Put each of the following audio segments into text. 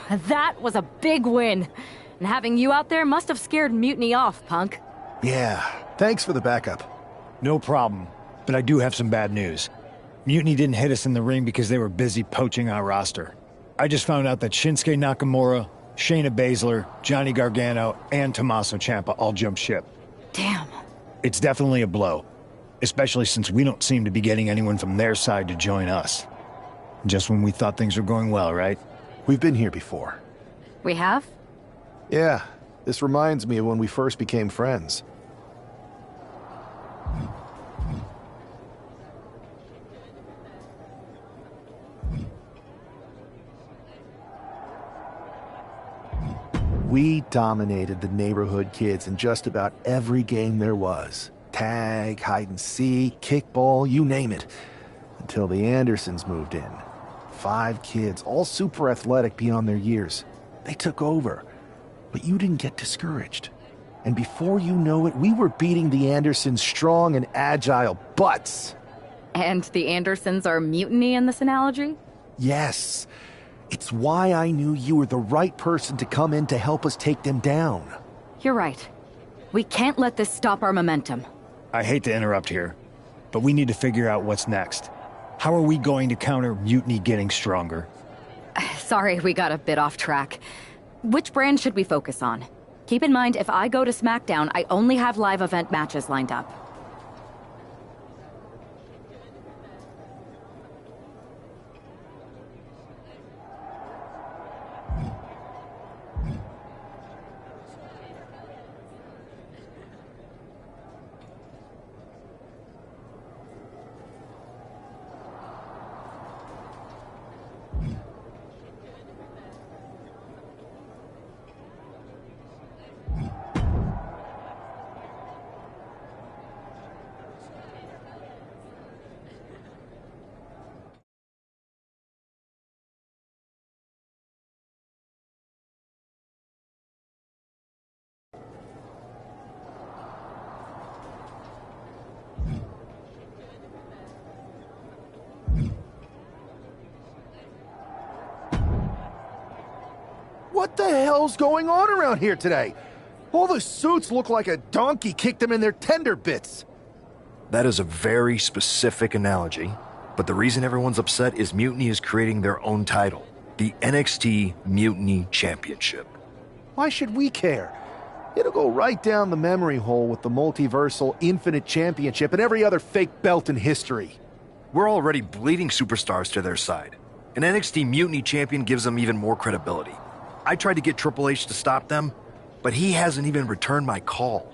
That was a big win. And having you out there must have scared Mutiny off, punk. Yeah, thanks for the backup. No problem, but I do have some bad news. Mutiny didn't hit us in the ring because they were busy poaching our roster. I just found out that Shinsuke Nakamura, Shayna Baszler, Johnny Gargano, and Tommaso Ciampa all jumped ship. Damn. It's definitely a blow. especially since we don't seem to be getting anyone from their side to join us. Just when we thought things were going well, right? We've been here before. We have? Yeah, this reminds me of when we first became friends. We dominated the neighborhood kids in just about every game there was. Tag, hide and seek, kickball, you name it. Until the Andersons moved in. 5 kids, all super athletic beyond their years. They took over. But you didn't get discouraged. And before you know it, we were beating the Andersons' strong and agile butts. And the Andersons are mutiny in this analogy? Yes. It's why I knew you were the right person to come in to help us take them down. You're right. We can't let this stop our momentum. I hate to interrupt here, but we need to figure out what's next. How are we going to counter Mutiny getting stronger? Sorry, we got a bit off track. Which brand should we focus on? Keep in mind, if I go to SmackDown, I only have live event matches lined up. What the hell's going on around here today? All the suits look like a donkey kicked them in their tender bits. That is a very specific analogy, but the reason everyone's upset is Mutiny is creating their own title, the NXT Mutiny Championship. Why should we care? It'll go right down the memory hole with the multiversal Infinite Championship and every other fake belt in history. We're already bleeding superstars to their side. An NXT Mutiny champion gives them even more credibility. I tried to get Triple H to stop them, but he hasn't even returned my call.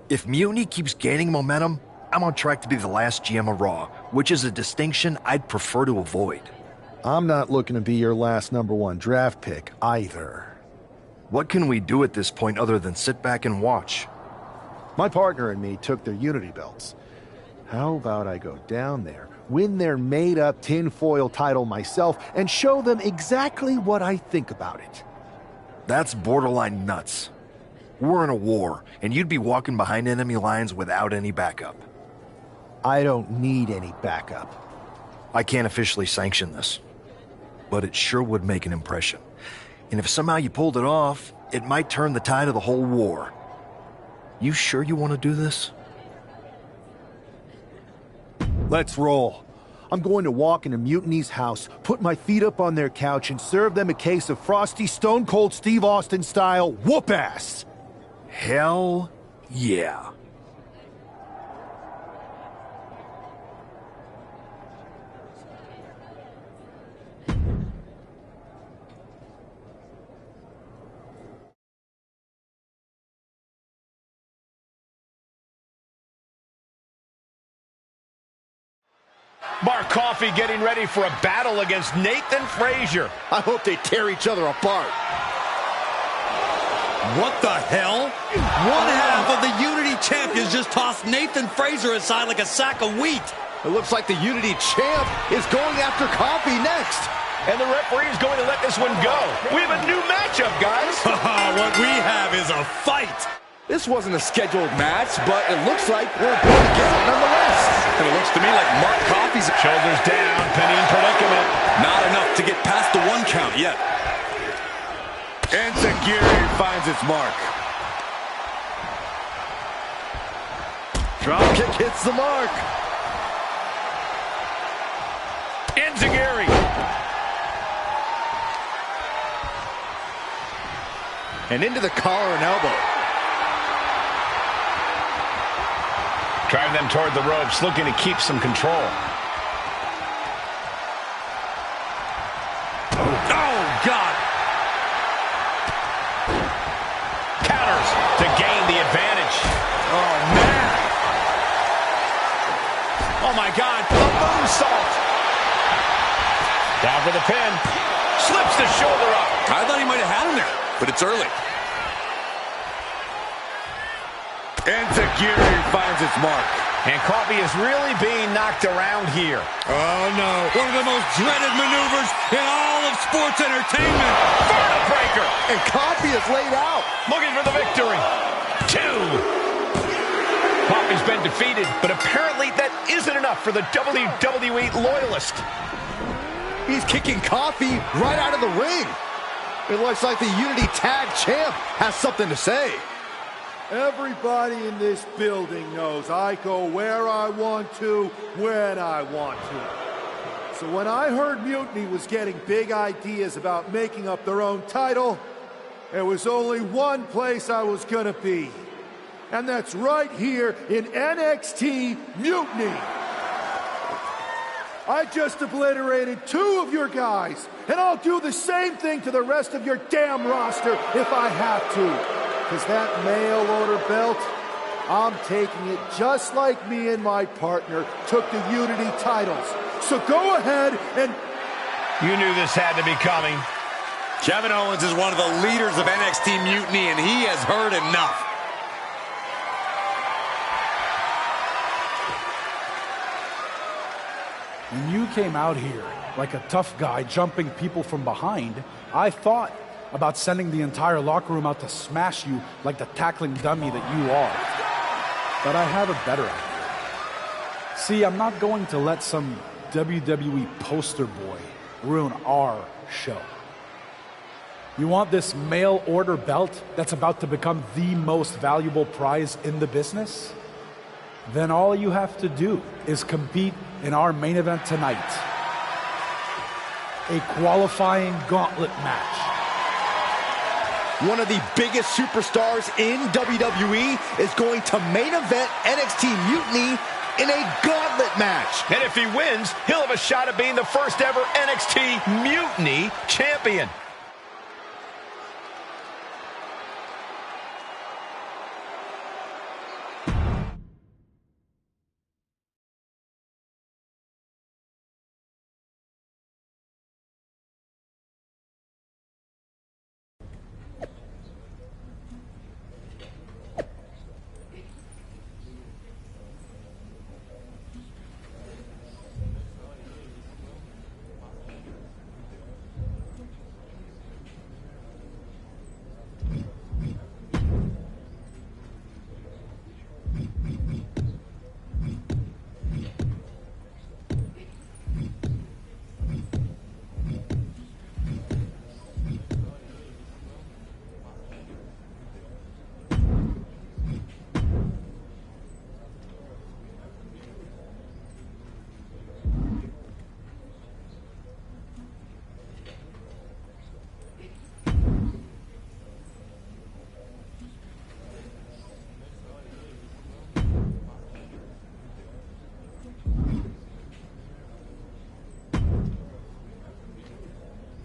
If Mutiny keeps gaining momentum, I'm on track to be the last GM of Raw, which is a distinction I'd prefer to avoid. I'm not looking to be your last #1 draft pick either. What can we do at this point other than sit back and watch? My partner and me took their Unity belts. How about I go down there, win their made-up tinfoil title myself, and show them exactly what I think about it? That's borderline nuts. We're in a war, and you'd be walking behind enemy lines without any backup. I don't need any backup. I can't officially sanction this, but it sure would make an impression. And if somehow you pulled it off, it might turn the tide of the whole war. You sure you want to do this? Let's roll. I'm going to walk into Mutiny's house, put my feet up on their couch, and serve them a case of frosty Stone Cold Steve Austin style whoop-ass. Hell yeah. Mark Coffey getting ready for a battle against Nathan Frazier. I hope they tear each other apart. What the hell? One half of the Unity champions just tossed Nathan Frazier aside like a sack of wheat. It looks like the Unity champ is going after Coffey next. And the referee is going to let this one go. We have a new matchup, guys. What we have is a fight. This wasn't a scheduled match, but it looks like we're going to get it nonetheless. And it looks to me like Mark Coffey's shoulders down, pinning predicament. Not enough to get past the 1 count yet. Enzuigiri finds its mark. Drop kick hits the mark. Enzuigiri. And into the collar and elbow. Driving them toward the ropes, looking to keep some control. Oh, God. Counters to gain the advantage. Oh, man. Oh, my God. A moonsault. Down for the pin. Slips the shoulder up. I thought he might have had him there, but it's early. Enziguri finds its mark. And Coffee is really being knocked around here. Oh, no. One of the most dreaded maneuvers in all of sports entertainment. Verna breaker. And Coffee is laid out. Looking for the victory. 2. Coffee's been defeated, but apparently that isn't enough for the WWE loyalist. He's kicking Coffee right out of the ring. It looks like the Unity Tag Champ has something to say. Everybody in this building knows I go where I want to, when I want to. So when I heard Mutiny was getting big ideas about making up their own title, there was only one place I was gonna be. And that's right here in NXT Mutiny. I just obliterated 2 of your guys, and I'll do the same thing to the rest of your damn roster if I have to. Because that mail order belt, I'm taking it just like me and my partner took the Unity titles. So go ahead and... You knew this had to be coming. Kevin Owens is one of the leaders of NXT Mutiny, and he has heard enough. When you came out here like a tough guy jumping people from behind, I thought about sending the entire locker room out to smash you like the tackling dummy that you are. But I have a better idea. See, I'm not going to let some WWE poster boy ruin our show. You want this mail order belt that's about to become the most valuable prize in the business? Then all you have to do is compete in our main event tonight. A qualifying gauntlet match. One of the biggest superstars in WWE is going to main event NXT Mutiny in a gauntlet match. And if he wins, he'll have a shot at being the first ever NXT Mutiny champion.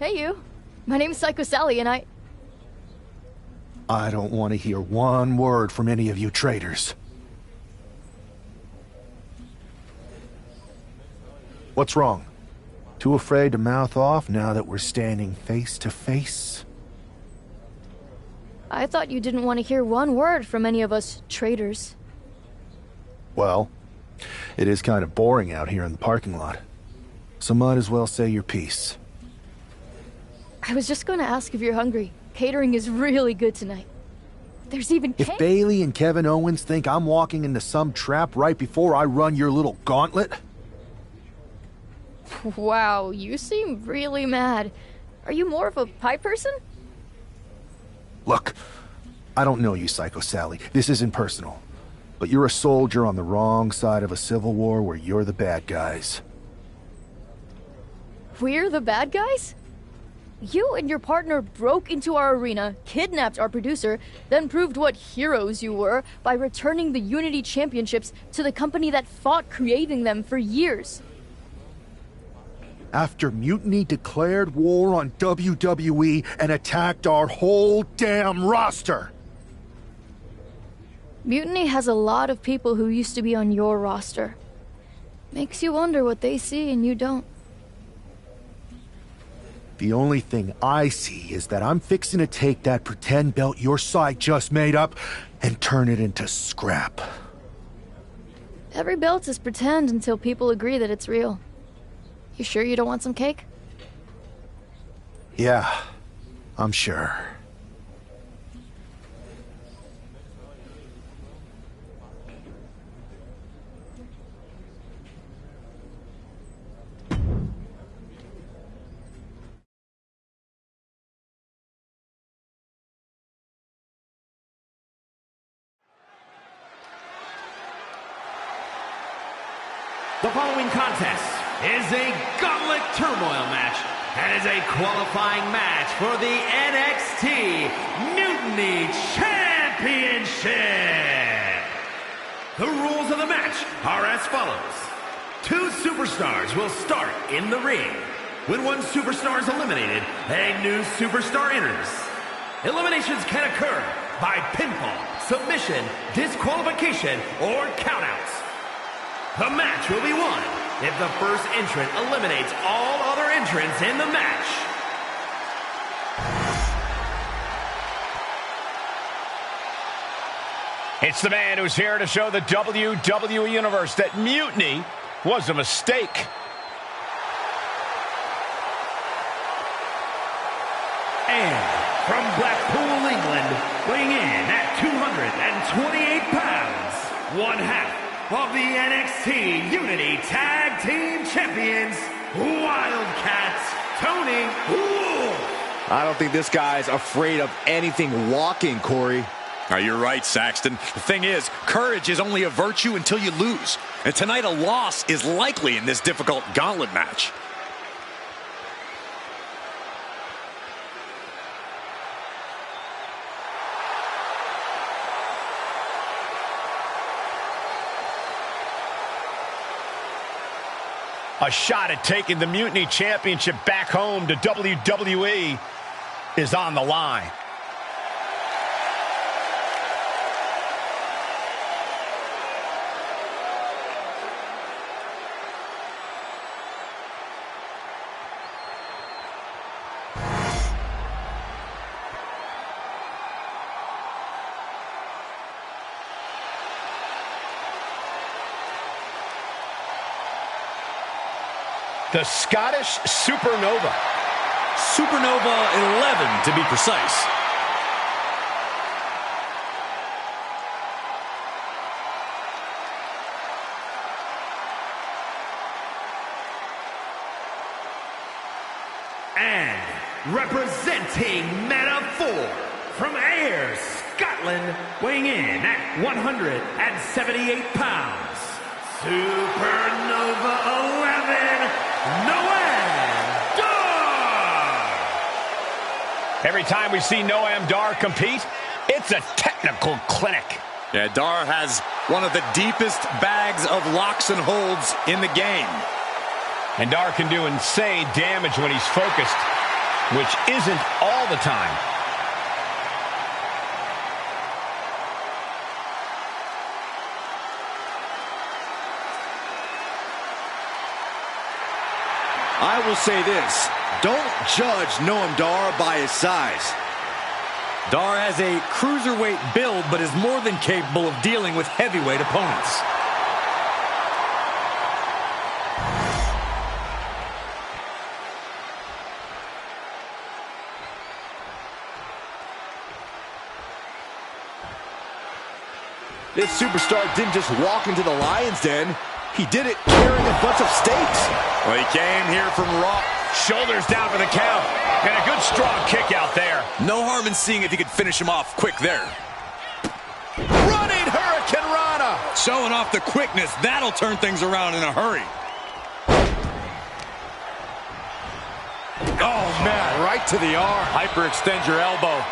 Hey, you. My name's Psycho Sally, and I don't want to hear one word from any of you traitors. What's wrong? Too afraid to mouth off now that we're standing face to face? I thought you didn't want to hear one word from any of us traitors. Well, it is kind of boring out here in the parking lot. So might as well say your piece. I was just going to ask if you're hungry. Catering is really good tonight. There's even cake. If Bailey and Kevin Owens think I'm walking into some trap right before I run your little gauntlet... Wow, you seem really mad. Are you more of a pie person? Look, I don't know you, Psycho Sally. This isn't personal. But you're a soldier on the wrong side of a civil war where you're the bad guys. We're the bad guys? You and your partner broke into our arena, kidnapped our producer, then proved what heroes you were by returning the Unity Championships to the company that fought creating them for years. After Mutiny declared war on WWE and attacked our whole damn roster. Mutiny has a lot of people who used to be on your roster. Makes you wonder what they see and you don't. The only thing I see is that I'm fixing to take that pretend belt your side just made up and turn it into scrap. Every belt is pretend until people agree that it's real. You sure you don't want some cake? Yeah, I'm sure. The following contest is a gauntlet turmoil match and is a qualifying match for the NXT Mutiny Championship. The rules of the match are as follows. 2 superstars will start in the ring. When one superstar is eliminated, a new superstar enters. Eliminations can occur by pinfall, submission, disqualification, or countouts. The match will be won if the first entrant eliminates all other entrants in the match. It's the man who's here to show the WWE Universe that Mutiny was a mistake. And from Blackpool, England, weighing in at 228 pounds, one half of the NXT Unity Tag Team Champions, Wildcats, Tony Wolf. I don't think this guy's afraid of anything walking, Corey. You're right, Saxton. The thing is, courage is only a virtue until you lose. And tonight a loss is likely in this difficult gauntlet match. A shot at taking the Mutiny Championship back home to WWE is on the line. The Scottish Supernova. Supernova 11, to be precise. And representing Meta 4 from Ayr, Scotland, weighing in at 178 pounds, Supernova 11, Noam Dar! Every time we see Noam Dar compete, it's a technical clinic. Yeah, Dar has one of the deepest bags of locks and holds in the game. And Dar can do insane damage when he's focused, which isn't all the time. I will say this, don't judge Noam Dar by his size. Dar has a cruiserweight build, but is more than capable of dealing with heavyweight opponents. This superstar didn't just walk into the Lion's Den. He did it carrying a bunch of stakes. Well, he came here from Raw. Shoulders down for the count. And a good strong kick out there. No harm in seeing if he could finish him off quick there. Running Hurricane Rana. Showing off the quickness. That'll turn things around in a hurry. Oh, man, right to the arm. Hyperextend your elbow.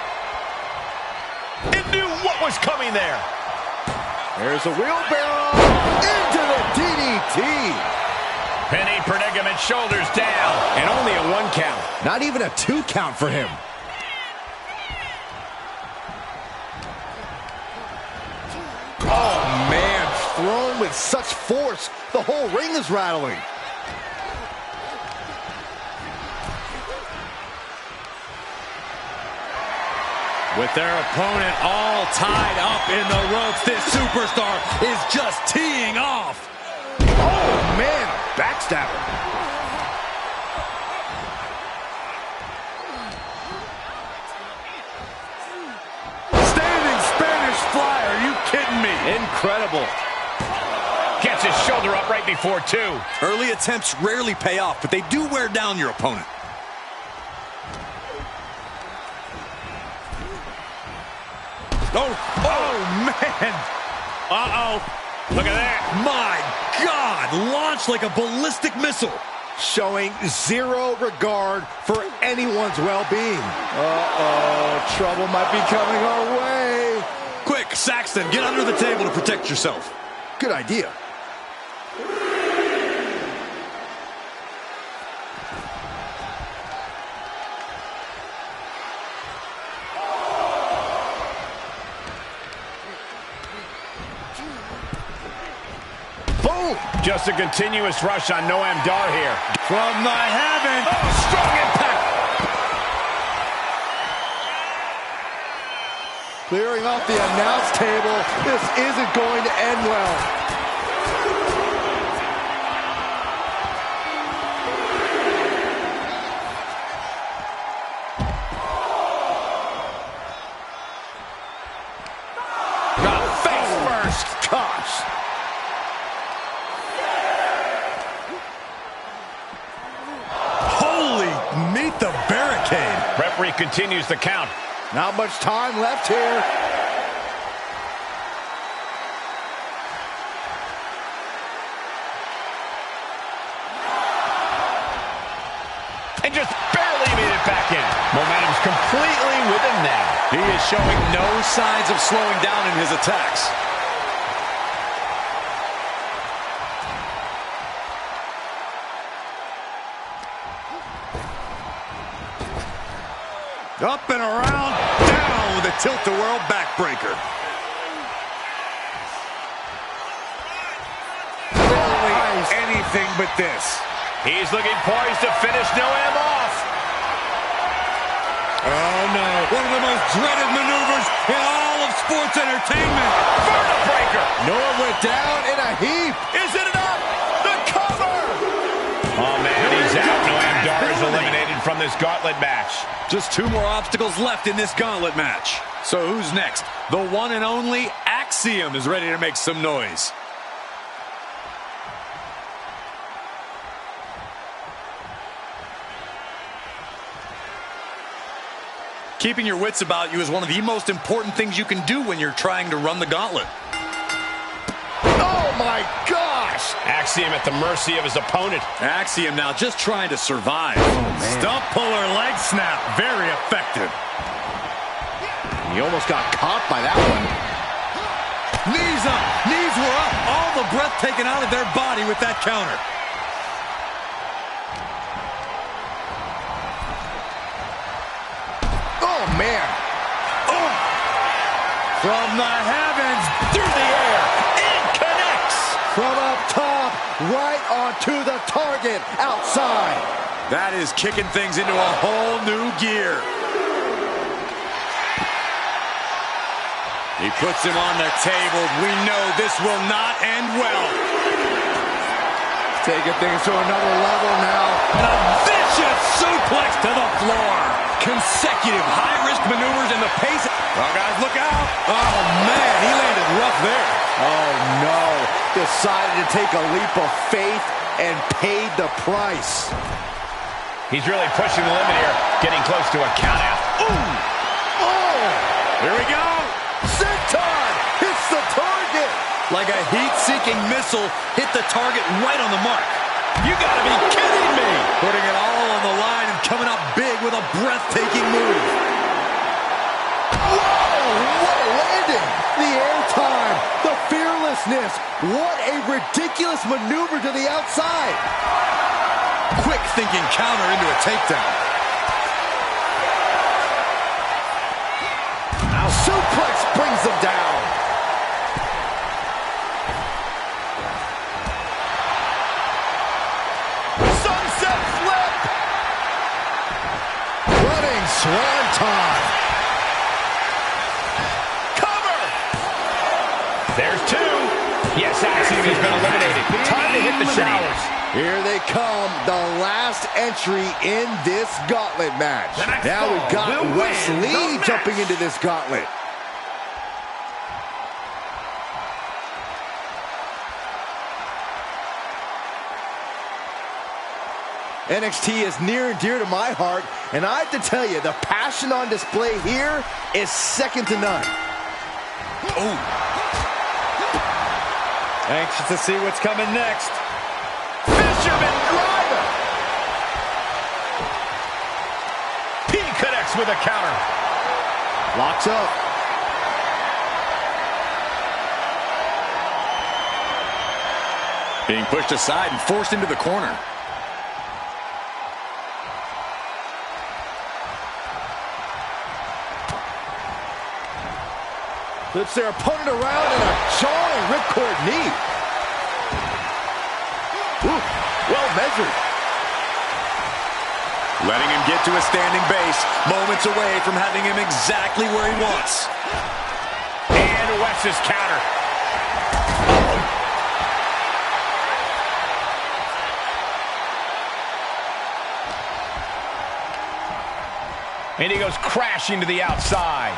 It knew what was coming there. There's a wheelbarrow into the DDT. Penny predicament, shoulders down. And only a 1 count. Not even a 2 count for him. Oh, man, thrown with such force, the whole ring is rattling. With their opponent all tied up in the ropes, this superstar is just teeing off. Oh, man, a backstabber. Standing Spanish fly, are you kidding me? Incredible. Gets his shoulder up right before 2. Early attempts rarely pay off, but they do wear down your opponent. Oh, man. Uh-oh. Look at that. My God, launched like a ballistic missile. Showing zero regard for anyone's well-being. Uh-oh, trouble might be coming our way. Quick, Saxton, get under the table to protect yourself. Good idea. Just a continuous rush on Noam Dar here. From the heavens. Oh, strong impact. Clearing off the announce table. This isn't going to end well. Face first. Gosh. Meet the barricade. Referee continues the count. Not much time left here. And just barely made it back in. Momentum's completely with him now. He is showing no signs of slowing down in his attacks. Up and around, down with a tilt-a-whirl backbreaker. Anything but this. He's looking poised to finish Noam off. Oh, no. One of the most dreaded maneuvers in all of sports entertainment. Vertebreaker. Noam went down in a heap. Is it enough? The cover. Oh, man, he's out. Noam Dar is eliminated from this gauntlet match. Just 2 more obstacles left in this gauntlet match. So who's next? The one and only Axiom is ready to make some noise. Keeping your wits about you is one of the most important things you can do when you're trying to run the gauntlet. Oh, my gosh! Axiom at the mercy of his opponent. Axiom now just trying to survive. Stump puller leg snap. Very effective. He almost got caught by that one. Knees up. Knees were up. All the breath taken out of their body with that counter. Oh, man. Oh! From the heavens, through the air, it connects! From up top, right onto the target, outside. That is kicking things into a whole new gear. He puts him on the table. We know this will not end well. Taking things to another level now. And a vicious suplex to the floor. Consecutive high-risk maneuvers and the pace. Oh, guys, look out. Oh, man, he landed rough there. Oh, no. Decided to take a leap of faith and paid the price. He's really pushing the limit here, getting close to a countout. Ooh! Oh! Here we go. Senton hits the target. Like a heat-seeking missile, hit the target right on the mark. You gotta be kidding me! Putting it all on the line and coming up big with a breathtaking move. Whoa! What a landing! The airtime, the fearlessness. What a ridiculous maneuver to the outside. Quick thinking counter into a takedown. Now suplex brings them down. Sunset flip. Running swanton. Cover. There's two. Yes, Axiom has been eliminated. Time to hit the showers. Here they come, the last entry in this gauntlet match. Now we've got Wes Lee jumping into this gauntlet. NXT is near and dear to my heart, and I have to tell you, the passion on display here is second to none. Oh. Anxious to see what's coming next. Fisherman driver. He connects with a counter. Locks up. Being pushed aside and forced into the corner. Flips their opponent around in a jarring ripcord knee. Ooh, well measured. Letting him get to a standing base, moments away from having him exactly where he wants. And Wes's counter. And he goes crashing to the outside.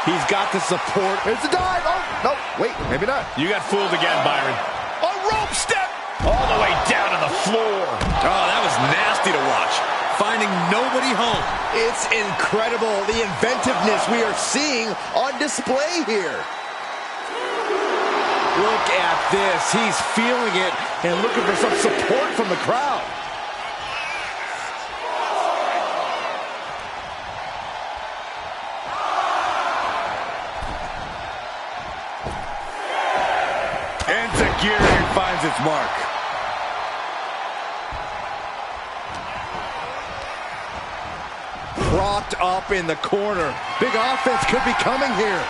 He's got the support. Here's the dive. Oh, no, wait, maybe not. You got fooled again, Byron. A rope step. All the way down to the floor. Oh, that was nasty to watch. Finding nobody home. It's incredible, the inventiveness we are seeing on display here. Look at this. He's feeling it and looking for some support from the crowd. Gearing finds its mark. Propped up in the corner. Big offense could be coming here.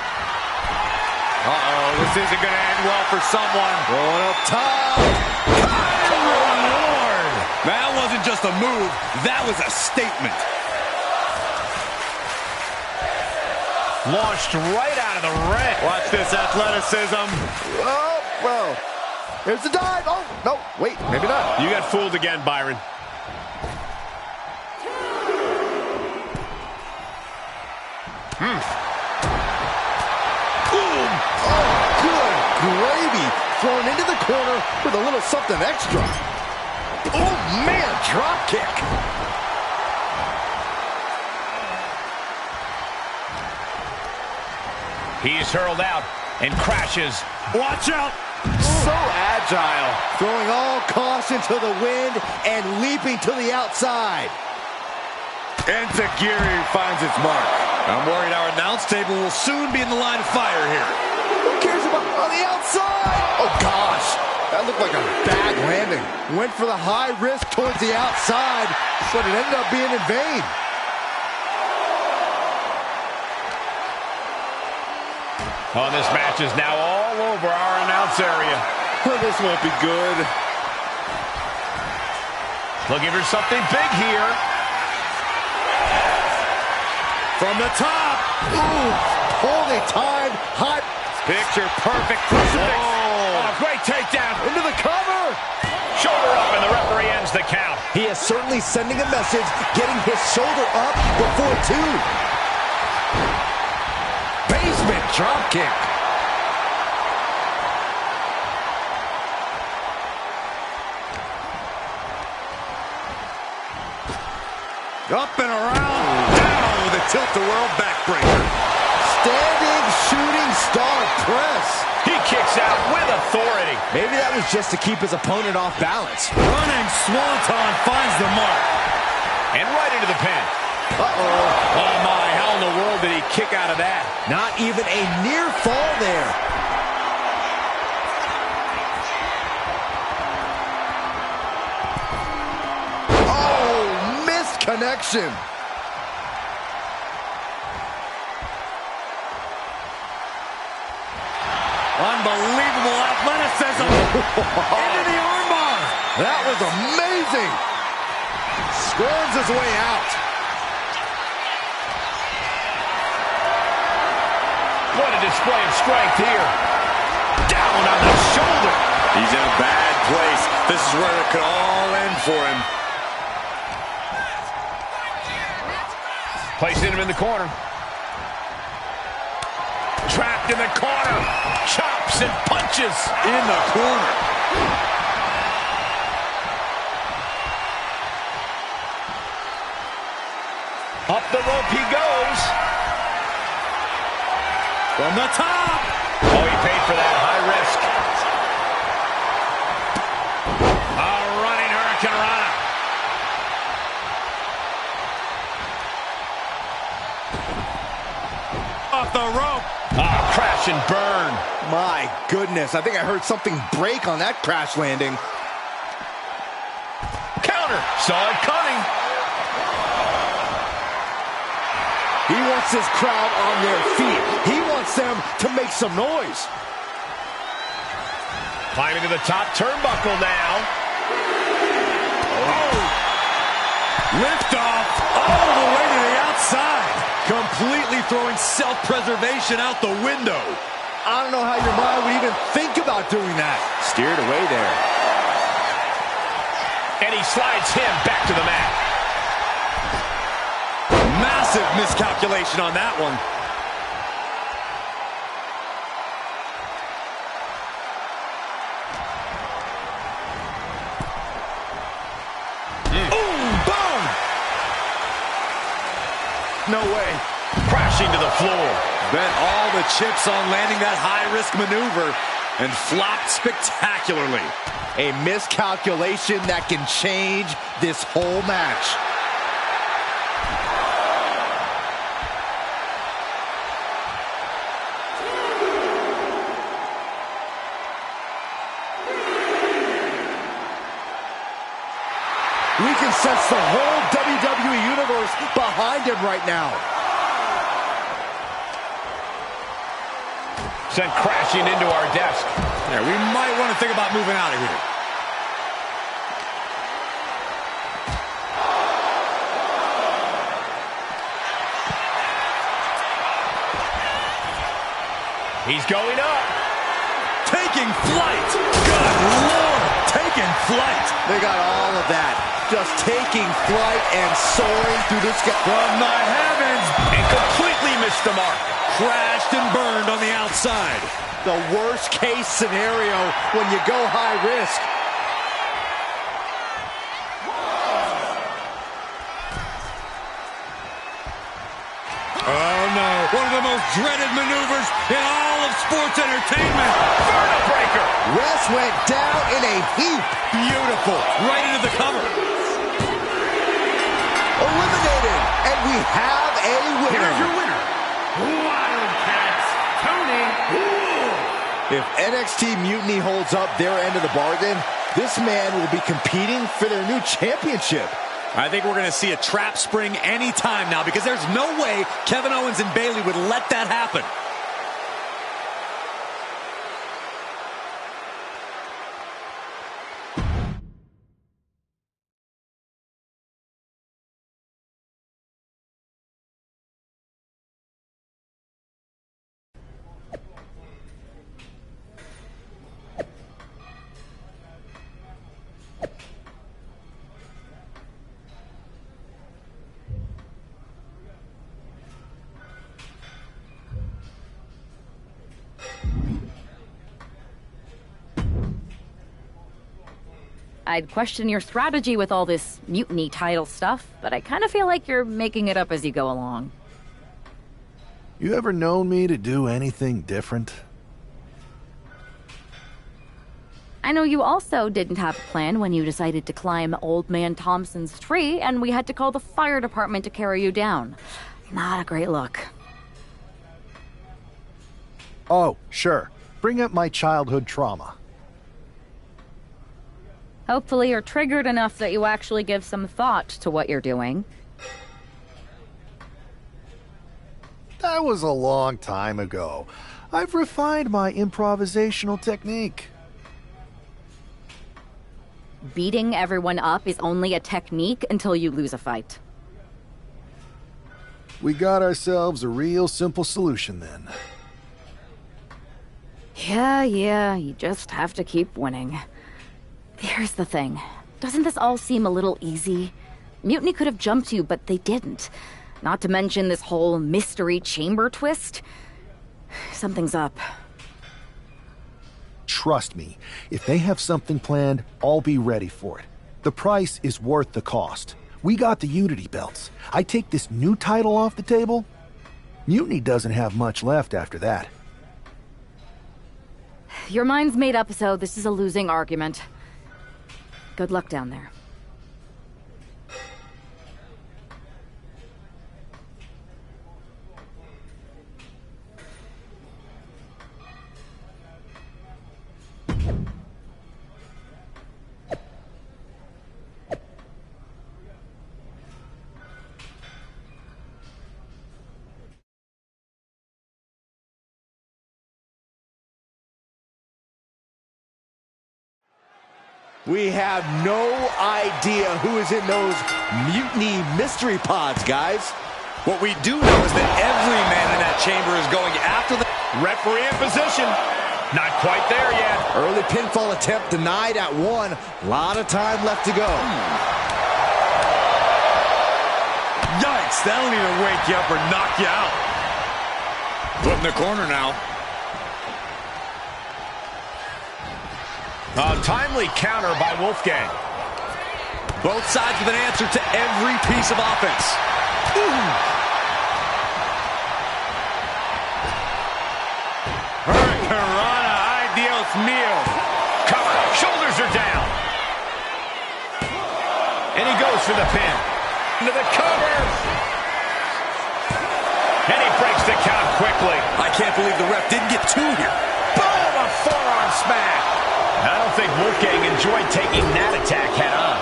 Uh-oh, this isn't going to end well for someone. Going up top. Oh, Lord. That wasn't just a move. That was a statement. Launched right out of the ring. Watch this athleticism. Oh, well. Here's the dive. Oh, no, wait, maybe not. You got fooled again, Byron. Boom. Oh, good gravy. Thrown into the corner with a little something extra. Oh, man, drop kick. He's hurled out and crashes. Watch out. So agile, throwing all caution to the wind and leaping to the outside. Enziguri finds its mark. I'm worried our announce table will soon be in the line of fire here. Who cares about on the outside? Oh gosh, that looked like a bad landing. Went for the high risk towards the outside, but it ended up being in vain. Oh, this match is now all over our announce area. Oh, this won't be good. Looking for something big here. From the top. Ooh, holy time, high. Picture perfect crucifix. Oh, great takedown. Into the cover. Shoulder up, and the referee ends the count. He is certainly sending a message, getting his shoulder up before two. Basement drop kick. Up and around. Down with a tilt-the-world backbreaker. Standing shooting star press. He He kicks out with authority. Maybe that was just to keep his opponent off balance. Running Swanton finds the mark. And right into the pin. Uh-oh. Oh, my. How in the world did he kick out of that? Not even a near fall there. Oh, missed connection. Unbelievable athleticism. Into the armbar. That was amazing. Squirms his way out. What a display of strength here. Down on the shoulder. He's in a bad place. This is where it could all end for him. Placing him in the corner. Trapped in the corner. Chops and punches. In the corner. Up the rope he goes. From the top. Oh, he paid for that. High risk. A running Hurricane Rana. Off the rope. Ah, crash and burn. My goodness, I think I heard something break on that crash landing. Counter. Saw it coming. He wants his crowd on their feet. He wants them to make some noise. Climbing to the top turnbuckle now. Oh. Lift off all the way to the outside. Completely throwing self-preservation out the window. I don't know how your mind would even think about doing that. Steered away there. And he slides him back to the mat. Massive miscalculation on that one. Boom! No way. Crashing to the floor. Bet all the chips on landing that high-risk maneuver and flopped spectacularly. A miscalculation that can change this whole match. We can sense the whole WWE Universe behind him right now. Sent crashing into our desk. Yeah, we might want to think about moving out of here. He's going up. Taking flight. Good Lord. Taking flight. They got all of that. Just taking flight and soaring through the sky. From the heavens. And completely missed the mark. Crashed and burned on the outside. The worst case scenario when you go high risk. Oh no, one of the most dreaded maneuvers in all of sports entertainment. Vertical breaker. Wes went down in a heap. Beautiful, right into the cover. Eliminated, and we have a winner. Here's your winner, Wildcats, Tony Wool. If NXT Mutiny holds up their end of the bargain, this man will be competing for their new championship. I think we're going to see a trap spring any time now because there's no way Kevin Owens and Bayley would let that happen. I'd question your strategy with all this mutiny title stuff, but I kind of feel like you're making it up as you go along. You ever known me to do anything different? I know you also didn't have a plan when you decided to climb Old Man Thompson's tree and we had to call the fire department to carry you down. Not a great look. Oh, sure. Bring up my childhood trauma. Hopefully you're triggered enough that you actually give some thought to what you're doing. That was a long time ago. I've refined my improvisational technique. Beating everyone up is only a technique until you lose a fight. We got ourselves a real simple solution then. Yeah, you just have to keep winning. Here's the thing. Doesn't this all seem a little easy? Mutiny could have jumped you, but they didn't. Not to mention this whole mystery chamber twist. Something's up. Trust me, if they have something planned, I'll be ready for it. The price is worth the cost. We got the Unity belts. I take this new title off the table, Mutiny doesn't have much left after that. Your mind's made up, so this is a losing argument. Good luck down there. We have no idea who is in those Mutiny mystery pods, guys. What we do know is that every man in that chamber is going after the referee in position. Not quite there yet. Early pinfall attempt denied at one. A lot of time left to go. Yikes, that'll either wake you up or knock you out. Put in the corner now. A timely counter by Wolfgang. Both sides with an answer to every piece of offense. Hurricanrana, ay Dios mío. Cover, shoulders are down. And he goes for the pin. Into the cover. And he breaks the count quickly. I can't believe the ref didn't get two here. Boom, a forearm smack. I don't think Wolfgang enjoyed taking that attack head on.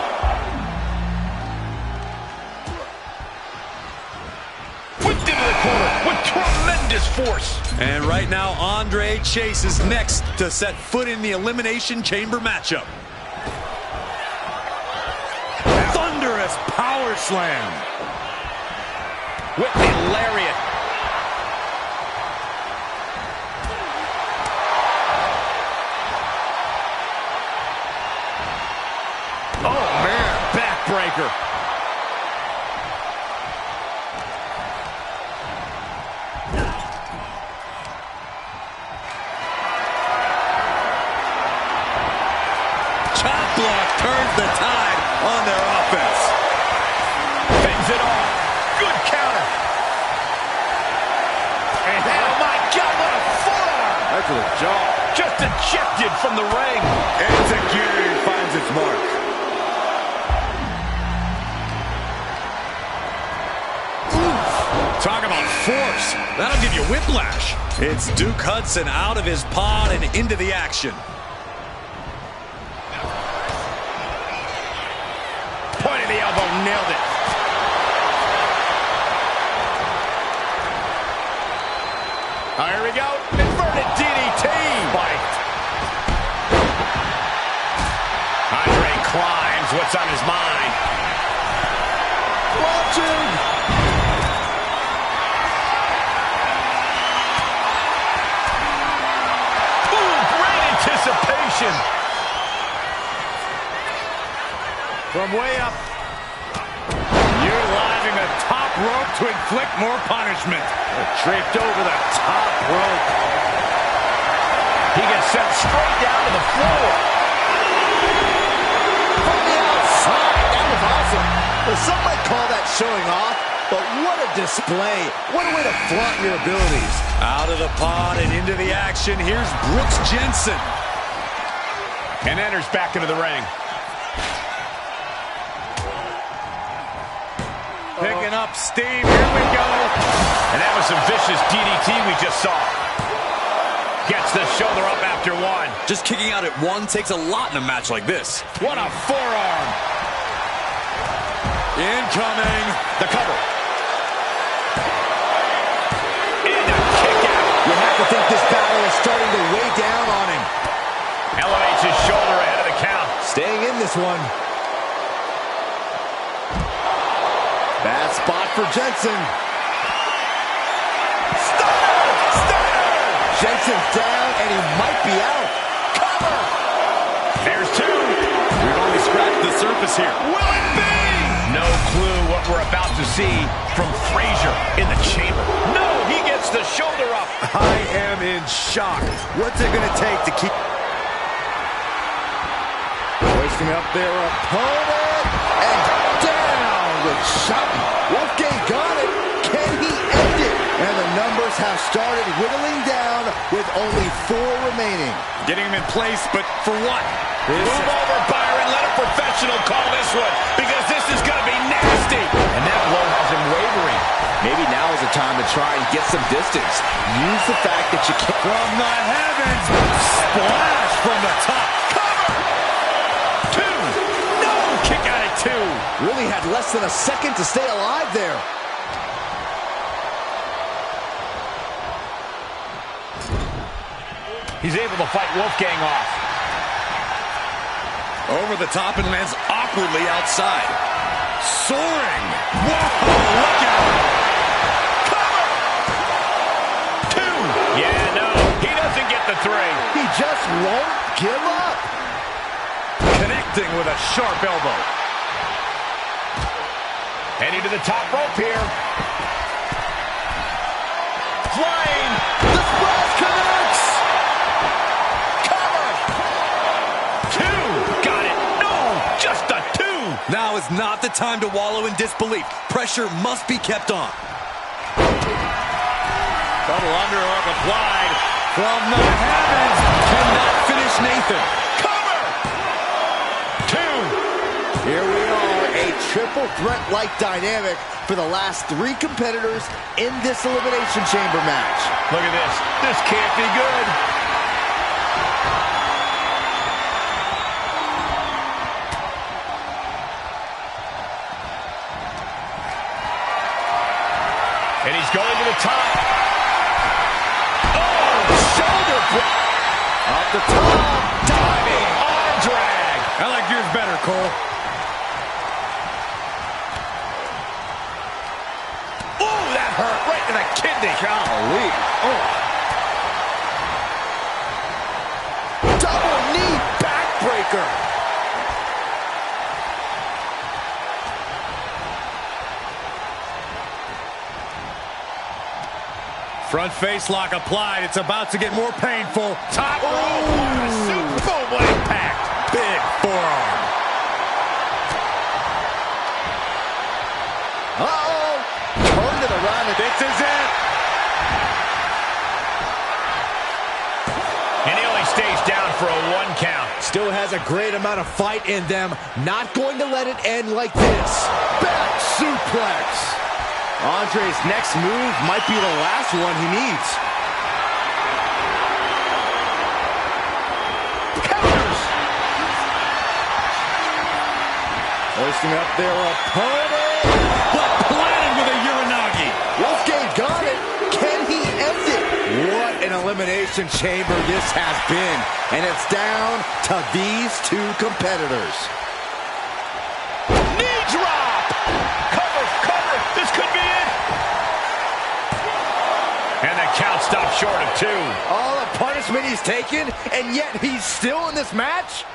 Whipped into the corner with tremendous force. And right now, Andre Chase is next to set foot in the Elimination Chamber matchup. Thunderous power slam. With the lariat. Oh, man, backbreaker. Chop block turns the tide on their offense. Fends it off. Good counter. And oh, my God, what a forearm. That's a jaw. Just ejected from the ring. And security finds its mark. Talk about force. That'll give you whiplash. It's Duke Hudson out of his pod and into the action. Point of the elbow, nailed it. Here we go. Inverted DDT. Spiked. Andre climbs. What's on his mind? Watching. Anticipation. From way up. Utilizing the top rope to inflict more punishment. Draped over the top rope. He gets sent straight down to the floor. From the outside. That was awesome. Well, some might call that showing off, but what a display. What a way to flaunt your abilities. Out of the pod and into the action. Here's Brooks Jensen. And enters back into the ring. Picking up steam. Here we go. And that was some vicious DDT we just saw. Gets the shoulder up after one. Just kicking out at one takes a lot in a match like this. What a forearm. Incoming. The cover. And a kick out. You have to think this battle is starting to weigh down on him. Elevates his shoulder ahead of the count. Staying in this one. Bad spot for Jensen. Jensen's down, and he might be out. Cover! There's two. We've only scratched the surface here. Will it be? No clue what we're about to see from Frazier in the chamber. No, he gets the shoulder up. I am in shock. What's it going to take to keep... Hoisting up their opponent, and down with shouting. Wolfgang got it. Can he end it? And the numbers have started whittling down with only 4 remaining. Getting him in place, but for what? Move over, Byron. Let a professional call this one, because this is going to be nasty. And that blow has him wavering. Maybe now is the time to try and get some distance. Use the fact that you can't... From the heavens, splash from the top. Cover! 2. No, kick out at 2. Really had less than a second to stay alive there. He's able to fight Wolfgang off. Over the top and lands awkwardly outside. Soaring. Whoa, look out. Cover! 2. Yeah, no, he doesn't get the 3. He just won't give up. Connecting with a sharp elbow. Heading to the top rope here. Flying. The splash connects. Just a 2! Now is not the time to wallow in disbelief. Pressure must be kept on. Double underhook applied from the heavens. Cannot finish Nathan. Cover! 2. Here we are, a triple threat-like dynamic for the last 3 competitors in this Elimination Chamber match. Look at this. This can't be good. And he's going to the top. Oh, shoulder block. Off the top. Diving arm drag. I like yours better, Cole. Oh, that hurt right in the kidney. Golly. Oh. Double knee backbreaker. Front face lock applied. It's about to get more painful. Top rope. Super Bowl impact. Big forearm. Uh-oh. Turned it around. This is it. And he only stays down for a 1 count. Still has a great amount of fight in them. Not going to let it end like this. Back suplex. Andre's next move might be the last one he needs. Counters. Hoisting up their opponent. But planted with a Uranagi. Wolfgang got it. Can he end it? What an elimination chamber this has been. And it's down to these 2 competitors. Knee drop. Cover, cover. This could be it. And the count stopped short of 2. All the punishment he's taken, and yet he's still in this match?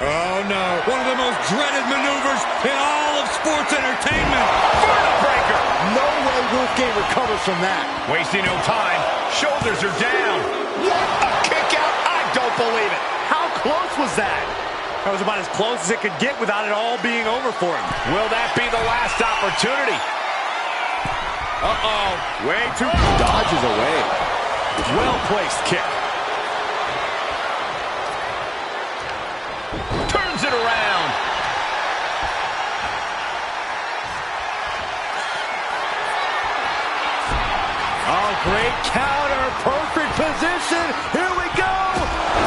Oh, no. One of the most dreaded maneuvers in all of sports entertainment. Breaker. No way Wolfgang recovers from that. Wasting no time. Shoulders are down. What a kick out. I don't believe it. How close was that? That was about as close as it could get without it all being over for him. Will that be the last opportunity? Uh-oh. Way too... Dodges away. Well-placed kick. Turns it around. Oh, great counter. Perfect position. Here we go.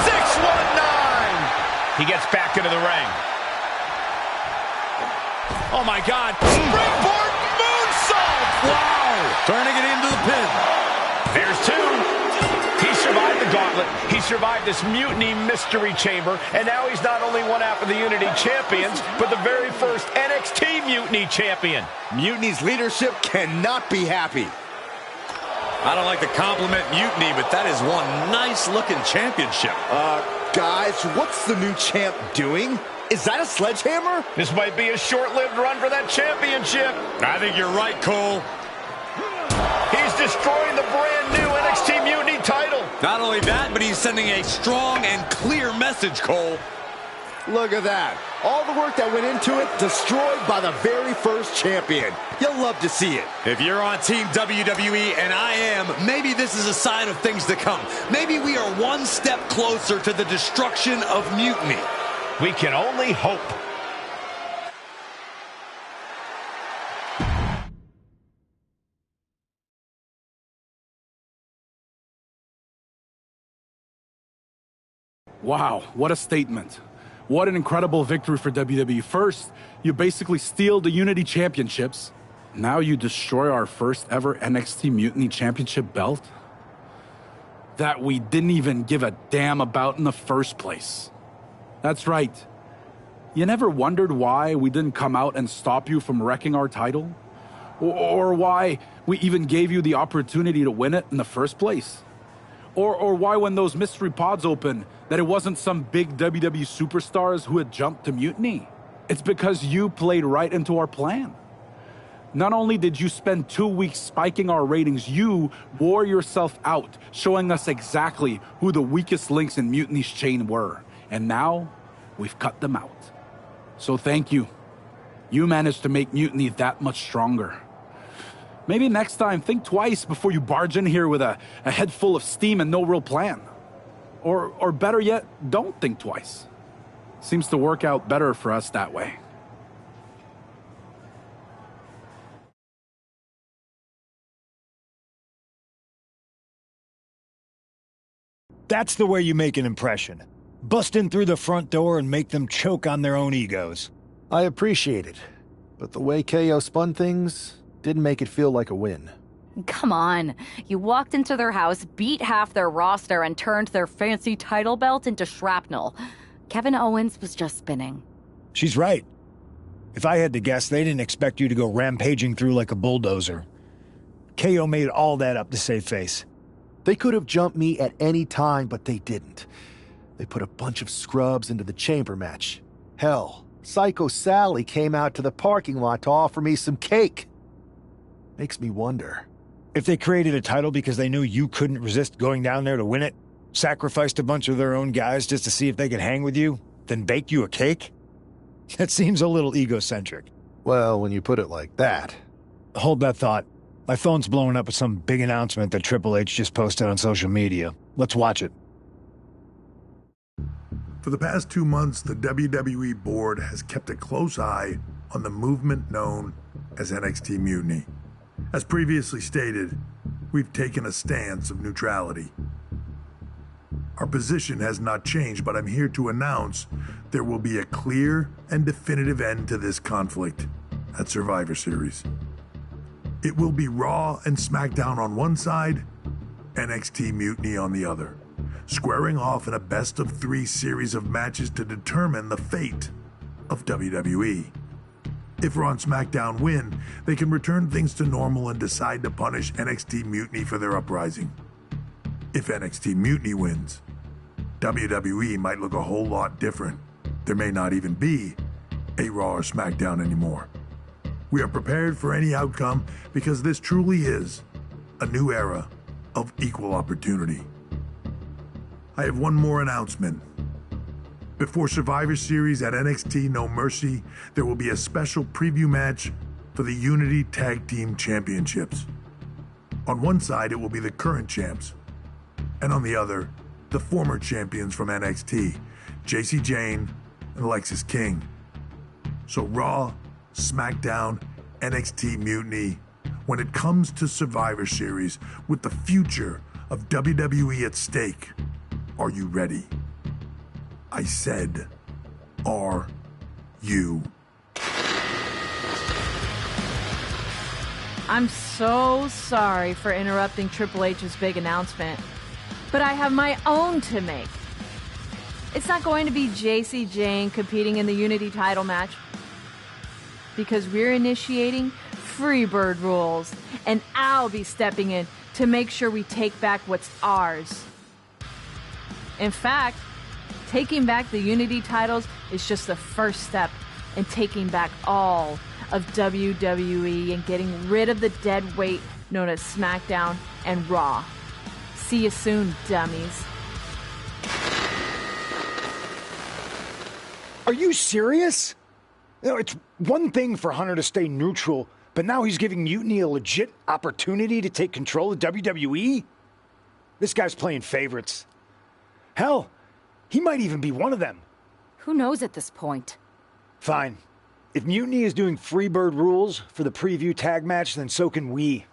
619. He gets back into the ring. Oh, my God. Springboard moonsault. Wow. Turning it into the pin. There's two. He survived the gauntlet. He survived this Mutiny Mystery Chamber. And now he's not only one half of the Unity Champions, but the very first NXT Mutiny Champion. Mutiny's leadership cannot be happy. I don't like to compliment Mutiny, but that is one nice-looking championship. Guys, what's the new champ doing? Is that a sledgehammer? This might be a short-lived run for that championship. I think you're right, Cole. He's destroying the brand-new NXT Mutiny title. Not only that, but he's sending a strong and clear message, Cole. Look at that. All the work that went into it, destroyed by the very first champion. You'll love to see it. If you're on Team WWE, and I am, maybe this is a sign of things to come. Maybe we are one step closer to the destruction of Mutiny. We can only hope. Wow, what a statement. What an incredible victory for WWE. First, you basically steal the Unity Championships. Now you destroy our first ever NXT Mutiny Championship belt that we didn't even give a damn about in the first place. That's right. You never wondered why we didn't come out and stop you from wrecking our title? Or why we even gave you the opportunity to win it in the first place? Or why when those mystery pods opened, that it wasn't some big WWE superstars who had jumped to Mutiny? It's because you played right into our plan. Not only did you spend 2 weeks spiking our ratings, you wore yourself out, showing us exactly who the weakest links in Mutiny's chain were. And now, we've cut them out. So thank you. You managed to make Mutiny that much stronger. Maybe next time, think twice before you barge in here with a head full of steam and no real plan. Or better yet, don't think twice. Seems to work out better for us that way. That's the way you make an impression. Bust in through the front door and make them choke on their own egos. I appreciate it, but the way KO spun things didn't make it feel like a win. Come on. You walked into their house, beat half their roster, and turned their fancy title belt into shrapnel. Kevin Owens was just spinning. She's right. If I had to guess, they didn't expect you to go rampaging through like a bulldozer. KO made all that up to save face. They could have jumped me at any time, but they didn't. They put a bunch of scrubs into the chamber match. Hell, Psycho Sally came out to the parking lot to offer me some cake. Makes me wonder. If they created a title because they knew you couldn't resist going down there to win it, sacrificed a bunch of their own guys just to see if they could hang with you, then bake you a cake? That seems a little egocentric. Well, when you put it like that. Hold that thought. My phone's blowing up with some big announcement that Triple H just posted on social media. Let's watch it. For the past 2 months, the WWE board has kept a close eye on the movement known as NXT Mutiny. As previously stated, we've taken a stance of neutrality. Our position has not changed, but I'm here to announce there will be a clear and definitive end to this conflict at Survivor Series. It will be Raw and SmackDown on one side, NXT Mutiny on the other, squaring off in a best-of-3 series of matches to determine the fate of WWE. If Raw and SmackDown win, they can return things to normal and decide to punish NXT Mutiny for their uprising. If NXT Mutiny wins, WWE might look a whole lot different. There may not even be a Raw or SmackDown anymore. We are prepared for any outcome because this truly is a new era of equal opportunity. I have one more announcement. Before Survivor Series at NXT No Mercy, there will be a special preview match for the Unity Tag Team Championships. On one side, it will be the current champs, and on the other, the former champions from NXT, Jacy Jayne and Lexis King. So Raw, SmackDown, NXT Mutiny, when it comes to Survivor Series with the future of WWE at stake, are you ready? I said, are you? I'm so sorry for interrupting Triple H's big announcement, but I have my own to make. It's not going to be JC Jane competing in the Unity title match, because we're initiating Freebird rules, and I'll be stepping in to make sure we take back what's ours. In fact, taking back the Unity titles is just the first step in taking back all of WWE and getting rid of the dead weight known as SmackDown and Raw. See you soon, dummies. Are you serious? You know, it's one thing for Hunter to stay neutral, but now he's giving Mutiny a legit opportunity to take control of WWE? This guy's playing favorites. Hell, he might even be one of them. Who knows at this point? Fine. If Mutiny is doing Freebird rules for the preview tag match, then so can we.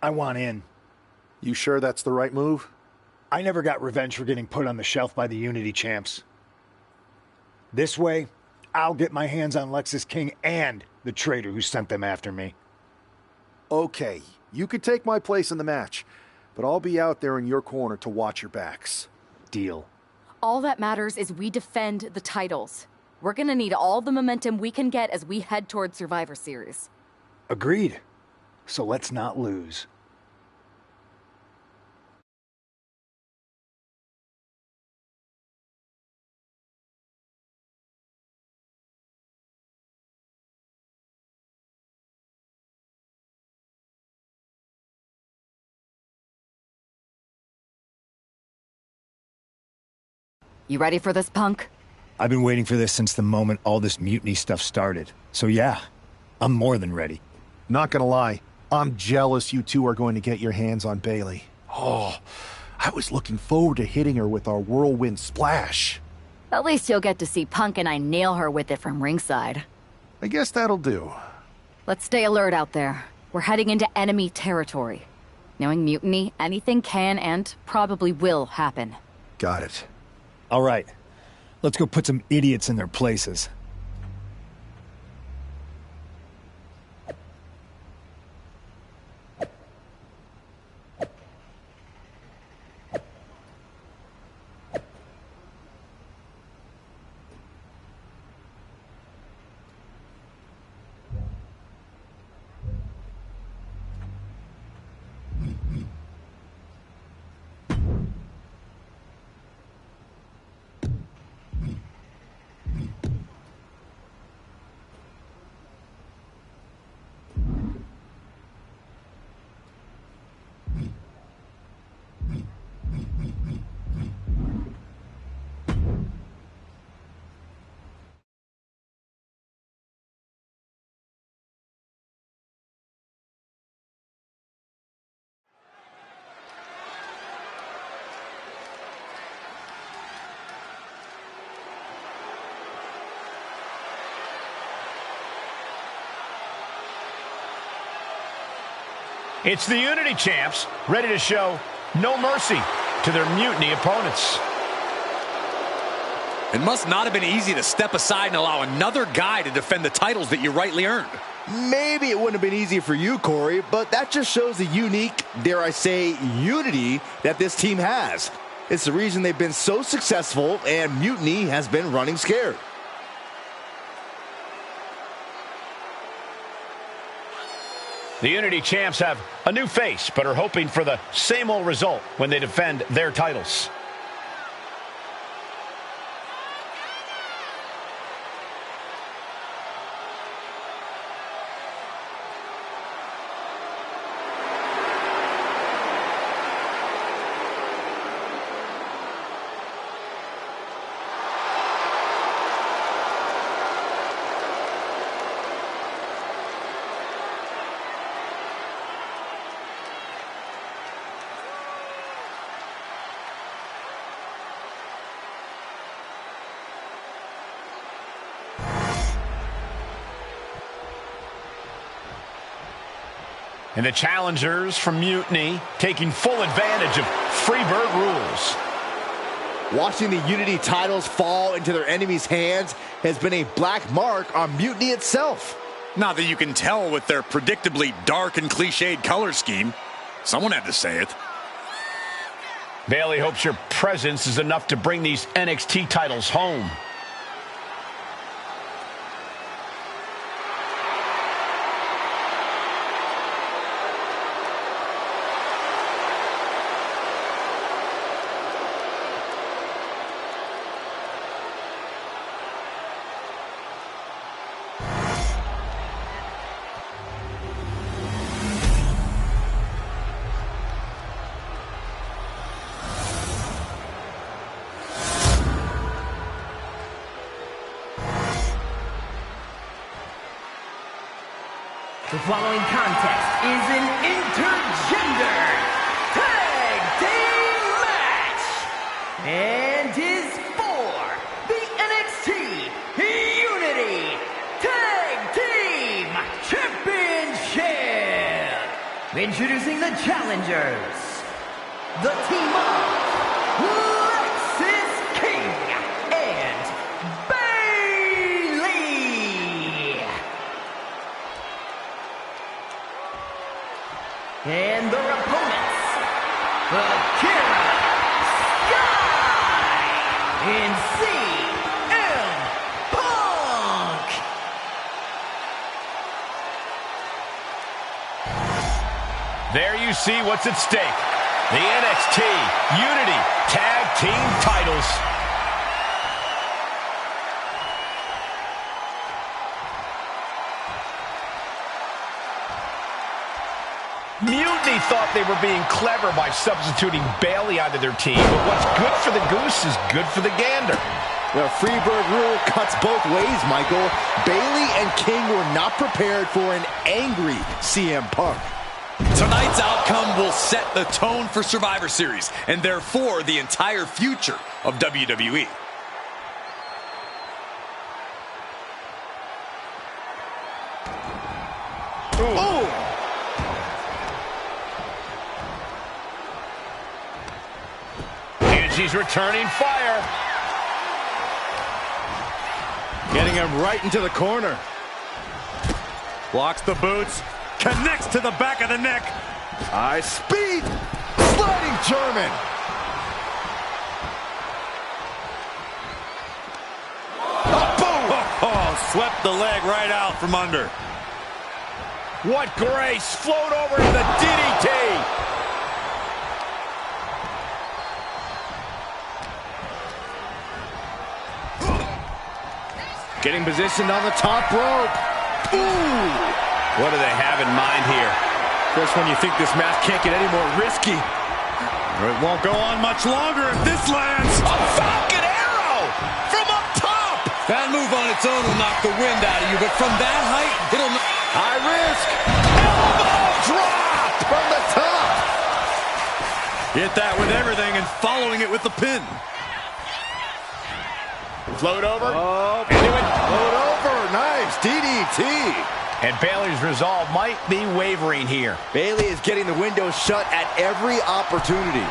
I want in. You sure that's the right move? I never got revenge for getting put on the shelf by the Unity champs. This way, I'll get my hands on Lexis King and the traitor who sent them after me. Okay, you could take my place in the match, but I'll be out there in your corner to watch your backs. Deal. All that matters is we defend the titles. We're gonna need all the momentum we can get as we head toward Survivor Series. Agreed. So let's not lose. You ready for this, punk? I've been waiting for this since the moment all this Mutiny stuff started. So yeah, I'm more than ready. Not gonna lie, I'm jealous you two are going to get your hands on Bayley. Oh, I was looking forward to hitting her with our whirlwind splash. At least you'll get to see Punk and I nail her with it from ringside. I guess that'll do. Let's stay alert out there. We're heading into enemy territory. Knowing Mutiny, anything can and probably will happen. Got it. All right, let's go put some idiots in their places. It's the Unity champs, ready to show no mercy to their Mutiny opponents. It must not have been easy to step aside and allow another guy to defend the titles that you rightly earned. Maybe it wouldn't have been easy for you, Corey, but that just shows the unique, dare I say, unity that this team has. It's the reason they've been so successful, and Mutiny has been running scared. The Unity champs have a new face, but are hoping for the same old result when they defend their titles. And the challengers from Mutiny taking full advantage of Freebird rules. Watching the Unity titles fall into their enemies' hands has been a black mark on Mutiny itself. Not that you can tell with their predictably dark and cliched color scheme. Someone had to say it. Bayley hopes your presence is enough to bring these NXT titles home. The following contest is an intergender tag team match and is for the NXT Unity Tag Team Championship. Introducing the challengers, the team of Lexis King and Bayley. And their opponents, Akira, Sky, and CM Punk. There you see what's at stake. The NXT Unity Tag Team titles. Mutiny thought they were being clever by substituting Bayley onto their team, but what's good for the goose is good for the gander. The Freebird rule cuts both ways, Michael. Bayley and King were not prepared for an angry CM Punk. Tonight's outcome will set the tone for Survivor Series, and therefore the entire future of WWE. Oh! And she's returning fire. Getting him right into the corner. Blocks the boots, connects to the back of the neck. High speed, sliding German. Swept the leg right out from under. What grace! Float over to the DDT! Getting positioned on the top rope. Ooh! What do they have in mind here? Just when you think this match can't get any more risky. It won't go on much longer if this lands. A Falcon Arrow from up top! That move on its own will knock the wind out of you, but from that height, it'll... High risk. Elbow drop from the top. Hit that with everything and following it with the pin. Float over. Oh, float over. Nice DDT. And Bayley's resolve might be wavering here. Bayley is getting the window shut at every opportunity.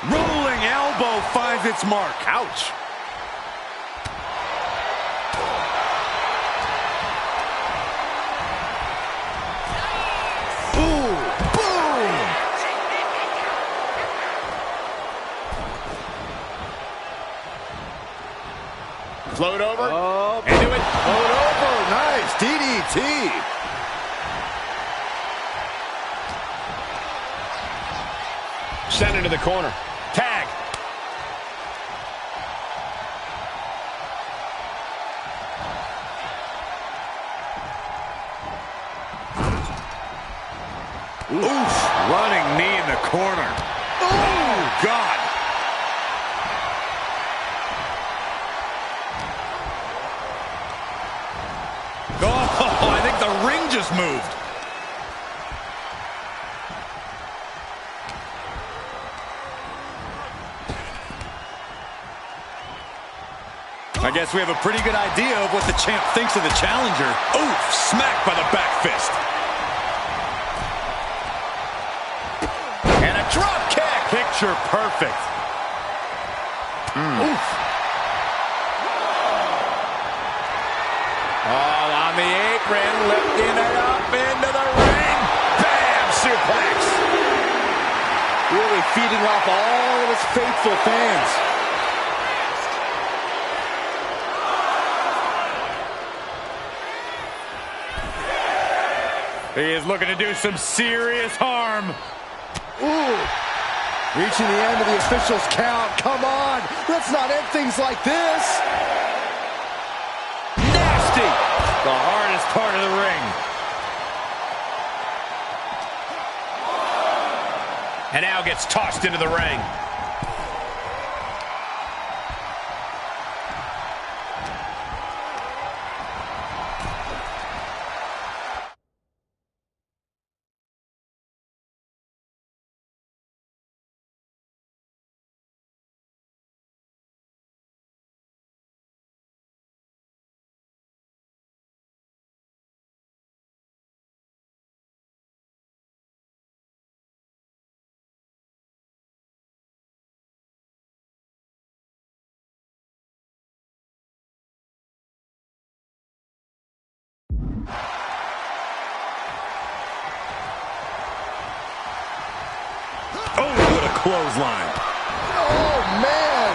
Rolling elbow finds its mark. Ouch. Ooh, boom. Float over. Oh, Into it. float over. Nice DDT. Send it to the corner. Tag. Oof. Running knee in the corner. Oh, God. Oh, I think the ring just moved. I guess we have a pretty good idea of what the champ thinks of the challenger. Oof, smacked by the back fist. And a drop kick. Picture perfect. Oof. All on the apron, lifting it up into the ring. Bam! Suplex. Really feeding off all of his faithful fans. He is looking to do some serious harm. Ooh. Reaching the end of the official's count. Come on. Let's not end things like this. Nasty. The hardest part of the ring. And now gets tossed into the ring. Oh, what a clothesline. Oh, man.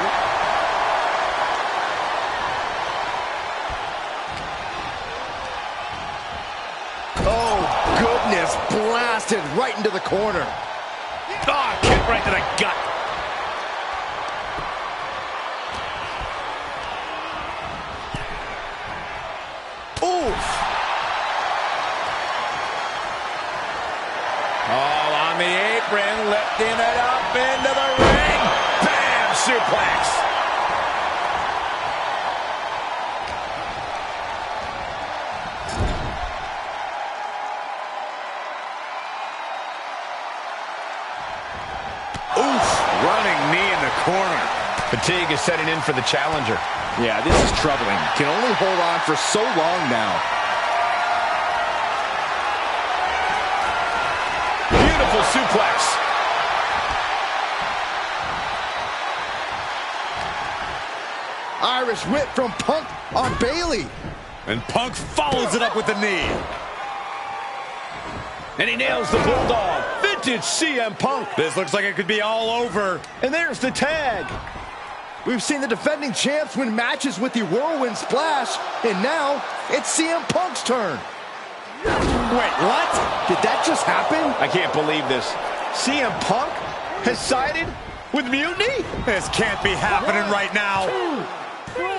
Oh, goodness. Blasted right into the corner. Oh, kick right to the gut. Oof. All on the apron, lifting it up into the ring. Bam! Suplex. Oof! Running knee in the corner. Fatigue is setting in for the challenger. Yeah, this is troubling. Can only hold on for so long now. Beautiful suplex. Irish whip from Punk on Bailey. And Punk follows it up with the knee. And he nails the Bulldog. Vintage CM Punk. This looks like it could be all over. And there's the tag. We've seen the defending champs win matches with the Whirlwind Splash, and now it's CM Punk's turn. Wait, what? Did that just happen? I can't believe this. CM Punk has sided with Mutiny? This can't be happening right now.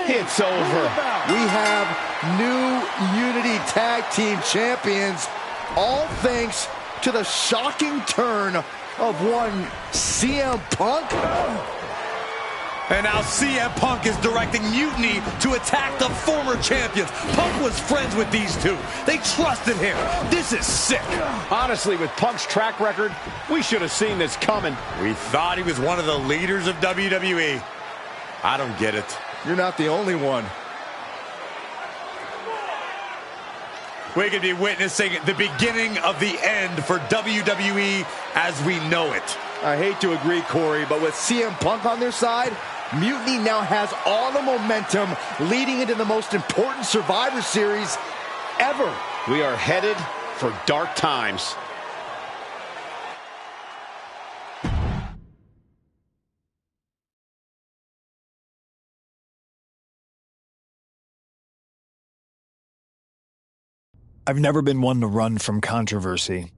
It's over. We have new Unity Tag Team Champions, all thanks to the shocking turn of one CM Punk. And now CM Punk is directing Mutiny to attack the former champions. Punk was friends with these two. They trusted him. This is sick. Honestly, with Punk's track record, we should have seen this coming. We thought he was one of the leaders of WWE. I don't get it. You're not the only one. We could be witnessing the beginning of the end for WWE as we know it. I hate to agree, Corey, but with CM Punk on their side, Mutiny now has all the momentum leading into the most important Survivor Series ever. We are headed for dark times. I've never been one to run from controversy.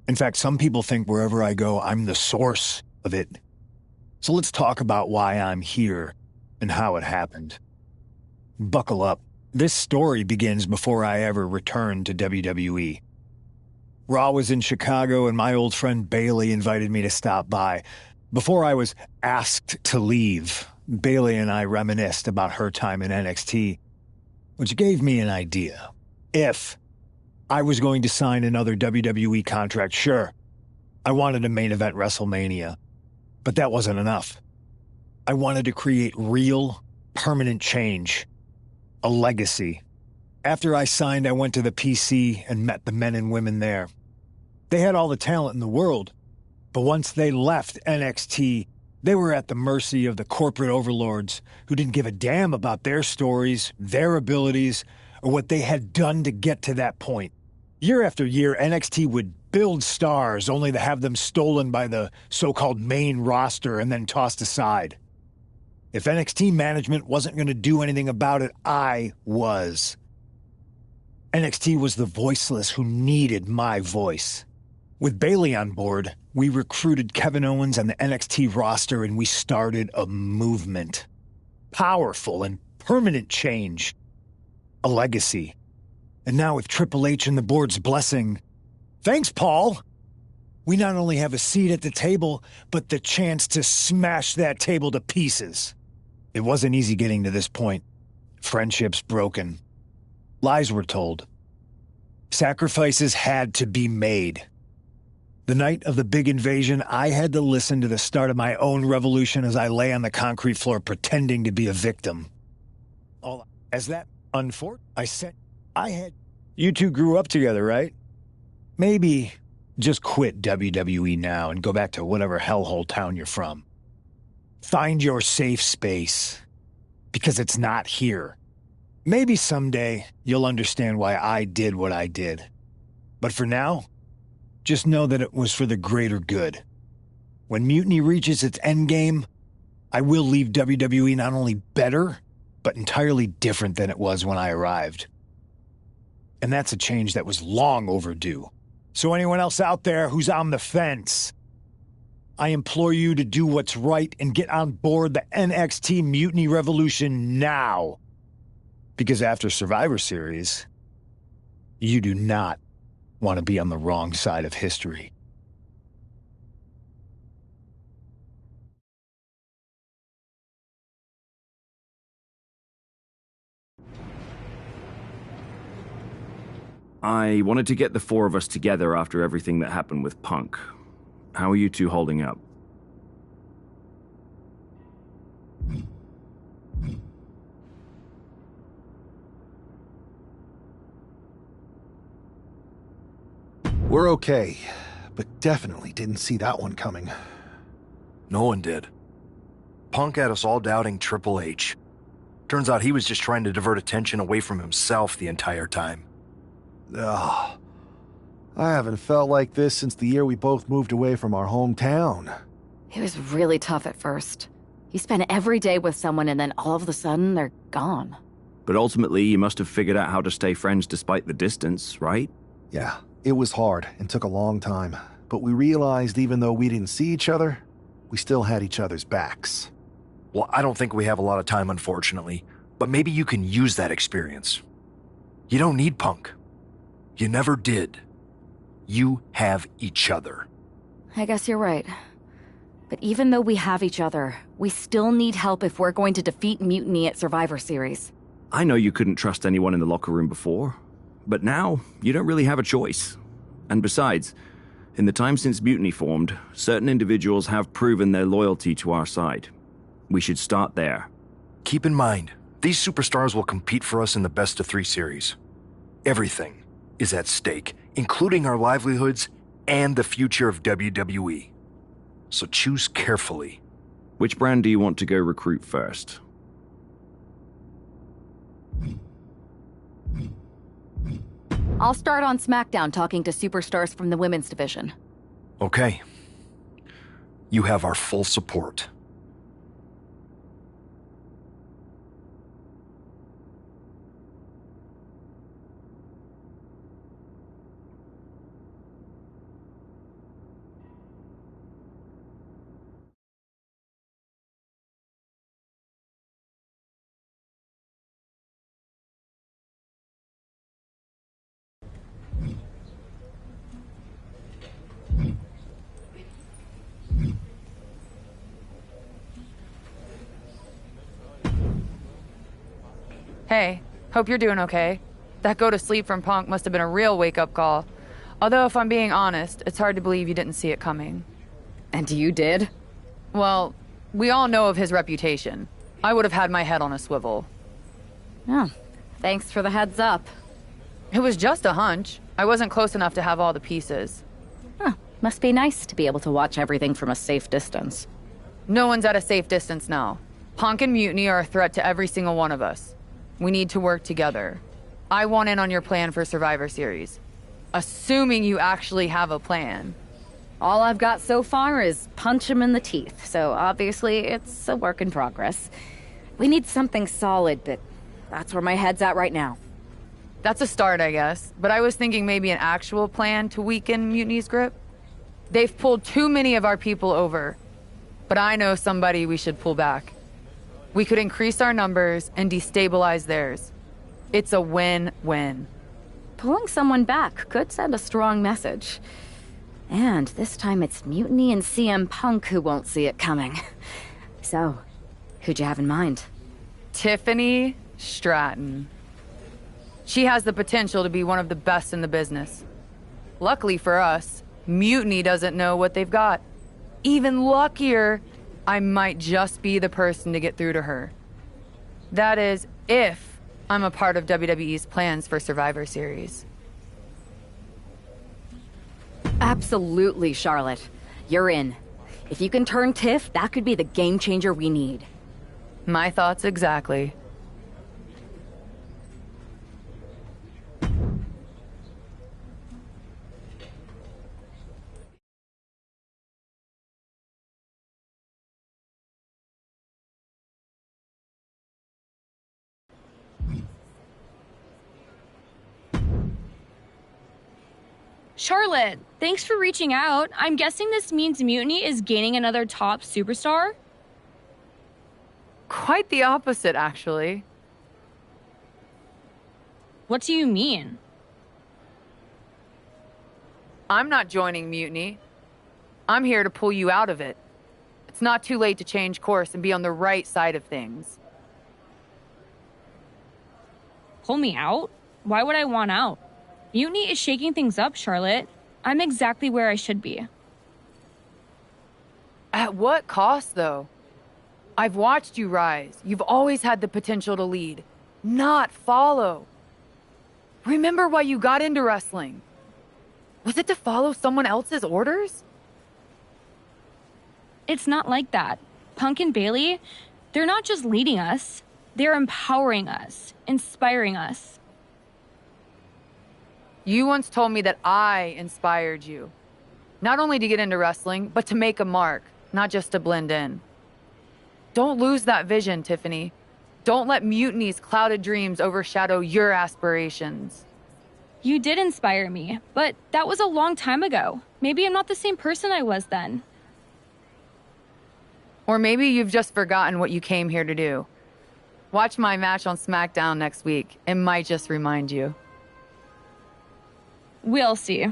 In fact, some people think wherever I go, I'm the source of it. So let's talk about why I'm here and how it happened. Buckle up. This story begins before I ever returned to WWE. Raw was in Chicago and my old friend Bailey invited me to stop by. Before I was asked to leave, Bailey and I reminisced about her time in NXT, which gave me an idea. If I was going to sign another WWE contract, sure, I wanted to main event WrestleMania, but that wasn't enough. I wanted to create real, permanent change. A legacy. After I signed, I went to the PC and met the men and women there. They had all the talent in the world, but once they left NXT, they were at the mercy of the corporate overlords who didn't give a damn about their stories, their abilities, or what they had done to get to that point. Year after year, NXT would build stars only to have them stolen by the so-called main roster and then tossed aside. If NXT management wasn't going to do anything about it, I was. NXT was the voiceless who needed my voice. With Bayley on board, we recruited Kevin Owens and the NXT roster, and we started a movement. Powerful and permanent change. A legacy. And now with Triple H and the board's blessing, thanks, Paul! We not only have a seat at the table, but the chance to smash that table to pieces. It wasn't easy getting to this point. Friendships broken. Lies were told. Sacrifices had to be made. The night of the big invasion, I had to listen to the start of my own revolution as I lay on the concrete floor pretending to be a victim. As that unfortunate, I had... You two grew up together, right? Maybe just quit WWE now and go back to whatever hellhole town you're from. Find your safe space, because it's not here. Maybe someday you'll understand why I did what I did. But for now, just know that it was for the greater good. When Mutiny reaches its endgame, I will leave WWE not only better, but entirely different than it was when I arrived. And that's a change that was long overdue. So anyone else out there who's on the fence, I implore you to do what's right and get on board the NXT Mutiny Revolution now. Because after Survivor Series, you do not want to be on the wrong side of history. I wanted to get the four of us together after everything that happened with Punk. How are you two holding up? We're okay, but definitely didn't see that one coming. No one did. Punk had us all doubting Triple H. Turns out he was just trying to divert attention away from himself the entire time. Ugh. I haven't felt like this since the year we both moved away from our hometown. It was really tough at first. You spend every day with someone and then all of a sudden they're gone. But ultimately, you must have figured out how to stay friends despite the distance, right? Yeah, it was hard and took a long time. But we realized even though we didn't see each other, we still had each other's backs. Well, I don't think we have a lot of time, unfortunately. But maybe you can use that experience. You don't need Punk. You never did. You have each other. I guess you're right. But even though we have each other, we still need help if we're going to defeat Mutiny at Survivor Series. I know you couldn't trust anyone in the locker room before, but now you don't really have a choice. And besides, in the time since Mutiny formed, certain individuals have proven their loyalty to our side. We should start there. Keep in mind, these superstars will compete for us in the best-of-3 series. Everything is at stake, including our livelihoods and the future of WWE. So choose carefully. Which brand do you want to go recruit first? I'll start on SmackDown talking to superstars from the women's division. Okay. You have our full support. Hey, hope you're doing okay. That go to sleep from Punk must have been a real wake-up call. Although, if I'm being honest, it's hard to believe you didn't see it coming. And you did? Well, we all know of his reputation. I would have had my head on a swivel. Oh, thanks for the heads up. It was just a hunch. I wasn't close enough to have all the pieces. Huh, must be nice to be able to watch everything from a safe distance. No one's at a safe distance now. Punk and Mutiny are a threat to every single one of us. We need to work together. I want in on your plan for Survivor Series. Assuming you actually have a plan. All I've got so far is punch him in the teeth, so obviously it's a work in progress. We need something solid, but that's where my head's at right now. That's a start, I guess. But I was thinking maybe an actual plan to weaken Mutiny's grip. They've pulled too many of our people over. But I know somebody we should pull back. We could increase our numbers and destabilize theirs. It's a win-win. Pulling someone back could send a strong message. And this time it's Mutiny and CM Punk who won't see it coming. So, who'd you have in mind? Tiffany Stratton. She has the potential to be one of the best in the business. Luckily for us, Mutiny doesn't know what they've got. Even luckier, I might just be the person to get through to her. That is, if I'm a part of WWE's plans for Survivor Series. Absolutely, Charlotte. You're in. If you can turn Tiff, that could be the game changer we need. My thoughts exactly. Charlotte, thanks for reaching out. I'm guessing this means Mutiny is gaining another top superstar? Quite the opposite, actually. What do you mean? I'm not joining Mutiny. I'm here to pull you out of it. It's not too late to change course and be on the right side of things. Pull me out? Why would I want out? Mutiny is shaking things up, Charlotte. I'm exactly where I should be. At what cost, though? I've watched you rise. You've always had the potential to lead, not follow. Remember why you got into wrestling? Was it to follow someone else's orders? It's not like that. Punk and Bailey, they're not just leading us. They're empowering us, inspiring us. You once told me that I inspired you. Not only to get into wrestling, but to make a mark, not just to blend in. Don't lose that vision, Tiffany. Don't let Mutiny's clouded dreams overshadow your aspirations. You did inspire me, but that was a long time ago. Maybe I'm not the same person I was then. Or maybe you've just forgotten what you came here to do. Watch my match on SmackDown next week. It might just remind you. We'll see.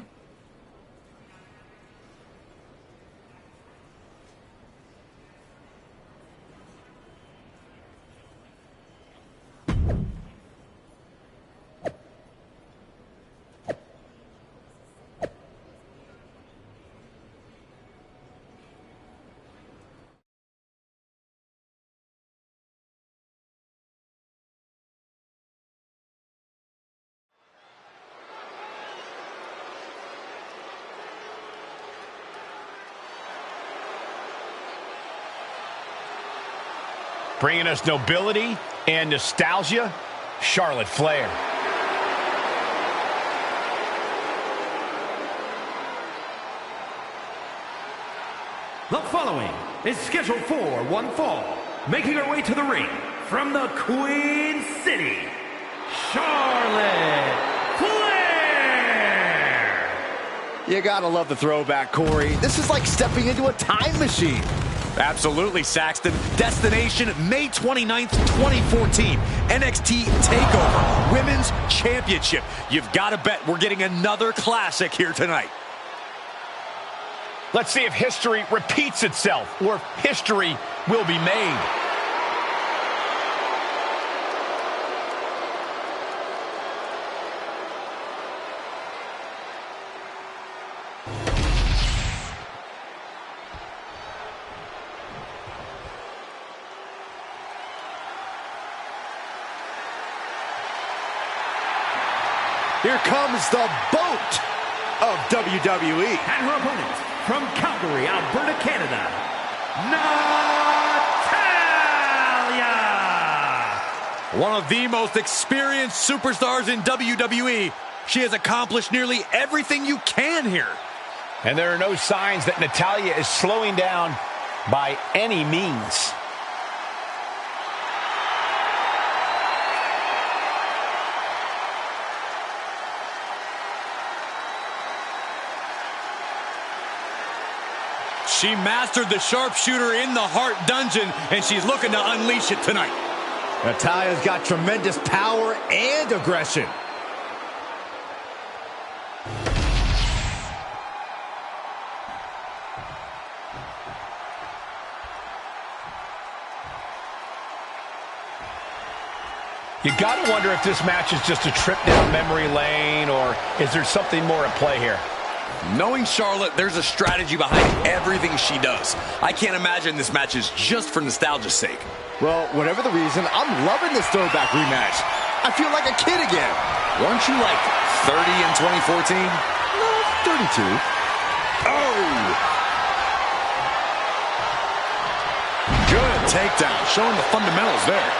Bringing us nobility and nostalgia, Charlotte Flair. The following is scheduled for one fall, making her way to the ring from the Queen City, Charlotte Flair! You gotta love the throwback, Corey. This is like stepping into a time machine. Absolutely, Saxton. Destination May 29th, 2014. NXT TakeOver Women's Championship. You've got to bet we're getting another classic here tonight. Let's see if history repeats itself or if history will be made. Here comes the boat of WWE. And her opponent, from Calgary, Alberta, Canada, Natalya! One of the most experienced superstars in WWE. She has accomplished nearly everything you can here. And there are no signs that Natalya is slowing down by any means. She mastered the sharpshooter in the Heart Dungeon, and she's looking to unleash it tonight. Natalya's got tremendous power and aggression. You gotta wonder if this match is just a trip down memory lane, or is there something more at play here? Knowing Charlotte, there's a strategy behind everything she does. I can't imagine this match is just for nostalgia's sake. Well, whatever the reason, I'm loving this throwback rematch. I feel like a kid again. Weren't you like 30 in 2014? No, 32. Oh! Good takedown, showing the fundamentals there.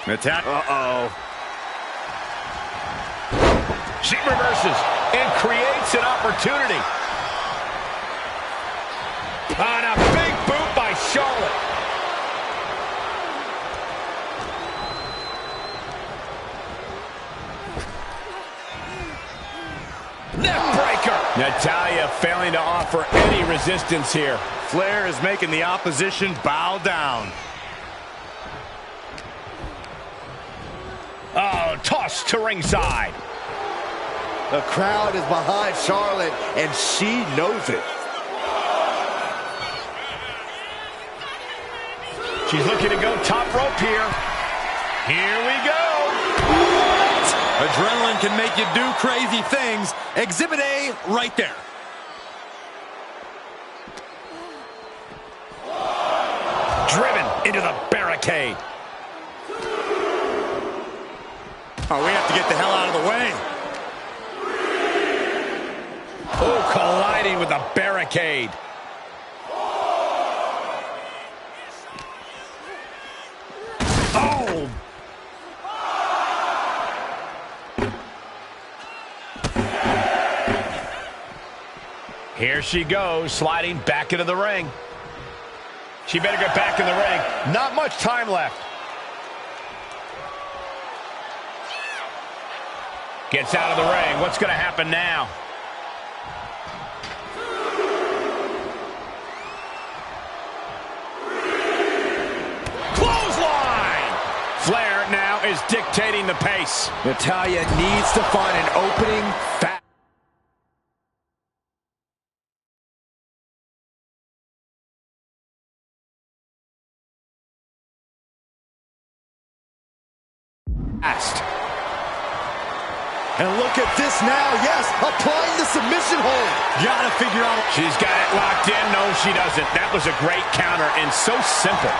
Uh-oh. She reverses and creates an opportunity. On a big boot by Charlotte. Neckbreaker. Natalya failing to offer any resistance here. Flair is making the opposition bow down. Oh, tossed to ringside. The crowd is behind Charlotte, and she knows it. She's looking to go top rope here. Here we go. What? Adrenaline can make you do crazy things. Exhibit A right there. Driven into the barricade. Oh, we have to get the hell out of the way. Oh, colliding with the barricade. Oh! Here she goes, sliding back into the ring. She better get back in the ring. Not much time left. Gets out of the ring. What's going to happen now? Clothesline! Flair now is dictating the pace. Natalya needs to find an opening fast. And look at this now, yes, applying the submission hold. Gotta figure out. She's got it locked in. No, she doesn't. That was a great counter and so simple.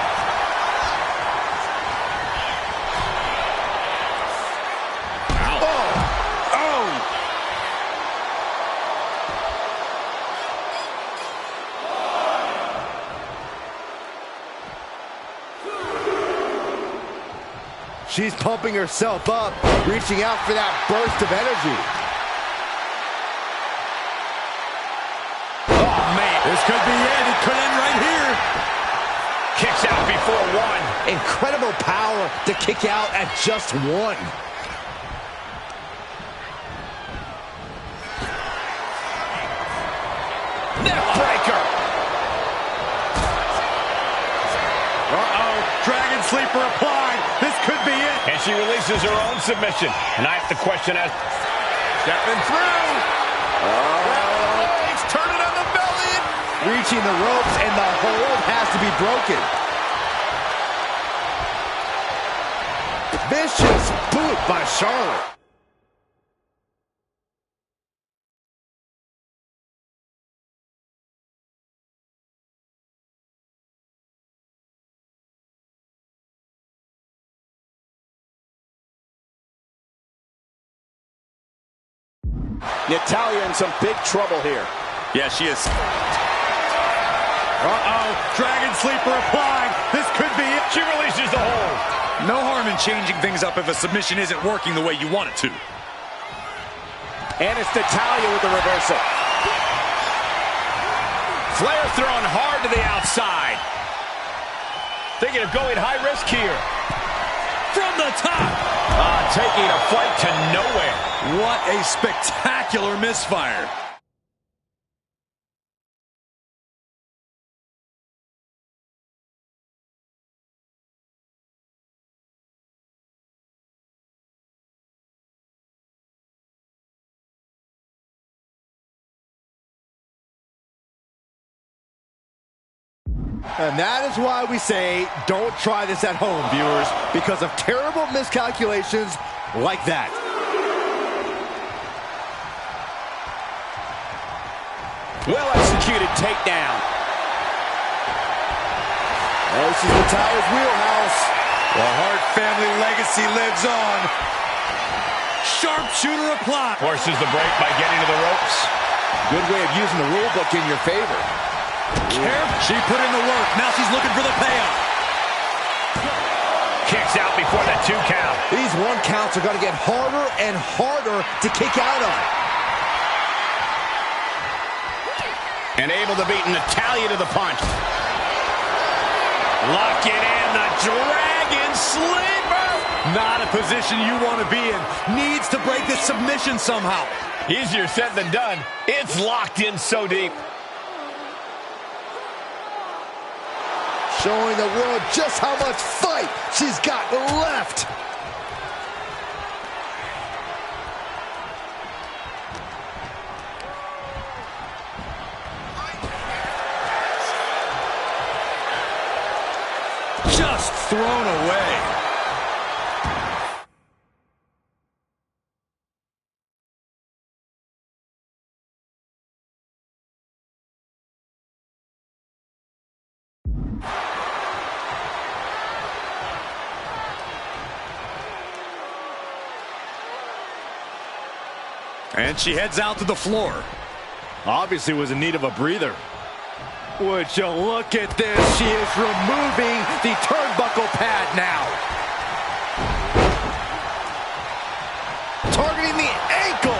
Ow. Oh. Oh. She's pumping herself up, reaching out for that burst of energy. Oh, man. This could be it. It could end right here. Kicks out before one. Incredible power to kick out at just one. Neckbreaker. Uh-oh. Dragon Sleeper applied. This could be it. And she releases her own submission. And I have to question as... Stepping through. Oh, It's turning on the belly. reaching the ropes, and the hold has to be broken. Vicious boot by Charlotte. Natalya in some big trouble here. Yeah, she is. Uh-oh, Dragon Sleeper applied. This could be it. She releases the hold. No harm in changing things up if a submission isn't working the way you want it to. And it's Natalya with the reversal. Flair throwing hard to the outside. Thinking of going high risk here. From the top. Taking a fight to nowhere. What a spectacular misfire. And that is why we say don't try this at home, viewers, because of terrible miscalculations like that. Well-executed takedown. This is Natalya's wheelhouse. The Hart family legacy lives on. Sharpshooter applied. Forces the break by getting to the ropes. Good way of using the rule book in your favor. She put in the work. Now she's looking for the payoff. Kicks out before the 2 count. These 1 counts are going to get harder and harder to kick out on. And able to beat Natalya to the punch. Locking in the Dragon Sleeper. Not a position you want to be in. Needs to break this submission somehow. Easier said than done. It's locked in so deep. Showing the world just how much fight she's got left. Just thrown away. And she heads out to the floor. Obviously was in need of a breather. Would you look at this? She is removing the turnbuckle pad now. Targeting the ankle.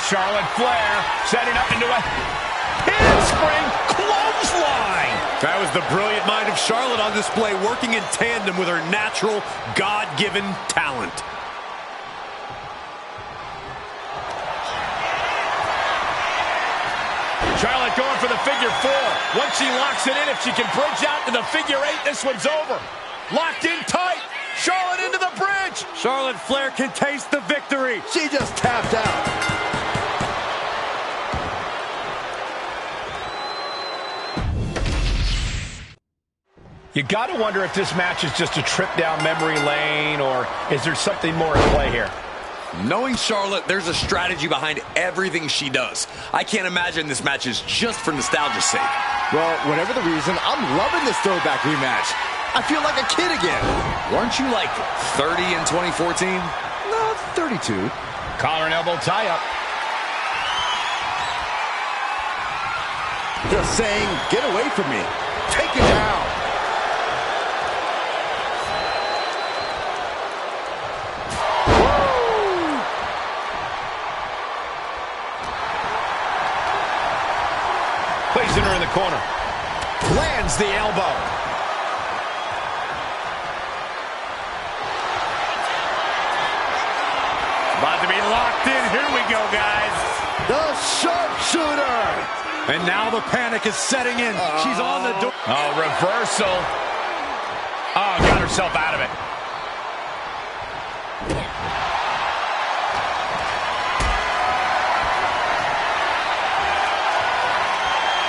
Charlotte Flair setting up into a handspring clothesline. That was the brilliant mind of Charlotte on display, working in tandem with her natural, God-given talent. Charlotte going for the figure 4. Once she locks it in, if she can bridge out to the figure 8, this one's over. Locked in tight. Charlotte into the bridge. Charlotte Flair can taste the victory. She just tapped out. You got to wonder if this match is just a trip down memory lane, or is there something more at play here? Knowing Charlotte, there's a strategy behind everything she does. I can't imagine this match is just for nostalgia's sake. Well, whatever the reason, I'm loving this throwback rematch. I feel like a kid again. Weren't you like 30 in 2014? No, 32. Collar and elbow tie-up. Just saying, get away from me. Take it down. Placing her in the corner. Lands the elbow. About to be locked in. Here we go, guys. The sharpshooter. And now the panic is setting in. She's on the door. Oh, reversal. Oh, got herself out of it.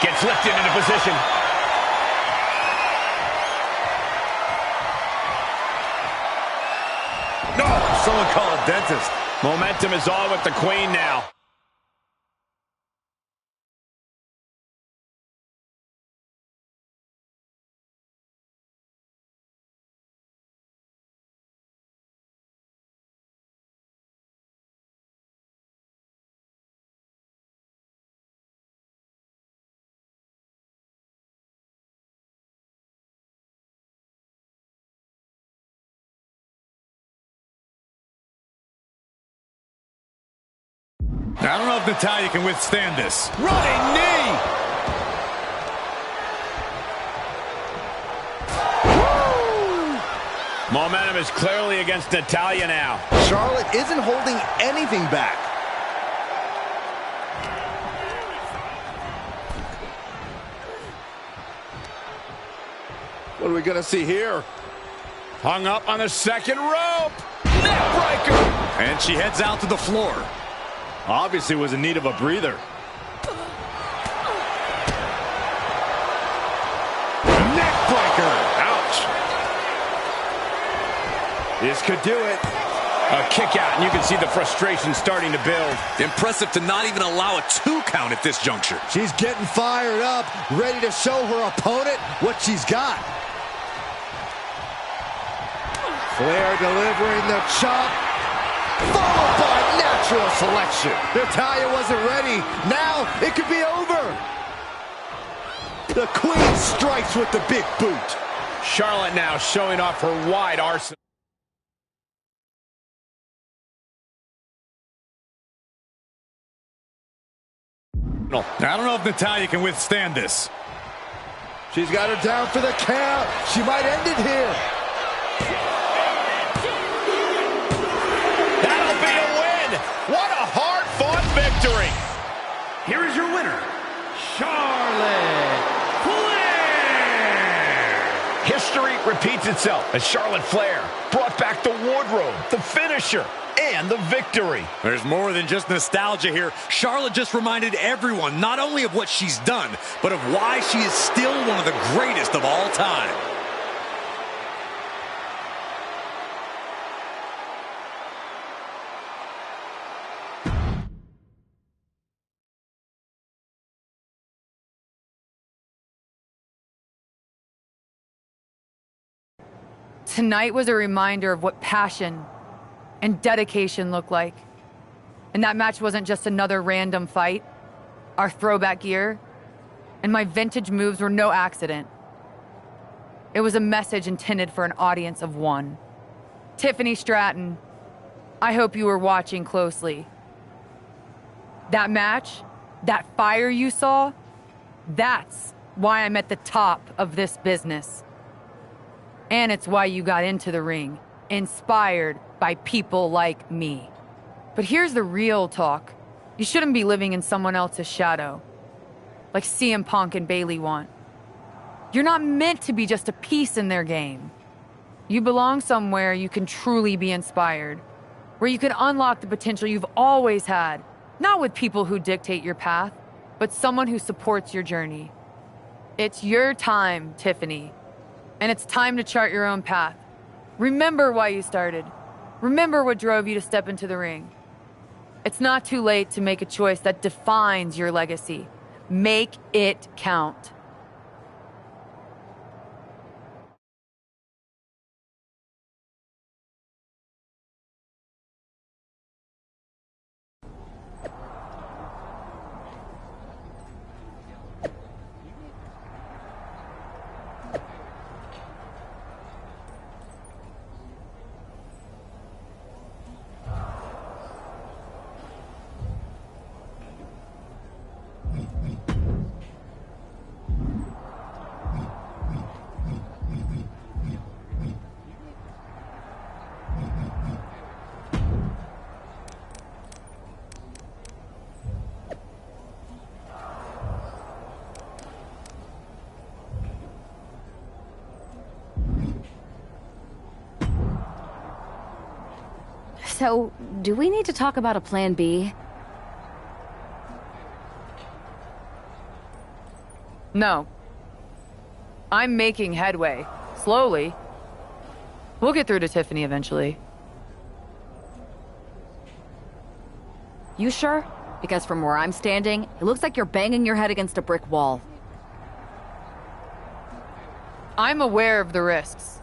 Gets lifted into position. No, someone call a dentist. Momentum is all with the Queen now. I don't know if Natalya can withstand this. Running knee! Woo! Momentum is clearly against Natalya now. Charlotte isn't holding anything back. What are we going to see here? Hung up on the second rope. Neckbreaker! And she heads out to the floor. Obviously was in need of a breather. Neckbreaker! Ouch! This could do it. A kick out, and you can see the frustration starting to build. Impressive to not even allow a 2 count at this juncture. She's getting fired up, ready to show her opponent what she's got. Flair delivering the chop, followed by natural selection. Natalya wasn't ready. Now it could be over. The Queen strikes with the big boot. Charlotte now showing off her wide arsenal. I don't know if Natalya can withstand this. She's got her down for the count. She might end it here. That'll be a win. What a hard-fought victory. Here is your winner, Charlotte Flair. History repeats itself as Charlotte Flair brought back the wardrobe, the finisher, and the victory. There's more than just nostalgia here. Charlotte just reminded everyone not only of what she's done, but of why she is still one of the greatest of all time. Tonight was a reminder of what passion and dedication look like. And that match wasn't just another random fight. Our throwback gear and my vintage moves were no accident. It was a message intended for an audience of one. Tiffany Stratton, I hope you were watching closely. That match, that fire you saw, that's why I'm at the top of this business. And it's why you got into the ring, inspired by people like me. But here's the real talk. You shouldn't be living in someone else's shadow, like CM Punk and Bayley want. You're not meant to be just a piece in their game. You belong somewhere you can truly be inspired, where you can unlock the potential you've always had, not with people who dictate your path, but someone who supports your journey. It's your time, Tiffany, and it's time to chart your own path. Remember why you started. Remember what drove you to step into the ring. It's not too late to make a choice that defines your legacy. Make it count. So, do we need to talk about a plan B? No. I'm making headway. Slowly. We'll get through to Tiffany eventually. You sure? Because from where I'm standing, it looks like you're banging your head against a brick wall. I'm aware of the risks,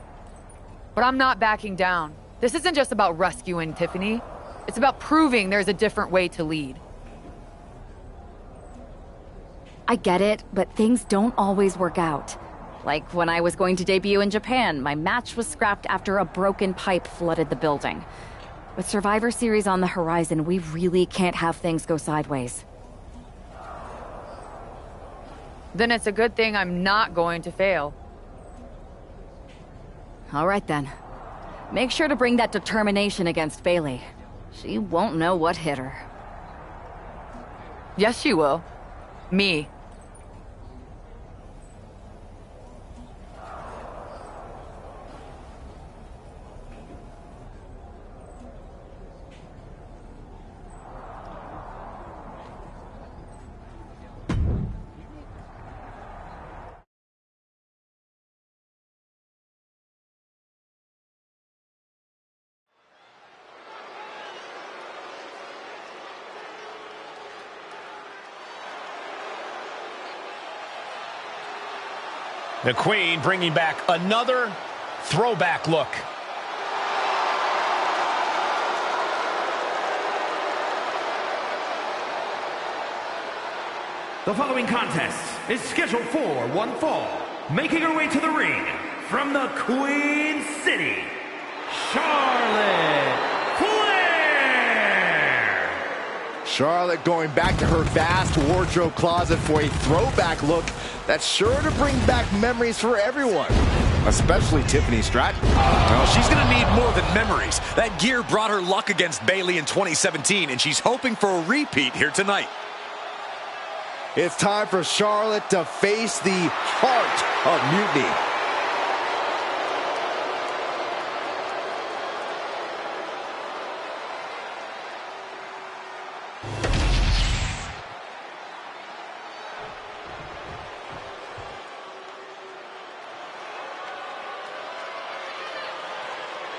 but I'm not backing down. This isn't just about rescuing Tiffany. It's about proving there's a different way to lead. I get it, but things don't always work out. Like when I was going to debut in Japan, my match was scrapped after a broken pipe flooded the building. With Survivor Series on the horizon, we really can't have things go sideways. Then it's a good thing I'm not going to fail. All right then. Make sure to bring that determination against Bailey. She won't know what hit her. Yes, she will. Me. The Queen bringing back another throwback look. The following contest is scheduled for one fall. Making her way to the ring from the Queen City, Charlotte Flair. Charlotte going back to her vast wardrobe closet for a throwback look that's sure to bring back memories for everyone, especially Tiffany Stratton. Well, she's going to need more than memories. That gear brought her luck against Bailey in 2017, and she's hoping for a repeat here tonight. It's time for Charlotte to face the heart of Mutiny.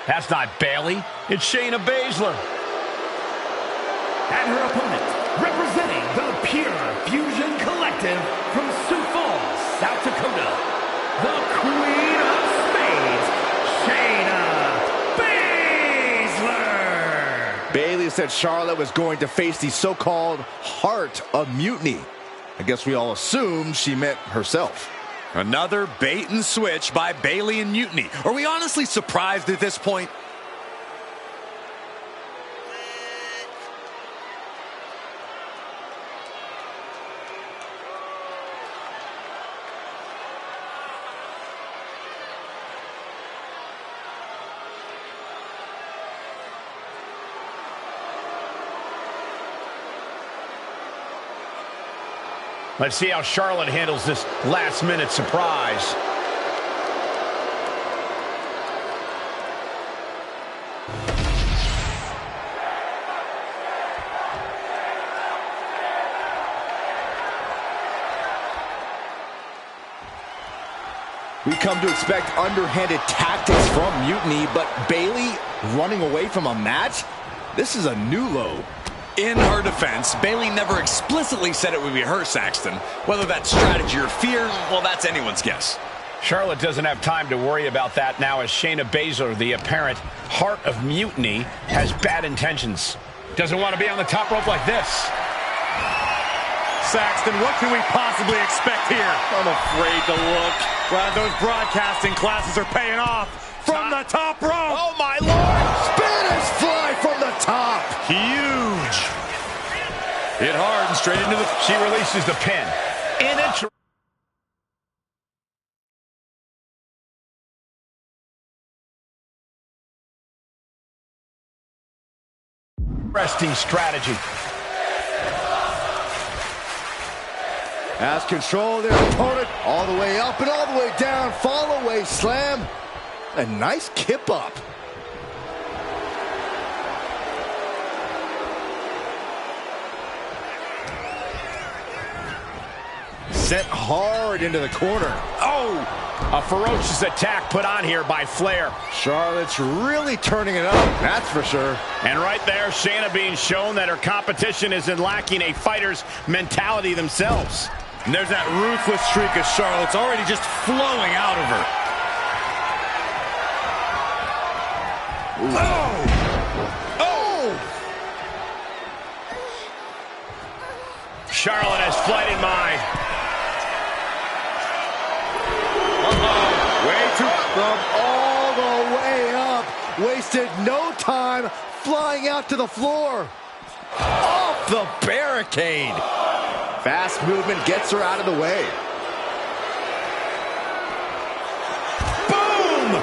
That's not Bailey. It's Shayna Baszler. And her opponent, representing the Pure Fusion Collective from Sioux Falls, South Dakota, the Queen of Spades, Shayna Baszler. Bailey said Charlotte was going to face the so-called heart of Mutiny. I guess we all assumed she meant herself. Another bait and switch by Bailey and Mutiny. Are we honestly surprised at this point? Let's see how Charlotte handles this last-minute surprise. We come to expect underhanded tactics from Mutiny, but Bailey running away from a match? This is a new low. In her defense, Bailey never explicitly said it would be her, Saxton. Whether that's strategy or fear, well, that's anyone's guess. Charlotte doesn't have time to worry about that now as Shayna Baszler, the apparent heart of Mutiny, has bad intentions. Doesn't want to be on the top rope like this. Saxton, what can we possibly expect here? I'm afraid to look. Glad those broadcasting classes are paying off. From the top rope. Oh, my Lord. Spanish fly from the top. Huge. Hit hard and straight into the... She releases the pin. Interesting strategy. Has control of their opponent all the way up and all the way down. Fall away slam. A nice kip up. Sent hard into the corner. Oh, Oh, a ferocious attack put on here by Flair. Charlotte's really turning it up, that's for sure. And right there, Shayna being shown that her competition isn't lacking a fighter's mentality themselves. And there's that ruthless streak of Charlotte's already just flowing out of her. Oh! Oh! Charlotte has flight in mind. Way too from all the way up. Wasted no time flying out to the floor. Off the barricade. Fast movement gets her out of the way. Boom!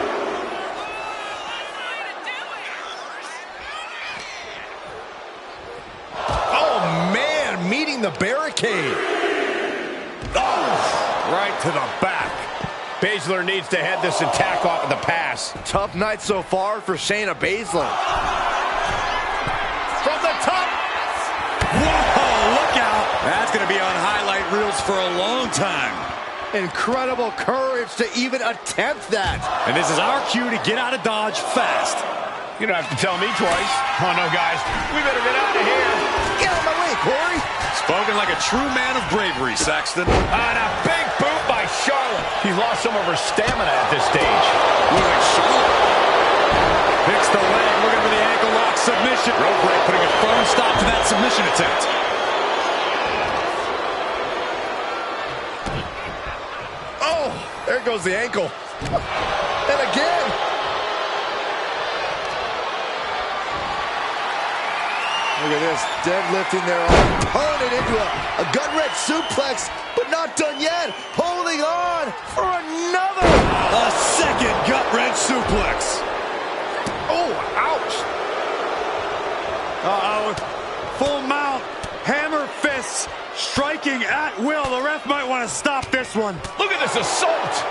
Oh, man, meeting the barricade. Oh, right to the back. Baszler needs to head this attack off at the pass. Tough night so far for Shayna Baszler. From the top. Whoa, look out. That's going to be on highlight reels for a long time. Incredible courage to even attempt that. And this is our cue to get out of Dodge fast. You don't have to tell me twice. Oh, no, guys. We better get out of here. Get out of my way, Corey. Spoken like a true man of bravery, Saxton. And a big boot by Charlotte. She's lost some of her stamina at this stage. Look at Charlotte. Picks the leg, looking for the ankle lock submission. Rope break, putting a firm stop to that submission attempt. Oh, there goes the ankle. And again. Look at this, deadlifting their opponent into a gut-wrench suplex, but not done yet. Holding on for another. A second gut-wrench suplex. Oh, ouch. Uh-oh. Full mount. Hammer fists. Striking at will. The ref might want to stop this one. Look at this assault.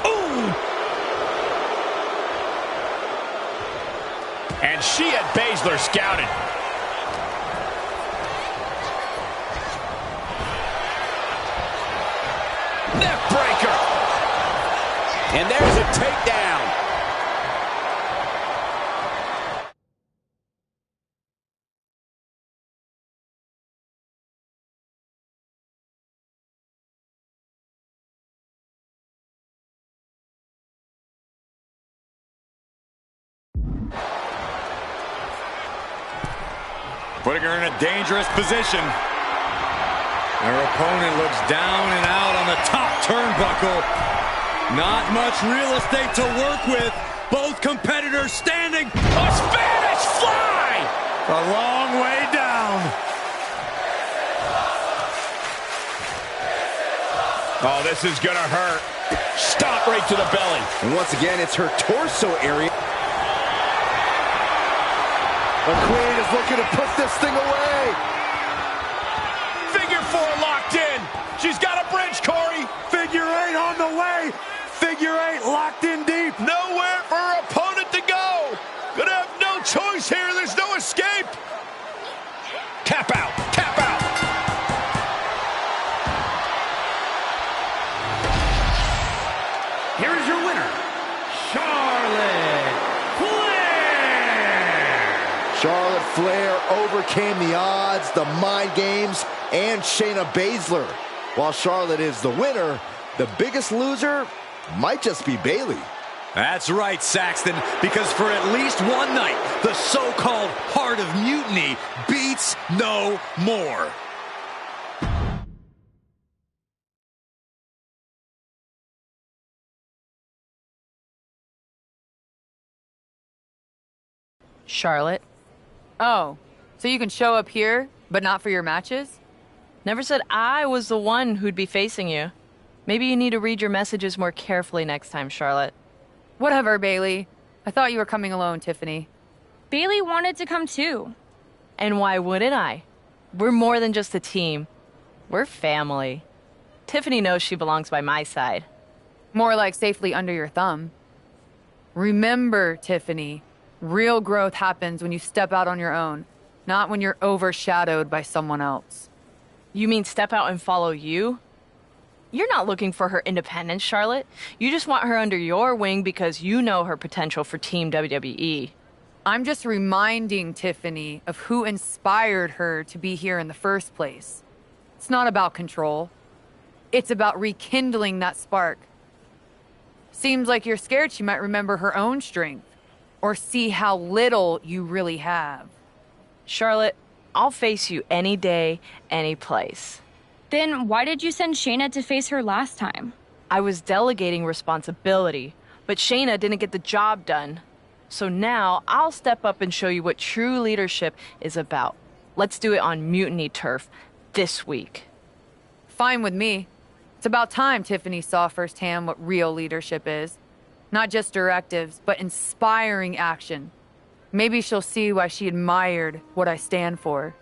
Ooh. And she had Baszler scouted. Neck breaker. And there's a takedown. Putting her in a dangerous position. Her opponent looks down and out on the top turnbuckle. Not much real estate to work with. Both competitors standing. A Spanish fly! A long way down. Oh, this is gonna hurt. Stop right to the belly. And once again, it's her torso area. The Queen is looking to put this thing away. Figure four locked in. She's got a bridge, Corey. Figure eight on the way. Figure eight locked in deep. Nowhere for her opponent to go. Gonna have no choice here. There's no escape. Tap out. Tap out. Here is your winner, Charlotte Flair. Charlotte Flair overcame the odds, the mind games, and Shayna Baszler. While Charlotte is the winner, the biggest loser might just be Bayley. That's right, Saxton, because for at least one night, the so-called Heart of Mutiny beats no more. Charlotte? Oh, so you can show up here, but not for your matches? Never said I was the one who'd be facing you. Maybe you need to read your messages more carefully next time, Charlotte. Whatever, Bailey. I thought you were coming alone, Tiffany. Bailey wanted to come too. And why wouldn't I? We're more than just a team. We're family. Tiffany knows she belongs by my side. More like safely under your thumb. Remember, Tiffany, real growth happens when you step out on your own, not when you're overshadowed by someone else. You mean step out and follow you? You're not looking for her independence, Charlotte. You just want her under your wing because you know her potential for Team WWE. I'm just reminding Tiffany of who inspired her to be here in the first place. It's not about control. It's about rekindling that spark. Seems like you're scared she might remember her own strength or see how little you really have. Charlotte, I'll face you any day, any place. Then why did you send Shayna to face her last time? I was delegating responsibility, but Shayna didn't get the job done. So now I'll step up and show you what true leadership is about. Let's do it on Mutiny Turf this week. Fine with me. It's about time Tiffany saw firsthand what real leadership is. Not just directives, but inspiring action. Maybe she'll see why she admired what I stand for.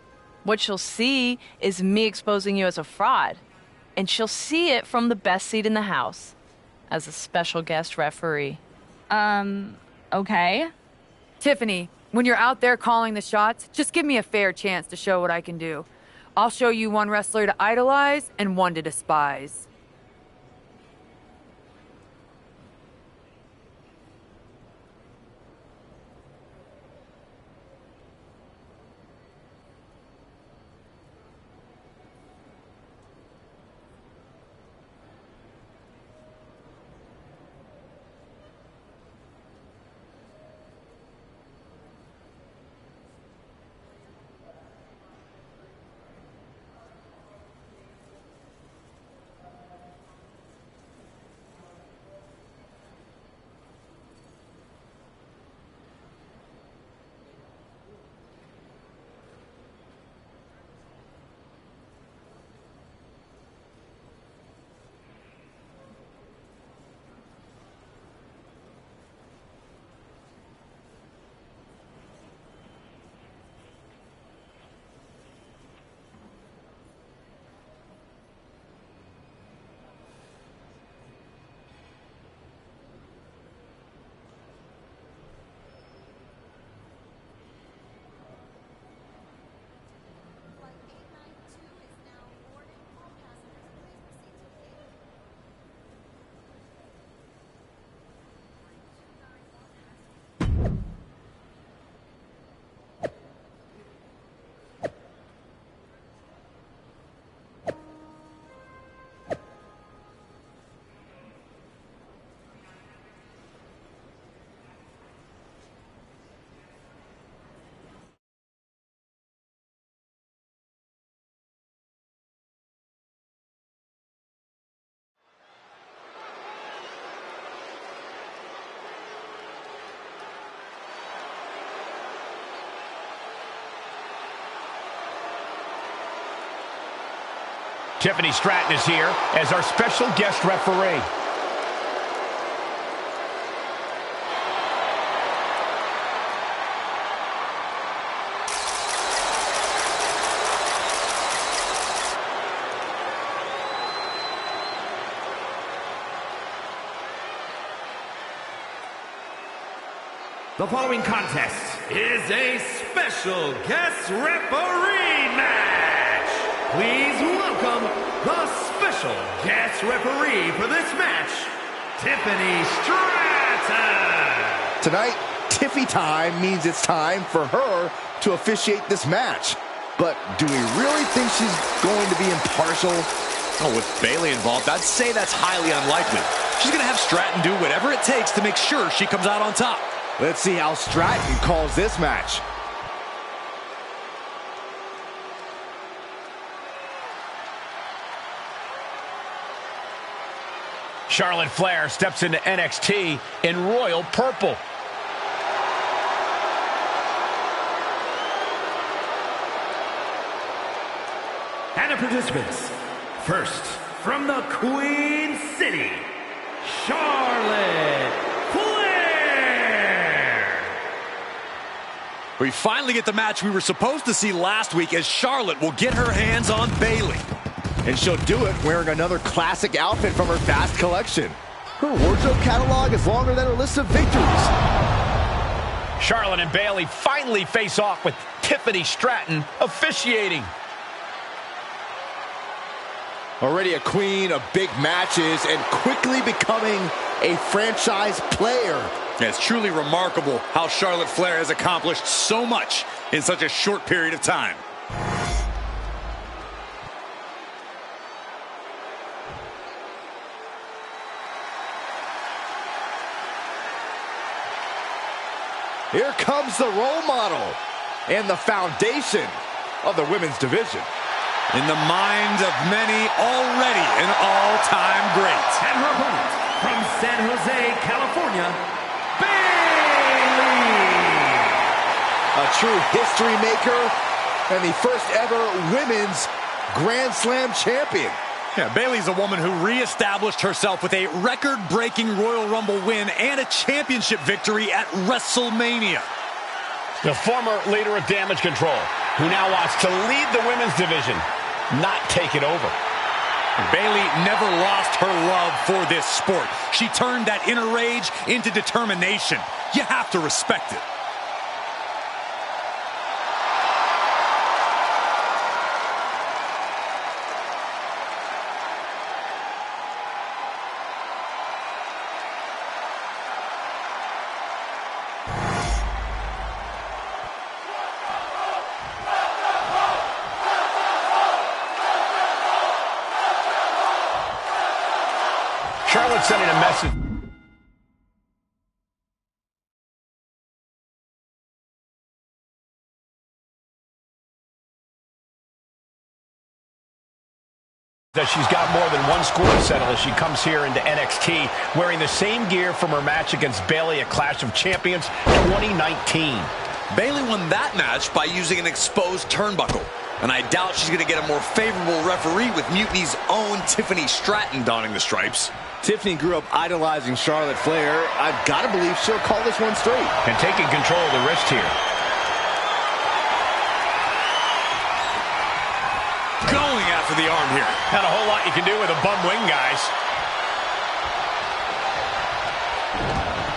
What she'll see is me exposing you as a fraud. And she'll see it from the best seat in the house, as a special guest referee. Okay. Tiffany, when you're out there calling the shots, just give me a fair chance to show what I can do. I'll show you one wrestler to idolize and one to despise. Tiffany Stratton is here as our special guest referee. The following contest is a special guest referee match. Please welcome the special guest referee for this match, Tiffany Stratton. Tonight, Tiffy time means it's time for her to officiate this match. But do we really think she's going to be impartial? Oh, with Bayley involved, I'd say that's highly unlikely. She's going to have Stratton do whatever it takes to make sure she comes out on top. Let's see how Stratton calls this match. Charlotte Flair steps into NXT in royal purple. And the participants, first from the Queen City, Charlotte Flair. We finally get the match we were supposed to see last week as Charlotte will get her hands on Bayley. And she'll do it wearing another classic outfit from her Fast collection. Her wardrobe catalog is longer than her list of victories. Charlotte and Bayley finally face off with Tiffany Stratton officiating. Already a queen of big matches and quickly becoming a franchise player. Yeah, it's truly remarkable how Charlotte Flair has accomplished so much in such a short period of time. Here comes the role model and the foundation of the women's division. In the minds of many, already an all-time great. And her opponent, from San Jose, California, Bayley! A true history maker and the first ever women's Grand Slam champion. Yeah, Bayley's a woman who reestablished herself with a record-breaking Royal Rumble win and a championship victory at WrestleMania. The former leader of Damage Control, who now wants to lead the women's division, not take it over. Bayley never lost her love for this sport. She turned that inner rage into determination. You have to respect it. Charlotte sending a message that she's got more than one score to settle as she comes here into NXT wearing the same gear from her match against Bayley at Clash of Champions 2019. Bayley won that match by using an exposed turnbuckle, and I doubt she's going to get a more favorable referee with Mutiny's own Tiffany Stratton donning the stripes. Tiffany grew up idolizing Charlotte Flair. I've got to believe she'll call this one straight. And taking control of the wrist here. Going after the arm here. Not a whole lot you can do with a bum wing, guys.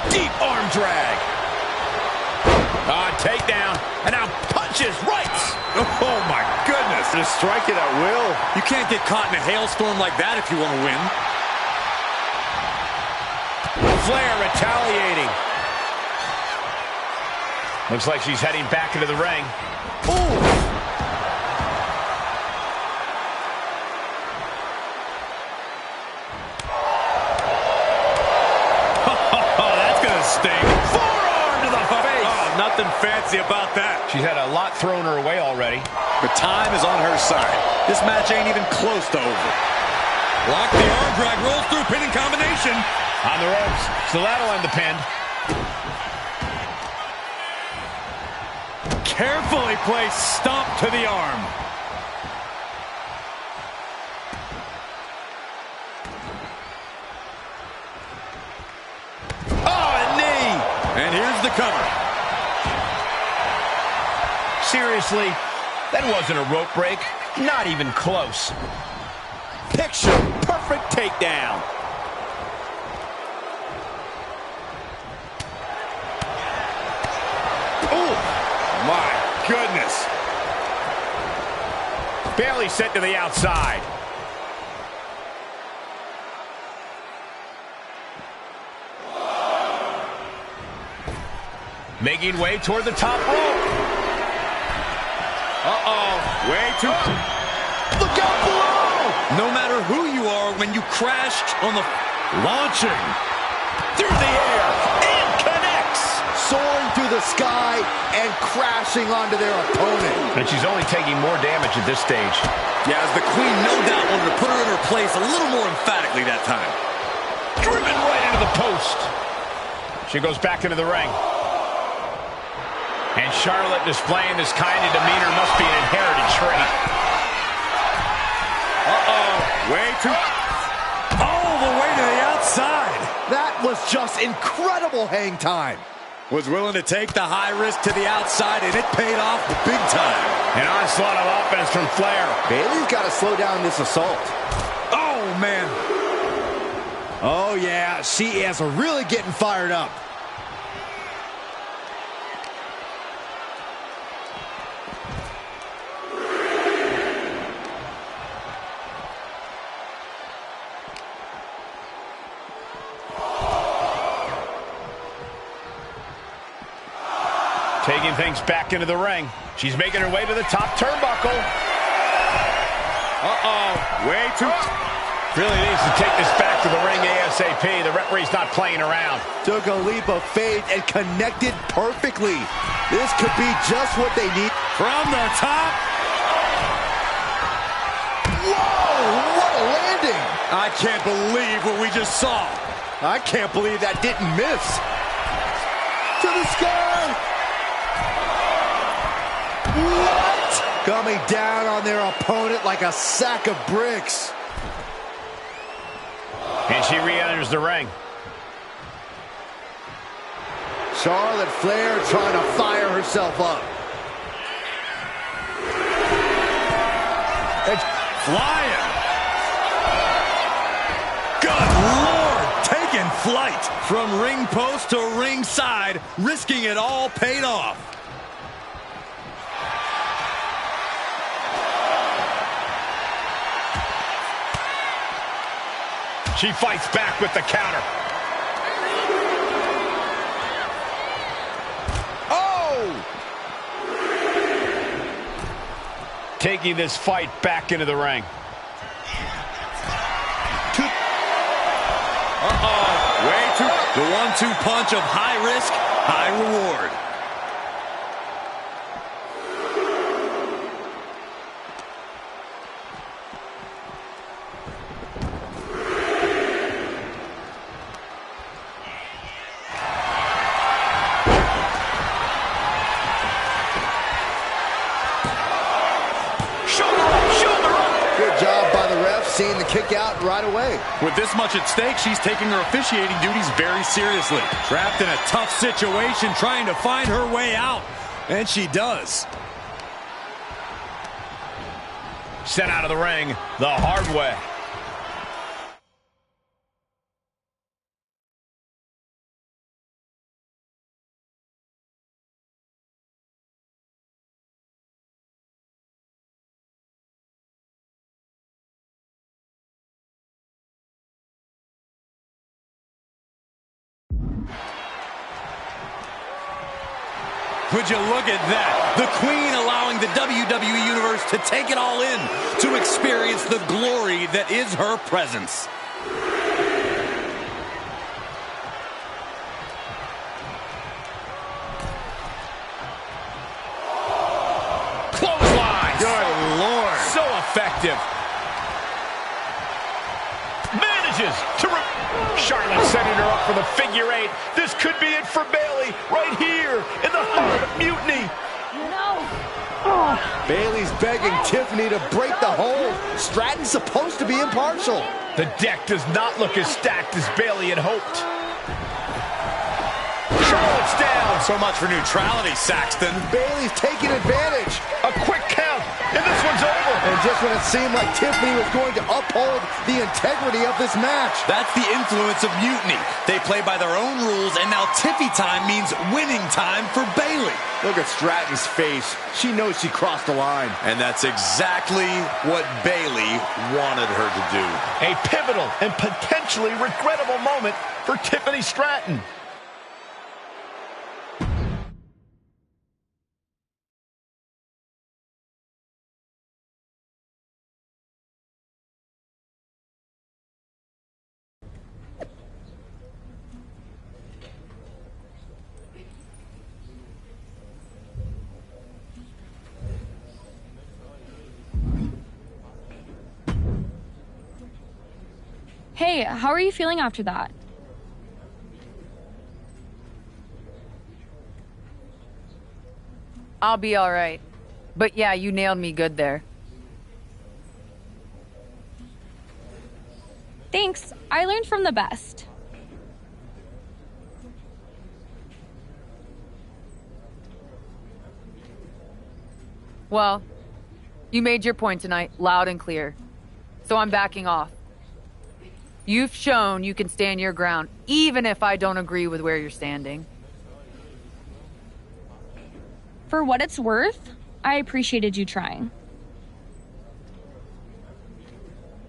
Deep arm drag. Takedown. And now punches right. Oh, my goodness. Just strike it at will. You can't get caught in a hailstorm like that if you want to win. Flair retaliating. Looks like she's heading back into the ring. Ooh! Oh, that's gonna sting. Forearm to the face. Oh, nothing fancy about that. She's had a lot thrown her way already. The time is on her side. This match ain't even close to over. Lock the arm drag, rolls through, pinning combination. On the ropes, so that'll end the pin. Carefully placed stomp to the arm. Oh, a knee! And here's the cover. Seriously, that wasn't a rope break. Not even close. Picture perfect takedown. My goodness. Bayley sent to the outside. Making way toward the top rope. Uh-oh. Way too... Look out below! No matter who you are, when you crashed on the... Launching. Through the air. And connects. Soaring through the sky and crashing onto their opponent. And she's only taking more damage at this stage. Yeah, as the Queen no doubt wanted to put her in her place a little more emphatically that time. Driven right into the post. She goes back into the ring. And Charlotte displaying this kind of demeanor must be an inherited trait. Uh-oh. Way too... All the way to the outside. That was just incredible hang time. Was willing to take the high risk to the outside, and it paid off big time. An onslaught of offense from Flair. Bayley's got to slow down this assault. Oh, man. Oh, yeah. She is really getting fired up. Taking things back into the ring. She's making her way to the top turnbuckle. Uh-oh. Way too... Really needs to take this back to the ring ASAP. The referee's not playing around. Took a leap of faith and connected perfectly. This could be just what they need. From the top. Whoa, what a landing. I can't believe what we just saw. I can't believe that didn't miss. To the sky. What? Coming down on their opponent like a sack of bricks. And she re-enters the ring. Charlotte Flair trying to fire herself up. It's flying. Good Lord, taking flight. From ring post to ringside, risking it all paid off. She fights back with the counter. Oh! Taking this fight back into the ring. Uh-oh. Way too... The 1-2 punch of high risk, high reward. Seeing the kick out right away. With this much at stake, she's taking her officiating duties very seriously. Trapped in a tough situation, trying to find her way out. And she does. Sent out of the ring the hard way. Would you look at that? The Queen allowing the WWE Universe to take it all in, to experience the glory that is her presence. Clothesline! Good Lord. So effective. Manages to... Charlotte setting her up for the figure eight. This could be it for Bayley right here in the heart of Mutiny. No. Bayley's begging Tiffany to break the hold. Stratton's supposed to be impartial. The deck does not look as stacked as Bayley had hoped. Charlotte's down. So much for neutrality, Saxton. Bayley's taking advantage. A quick count, and this one's over. And just when it seemed like Tiffany was going to uphold the integrity of this match. That's the influence of Mutiny. They play by their own rules, and now Tiffy time means winning time for Bayley. Look at Stratton's face. She knows she crossed the line. And that's exactly what Bayley wanted her to do. A pivotal and potentially regrettable moment for Tiffany Stratton. Hey, how are you feeling after that? I'll be all right. But yeah, you nailed me good there. Thanks. I learned from the best. Well, you made your point tonight, loud and clear. So I'm backing off. You've shown you can stand your ground, even if I don't agree with where you're standing. For what it's worth, I appreciated you trying.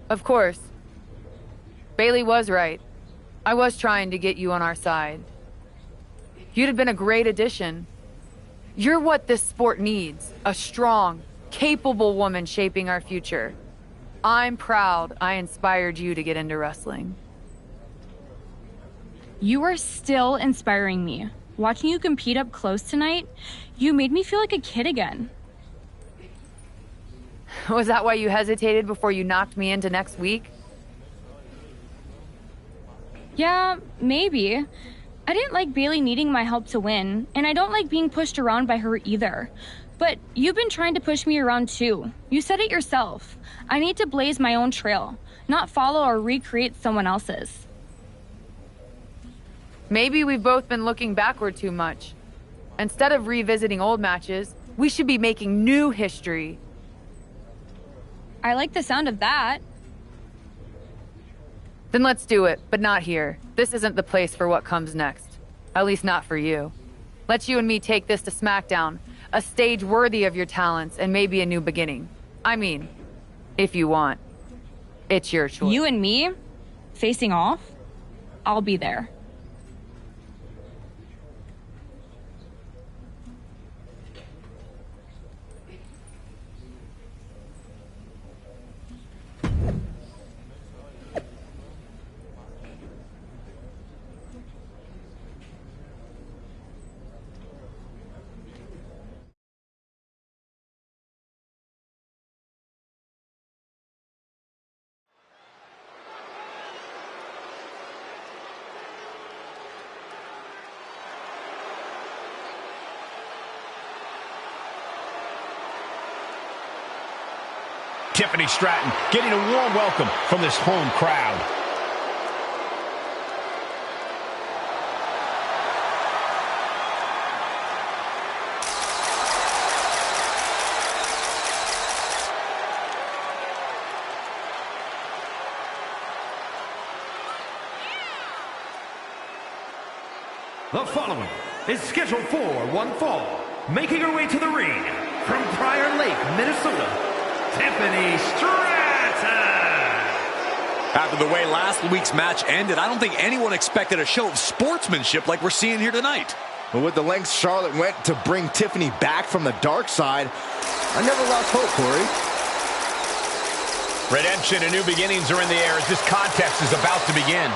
Of course. Bayley was right. I was trying to get you on our side. You'd have been a great addition. You're what this sport needs. A strong, capable woman shaping our future. I'm proud I inspired you to get into wrestling. You are still inspiring me. Watching you compete up close tonight, you made me feel like a kid again. Was that why you hesitated before you knocked me into next week? Yeah, maybe. I didn't like Bailey needing my help to win, and I don't like being pushed around by her either. But you've been trying to push me around too. You said it yourself. I need to blaze my own trail, not follow or recreate someone else's. Maybe we've both been looking backward too much. Instead of revisiting old matches, we should be making new history. I like the sound of that. Then let's do it, but not here. This isn't the place for what comes next. At least not for you. Let's you and me take this to SmackDown. A stage worthy of your talents and maybe a new beginning. I mean, if you want. It's your choice. You and me? Facing off? I'll be there. Tiffany Stratton getting a warm welcome from this home crowd. The following is scheduled for one fall, making her way to the ring from Prior Lake, Minnesota, Tiffany Stratton. After the way last week's match ended, I don't think anyone expected a show of sportsmanship like we're seeing here tonight. But with the lengths Charlotte went to bring Tiffany back from the dark side, I never lost hope, Corey. Redemption and new beginnings are in the air as this contest is about to begin.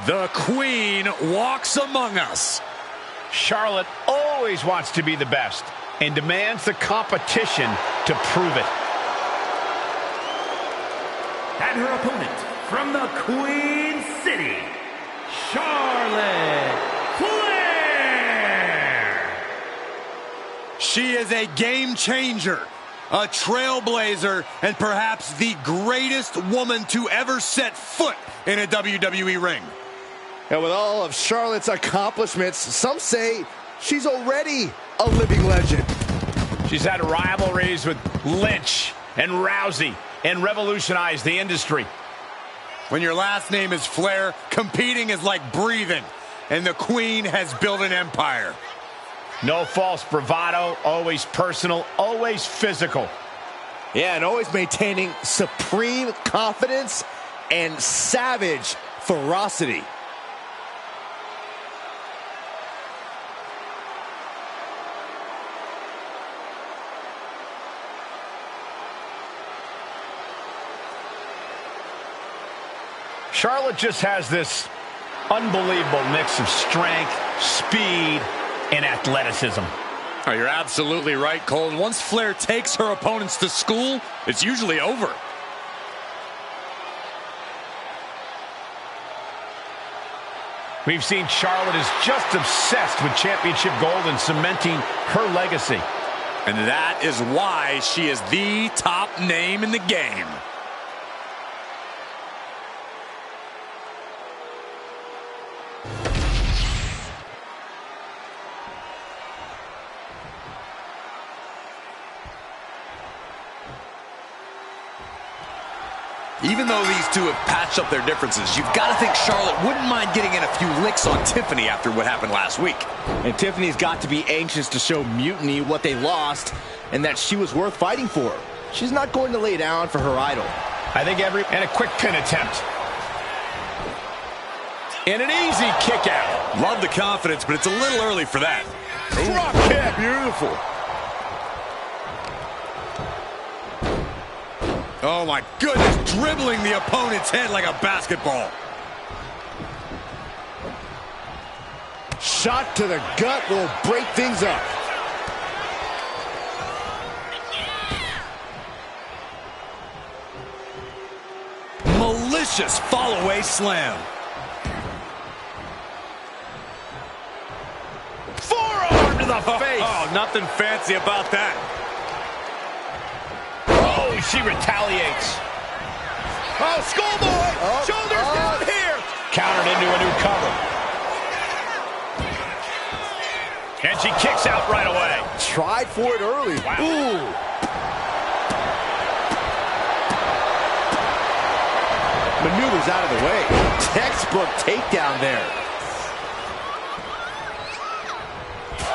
The Queen walks among us. Charlotte always wants to be the best and demands the competition to prove it. And her opponent from the Queen City, Charlotte Flair. She is a game changer, a trailblazer, and perhaps the greatest woman to ever set foot in a WWE ring. And with all of Charlotte's accomplishments, some say she's already a living legend. She's had rivalries with Lynch and Rousey and revolutionized the industry. When your last name is Flair, competing is like breathing, and the Queen has built an empire. No false bravado, always personal, always physical. Yeah, and always maintaining supreme confidence and savage ferocity. Charlotte just has this unbelievable mix of strength, speed, and athleticism. Oh, you're absolutely right, Cole. And once Flair takes her opponents to school, it's usually over. We've seen Charlotte is just obsessed with championship gold and cementing her legacy. And that is why she is the top name in the game. Even though these two have patched up their differences, you've got to think Charlotte wouldn't mind getting in a few licks on Tiffany after what happened last week. And Tiffany's got to be anxious to show Mutiny what they lost and that she was worth fighting for. she's not going to lay down for her idol. I think and a quick pin attempt. And an easy kick out. Love the confidence, but it's a little early for that. Drop kick. Beautiful. Oh my goodness, dribbling the opponent's head like a basketball. Shot to the gut will break things up. Malicious fall-away slam. Forearm to the face. Oh, nothing fancy about that. Oh, she retaliates. Oh, schoolboy. Shoulders down here. Countered into a new cover. And she kicks out right away. Tried for it early. Wow. Ooh. Maneuvers out of the way. Textbook takedown there.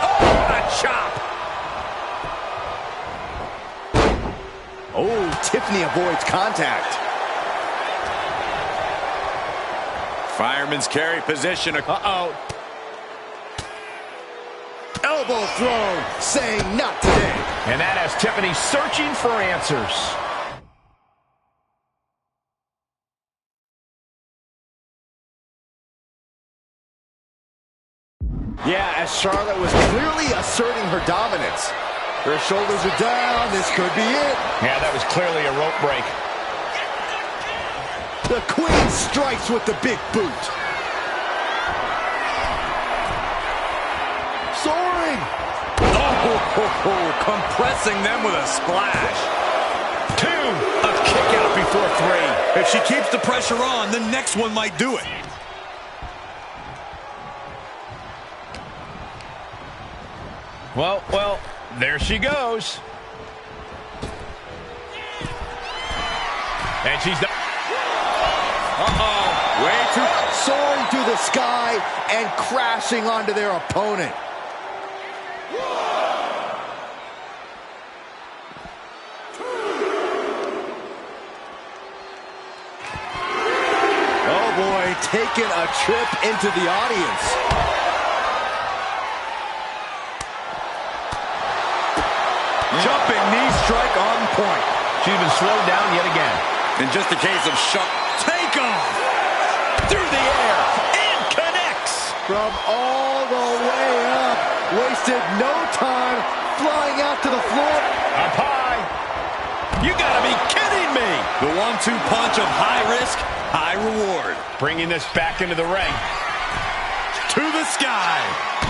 Oh, what a chop. Oh, Tiffany avoids contact. Fireman's carry position. Uh-oh. Elbow thrown, saying not today. And that has Tiffany searching for answers. Yeah, as Charlotte was clearly asserting her dominance. Her shoulders are down. This could be it. Yeah, that was clearly a rope break. The Queen strikes with the big boot. Soaring. Oh, compressing them with a splash. 2, a kick out before 3. If she keeps the pressure on, the next one might do it. Well, there she goes. And she's done. Way too soaring through the sky and crashing onto their opponent. Oh boy, taking a trip into the audience. Jumping knee strike on point. She's been slowed down yet again. In just a case of sharp takeoff. Through the air and connects. From all the way up. Wasted no time flying out to the floor. Up high. You gotta be kidding me. The 1-2 punch of high risk, high reward. Bringing this back into the ring. To the sky.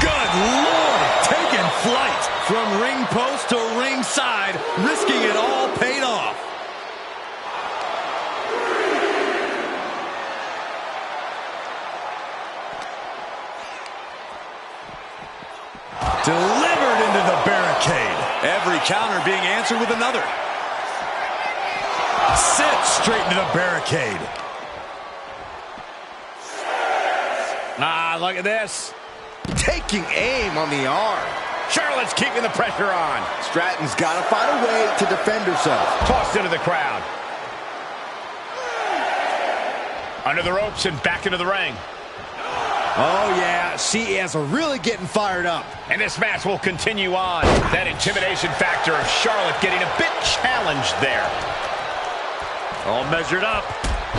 Good Lord, taking flight. From ring post to ringside, risking it all paid off. Delivered into the barricade. Every counter being answered with another. Sent straight into the barricade. Ah, look at this. Taking aim on the arm. Charlotte's keeping the pressure on. Stratton's got to find a way to defend herself. Tossed into the crowd. Under the ropes and back into the ring. Oh, yeah, she is really getting fired up. And this match will continue on. That intimidation factor of Charlotte getting a bit challenged there. All measured up.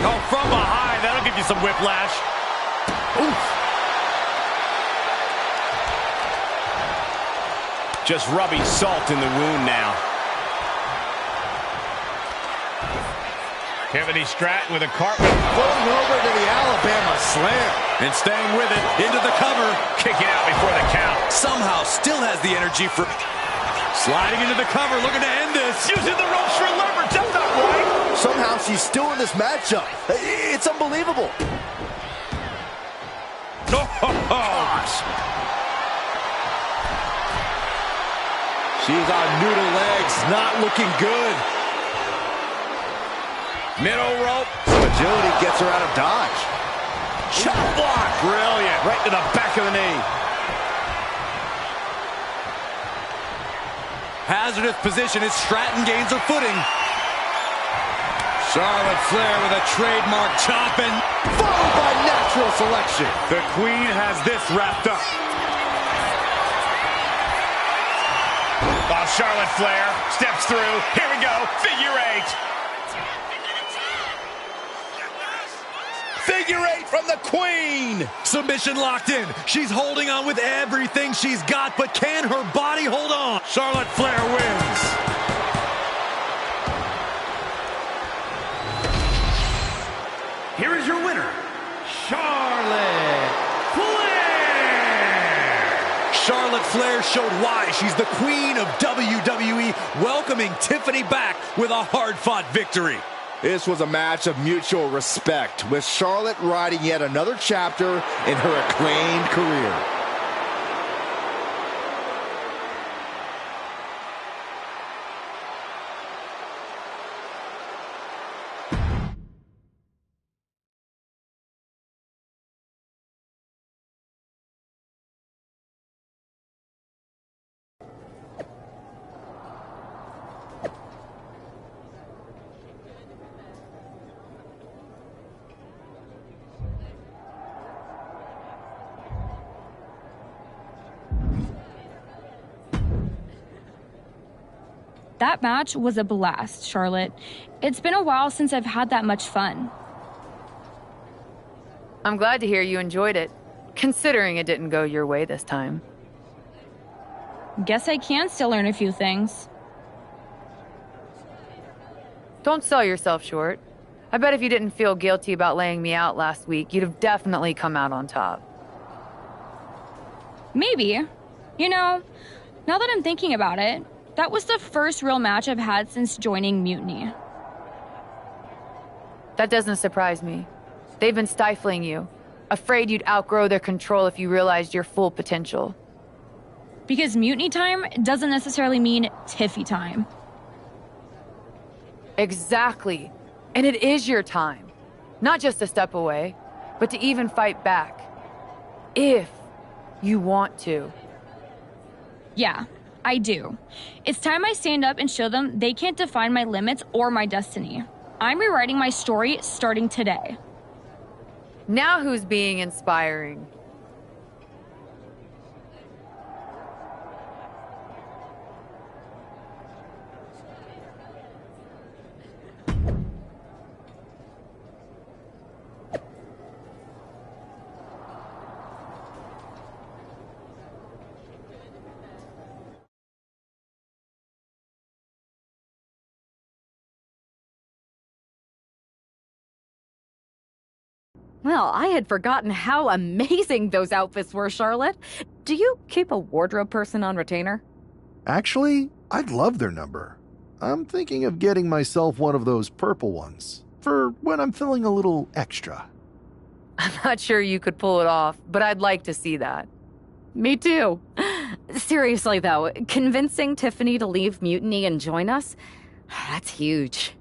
Oh, from behind. That'll give you some whiplash. Oof. Just rubbing salt in the wound now. Tiffany Stratton with a cartwheel. Floating over to the Alabama slam. And staying with it, into the cover. Kicking out before the count. Somehow still has the energy for... Sliding into the cover, looking to end this. Using the ropes for leverage, that's not right. Somehow she's still in this matchup. It's unbelievable. Gosh. She's on noodle legs, not looking good. Middle rope. Some agility gets her out of dodge. Chop block. Brilliant. Right to the back of the knee. Hazardous position as Stratton gains her footing. Charlotte Flair with a trademark chopping, followed by natural selection. The Queen has this wrapped up. Oh, Charlotte Flair steps through. Here we go. Figure 8. Figure 8 from the Queen. Submission locked in. She's holding on with everything she's got, but can her body hold on? Charlotte Flair wins. Here is your winner, Charlotte Flair. Charlotte Flair showed why she's the Queen of WWE, welcoming Tiffany back with a hard-fought victory. This was a match of mutual respect, with Charlotte writing yet another chapter in her acclaimed career. That match was a blast, Charlotte. It's been a while since I've had that much fun. I'm glad to hear you enjoyed it, considering it didn't go your way this time. Guess I can still learn a few things. Don't sell yourself short. I bet if you didn't feel guilty about laying me out last week, you'd have definitely come out on top. Maybe. You know, now that I'm thinking about it, that was the first real match I've had since joining Mutiny. That doesn't surprise me. They've been stifling you, afraid you'd outgrow their control if you realized your full potential. Because Mutiny time doesn't necessarily mean Tiffy time. Exactly. And it is your time. Not just a step away, but to even fight back. If you want to. Yeah, I do. It's time I stand up and show them they can't define my limits or my destiny. I'm rewriting my story starting today. Now who's being inspiring? Well, I had forgotten how amazing those outfits were, Charlotte. Do you keep a wardrobe person on retainer? Actually, I'd love their number. I'm thinking of getting myself one of those purple ones, for when I'm feeling a little extra. I'm not sure you could pull it off, but I'd like to see that. Me too. Seriously, though, convincing Tiffany to leave Mutiny and join us, that's huge.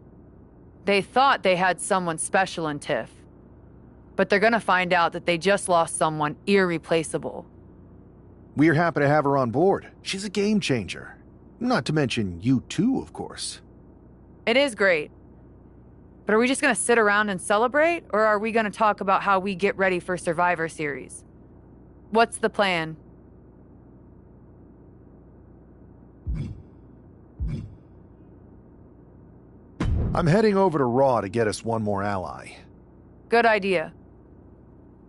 They thought they had someone special in Tiff. But they're gonna find out that they just lost someone irreplaceable. We're happy to have her on board. She's a game changer. Not to mention you too, of course. It is great. But are we just gonna sit around and celebrate, or are we gonna talk about how we get ready for Survivor Series? What's the plan? I'm heading over to Raw to get us one more ally. Good idea.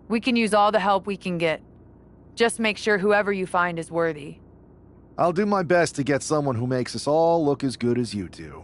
We can use all the help we can get. Just make sure whoever you find is worthy. I'll do my best to get someone who makes us all look as good as you do.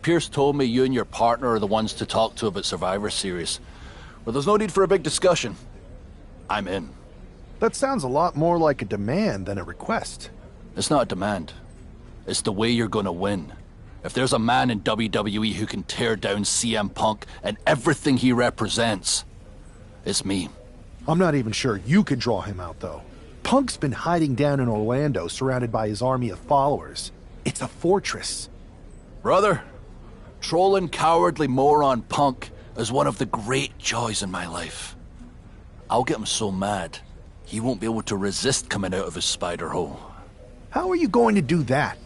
Pierce told me you and your partner are the ones to talk to about Survivor Series. But there's no need for a big discussion. I'm in. That sounds a lot more like a demand than a request. It's not a demand. It's the way you're gonna win. If there's a man in WWE who can tear down CM Punk and everything he represents, it's me. I'm not even sure you could draw him out, though. Punk's been hiding down in Orlando, surrounded by his army of followers. It's a fortress. Brother, trolling cowardly moron Punk is one of the great joys in my life. I'll get him so mad, he won't be able to resist coming out of his spider hole. How are you going to do that?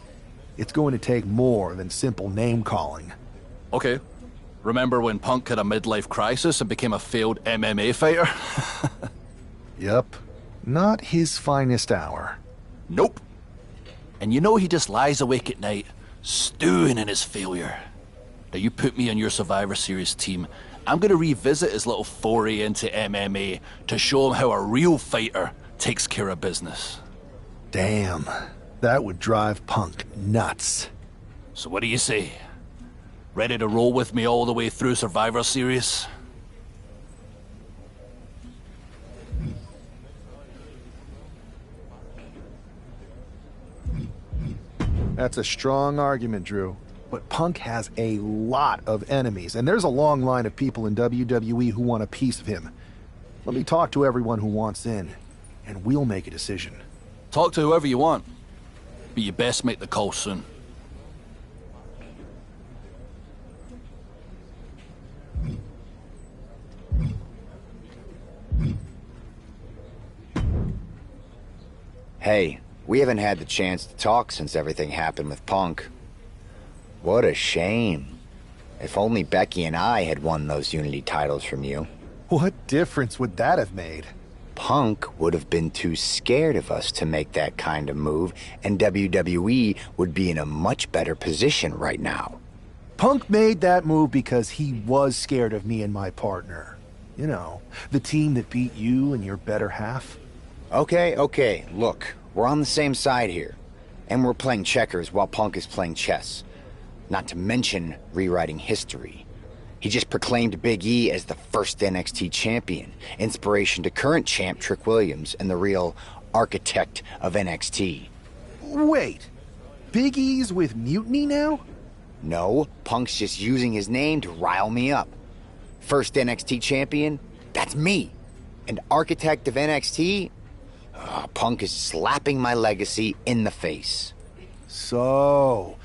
It's going to take more than simple name-calling. Okay. Remember when Punk had a midlife crisis and became a failed MMA fighter? Yep. Not his finest hour. Nope. And you know he just lies awake at night, stewing in his failure. Now you put me on your Survivor Series team, I'm gonna revisit his little foray into MMA to show him how a real fighter takes care of business. Damn. That would drive Punk nuts. So what do you say? Ready to roll with me all the way through Survivor Series? That's a strong argument, Drew. But Punk has a lot of enemies, and there's a long line of people in WWE who want a piece of him. Let me talk to everyone who wants in, and we'll make a decision. Talk to whoever you want, but you best make the call soon. Hey, we haven't had the chance to talk since everything happened with Punk. What a shame. If only Becky and I had won those Unity titles from you. What difference would that have made? Punk would have been too scared of us to make that kind of move, and WWE would be in a much better position right now. Punk made that move because he was scared of me and my partner. You know, the team that beat you and your better half. Okay, look, we're on the same side here. And we're playing checkers while Punk is playing chess. Not to mention rewriting history. He just proclaimed Big E as the first NXT champion, inspiration to current champ Trick Williams and the real architect of NXT. Wait, Big E's with Mutiny now? No, Punk's just using his name to rile me up. First NXT champion? That's me. And architect of NXT? Punk is slapping my legacy in the face. So,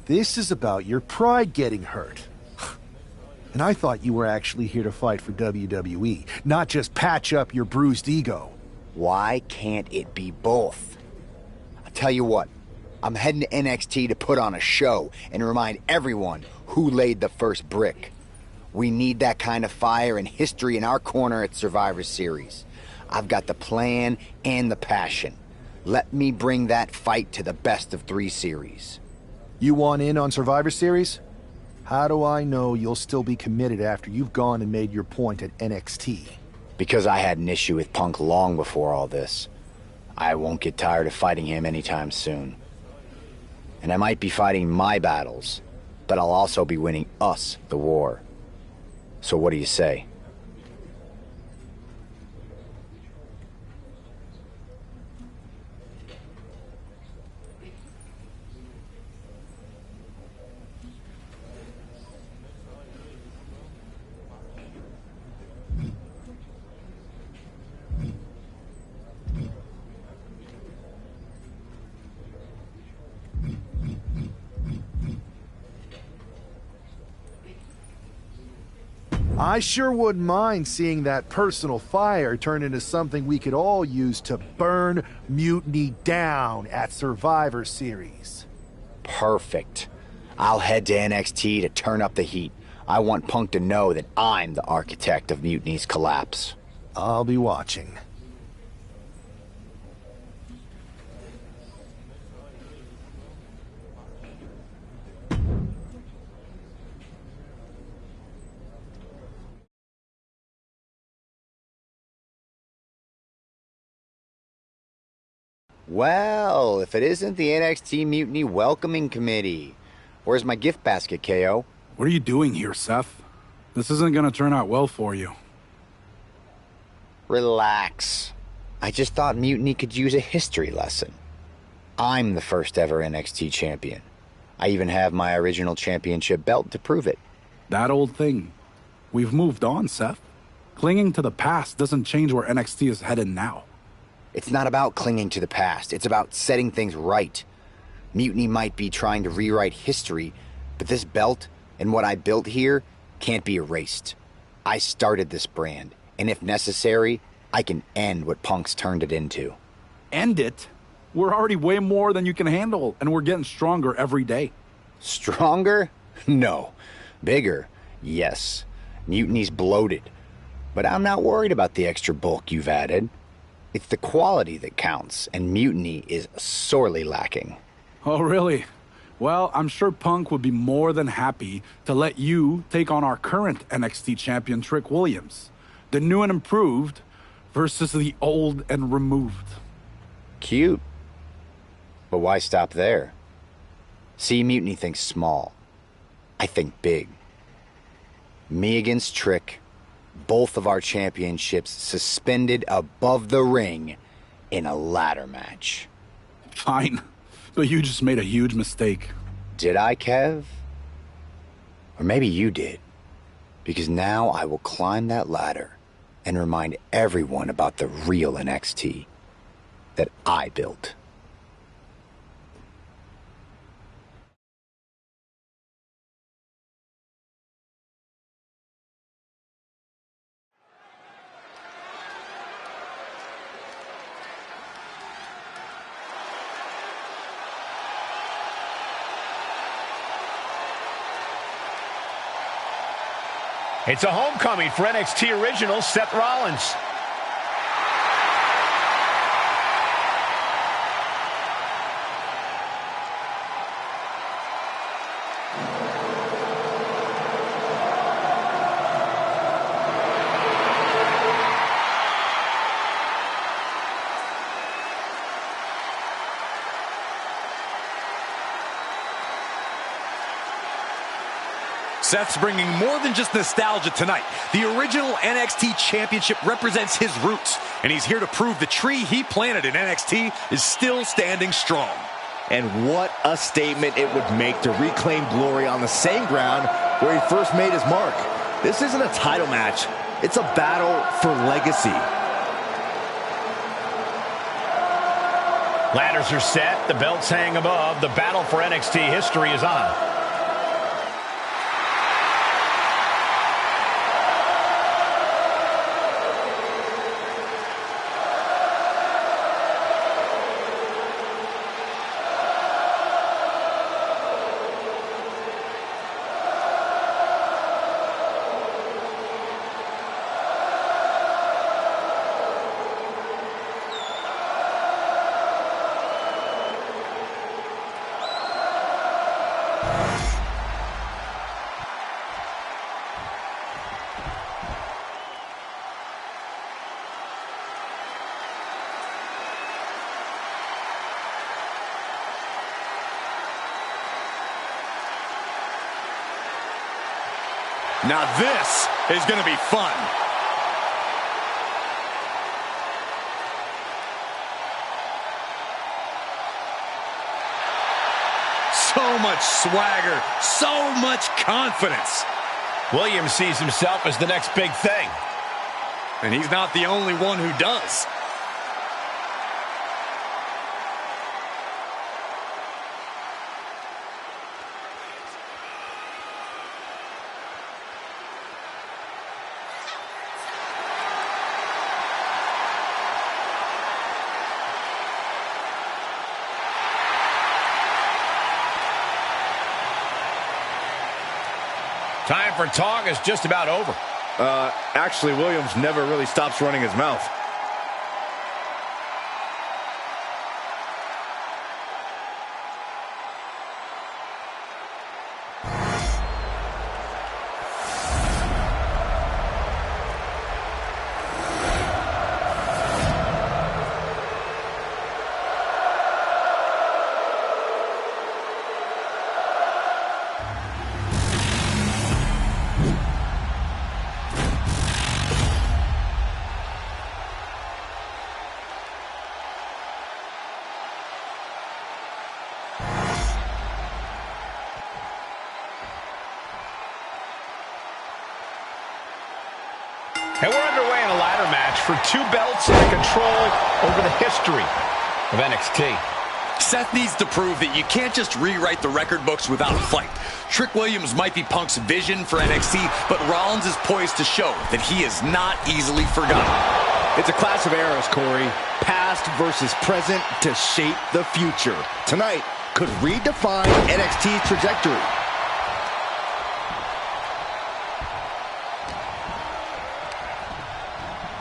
this is about your pride getting hurt. And I thought you were actually here to fight for WWE, not just patch up your bruised ego. Why can't it be both? I'll tell you what, I'm heading to NXT to put on a show and remind everyone who laid the first brick. We need that kind of fire and history in our corner at Survivor Series. I've got the plan and the passion. Let me bring that fight to the best of 3 series. You want in on Survivor Series? How do I know you'll still be committed after you've gone and made your point at NXT? Because I had an issue with Punk long before all this. I won't get tired of fighting him anytime soon. And I might be fighting my battles, but I'll also be winning us the war. So what do you say? I sure wouldn't mind seeing that personal fire turn into something we could all use to burn Mutiny down at Survivor Series. Perfect. I'll head to NXT to turn up the heat. I want Punk to know that I'm the architect of Mutiny's collapse. I'll be watching. Well, if it isn't the NXT Mutiny Welcoming Committee. Where's my gift basket, KO? What are you doing here, Seth? This isn't gonna turn out well for you. Relax. I just thought Mutiny could use a history lesson. I'm the first ever NXT champion. I even have my original championship belt to prove it. That old thing. We've moved on, Seth. Clinging to the past doesn't change where NXT is headed now. It's not about clinging to the past. It's about setting things right. Mutiny might be trying to rewrite history, but this belt and what I built here can't be erased. I started this brand, and if necessary, I can end what Punk's turned it into. End it? We're already way more than you can handle, and we're getting stronger every day. Stronger? No. Bigger? Yes. Mutiny's bloated. But I'm not worried about the extra bulk you've added. It's the quality that counts, and Mutiny is sorely lacking. Oh, really? Well, I'm sure Punk would be more than happy to let you take on our current NXT champion, Trick Williams. The new and improved versus the old and removed. Cute. But why stop there? See, Mutiny thinks small. I think big. Me against Trick, both of our championships suspended above the ring in a ladder match. Fine, but you just made a huge mistake. Did I, Kev? Or maybe you did. Because now I will climb that ladder and remind everyone about the real NXT that I built. It's a homecoming for NXT original Seth Rollins. Seth's bringing more than just nostalgia tonight. The original NXT Championship represents his roots, and he's here to prove the tree he planted in NXT is still standing strong. And what a statement it would make to reclaim glory on the same ground where he first made his mark. This isn't a title match. It's a battle for legacy. Ladders are set. The belts hang above. The battle for NXT history is on. Now this is going to be fun. So much swagger, so much confidence. Williams sees himself as the next big thing. And he's not the only one who does. Time for talk is just about over. Actually, Williams never really stops running his mouth. And we're underway in a ladder match for 2 belts and control over the history of NXT. Seth needs to prove that you can't just rewrite the record books without a fight. Trick Williams might be Punk's vision for NXT, but Rollins is poised to show that he is not easily forgotten. It's a clash of eras, Corey. Past versus present to shape the future. Tonight could redefine NXT's trajectory.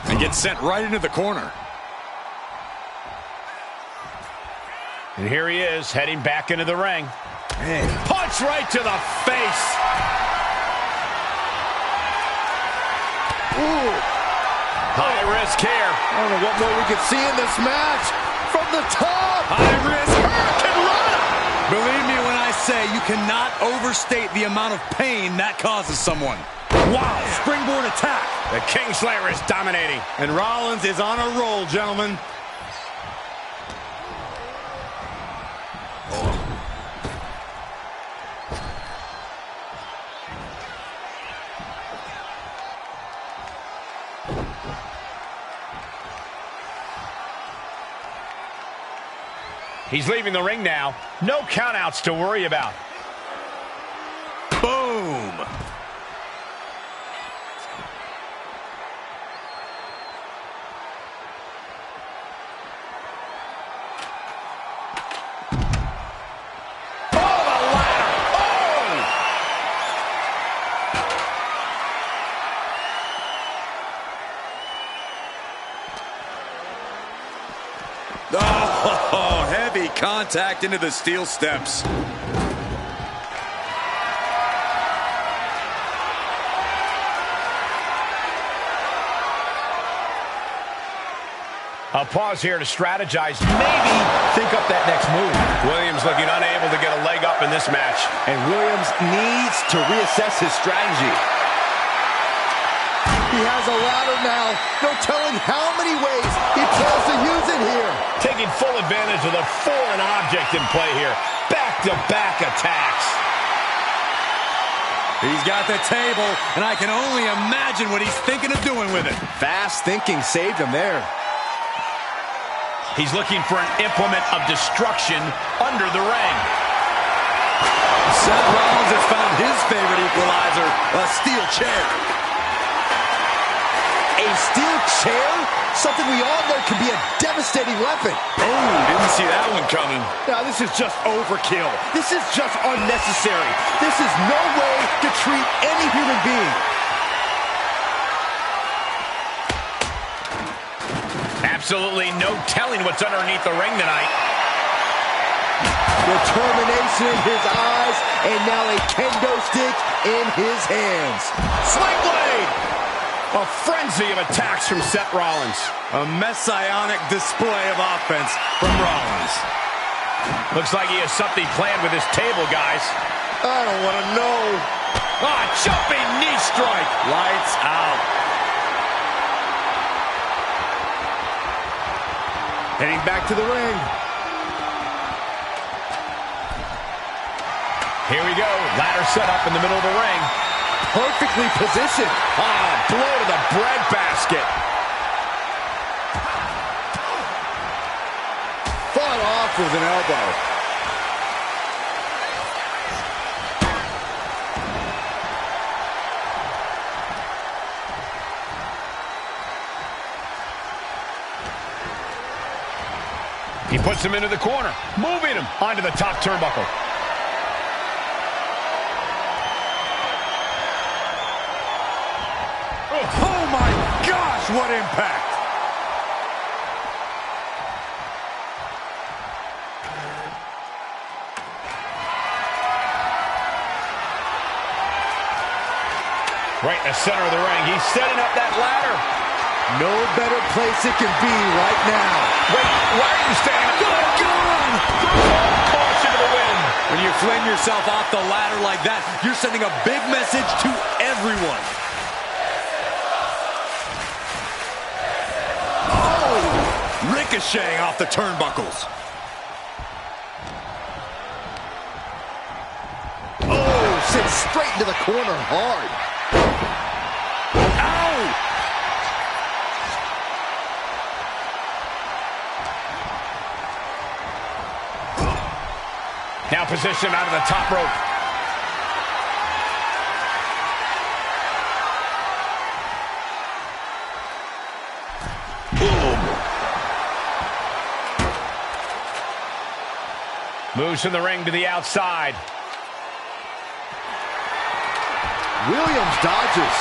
And gets sent right into the corner. And here he is, heading back into the ring. And punch right to the face. Ooh. High risk here. I don't know what more we could see in this match. From the top. High risk. Hurricane Rana. Believe me when I say you cannot overstate the amount of pain that causes someone. Wow, springboard attack. The Kingslayer is dominating. And Rollins is on a roll, gentlemen. He's leaving the ring now. No countouts to worry about. Boom. Oh, heavy contact into the steel steps. A pause here to strategize. Maybe think up that next move. Williams looking unable to get a leg up in this match. And Williams needs to reassess his strategy. He has a ladder now. No telling how many ways he plans to use it here. Taking full advantage of the foreign object in play here. Back-to-back attacks. He's got the table, and I can only imagine what he's thinking of doing with it. Fast thinking saved him there. He's looking for an implement of destruction under the ring. Seth Rollins has found his favorite equalizer, a steel chair. A steel chair? Something we all know can be a devastating weapon. Oh, didn't see that one coming. Now, this is just overkill. This is just unnecessary. This is no way to treat any human being. Absolutely no telling what's underneath the ring tonight. Determination in his eyes, and now a kendo stick in his hands. Sling blade! A frenzy of attacks from Seth Rollins. A messianic display of offense from Rollins. Looks like he has something planned with his table, guys. I don't want to know. Ah, jumping knee strike. Lights out. Heading back to the ring. Here we go. Ladder set up in the middle of the ring. Perfectly positioned. Ah, blow to the breadbasket. Fought off with an elbow. He puts him into the corner, moving him onto the top turnbuckle. Oh my gosh, what impact! Right in the center of the ring. He's setting up that ladder. No better place it can be right now. Wait, why are you standing up? Good God! Caution to the wind. When you fling yourself off the ladder like that, you're sending a big message to everyone. Oh! Ricocheting off the turnbuckles. Oh, sent straight into the corner hard. Ow! Now position out of the top rope. Moves from the ring to the outside. Williams dodges.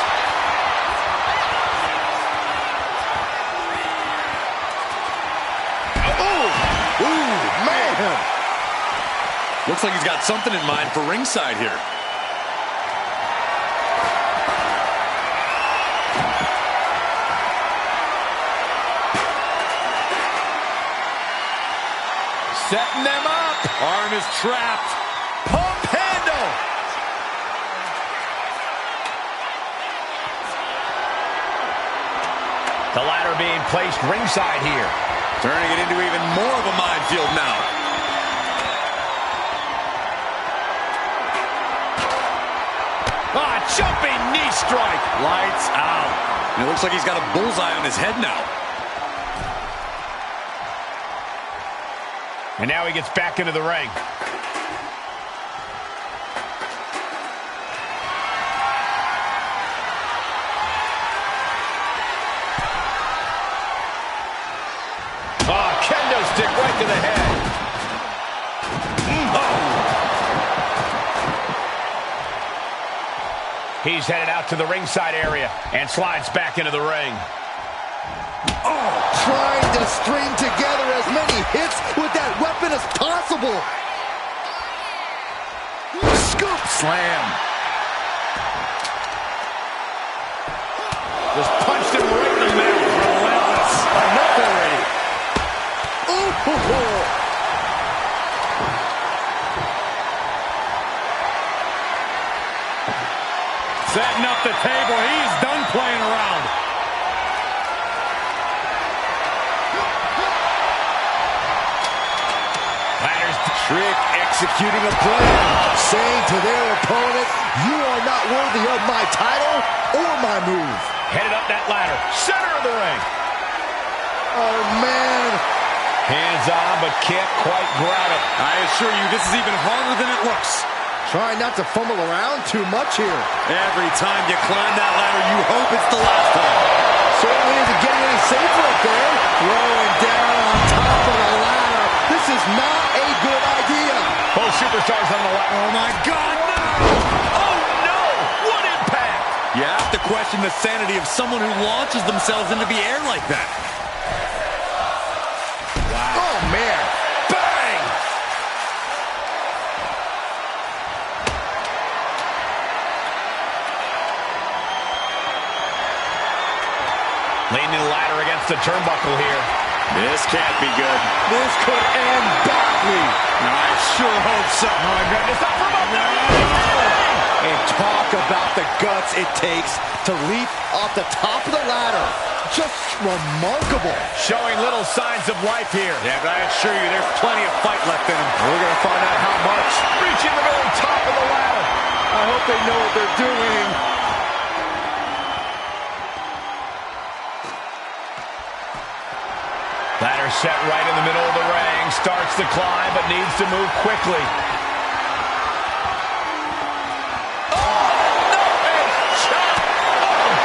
Oh! Ooh, man! Looks like he's got something in mind for ringside here. Setting them up. Arm is trapped. Pump handle. The ladder being placed ringside here. Turning it into even more of a minefield now. Jumping knee strike. Lights out. And it looks like he's got a bullseye on his head now. And now he gets back into the ring. Oh, kendo stick right to the head. He's headed out to the ringside area and slides back into the ring. Oh, trying to string together as many hits with that weapon as possible. Scoop slam. Just punched him right in the mouth. Relentless. Enough already. Ooh. Setting up the table. He's done playing around. Trick executing a plan, saying to their opponent, you are not worthy of my title or my move. Headed up that ladder, center of the ring. Oh, man. Hands on, but can't quite grab it. I assure you, this is even harder than it looks. Trying not to fumble around too much here. Every time you climb that ladder, you hope it's the last time. Certainly isn't getting any safer up there. Throwing down on top of the ladder. This is not a good idea. Both superstars on the ladder. Oh, my God, no! Oh, no! What impact! You have to question the sanity of someone who launches themselves into the air like that. Wow. Oh, man. Bang! Leaning the ladder against the turnbuckle here. This can't be good. This could end badly. I sure hope so. Oh, my goodness. Not from up there. And talk about the guts it takes to leap off the top of the ladder. Just remarkable. Showing little signs of life here. Yeah, but I assure you there's plenty of fight left in him. We're going to find out how much. Reaching the very top of the ladder. I hope they know what they're doing. Ladder set right in the middle of the ring. Starts to climb, but needs to move quickly.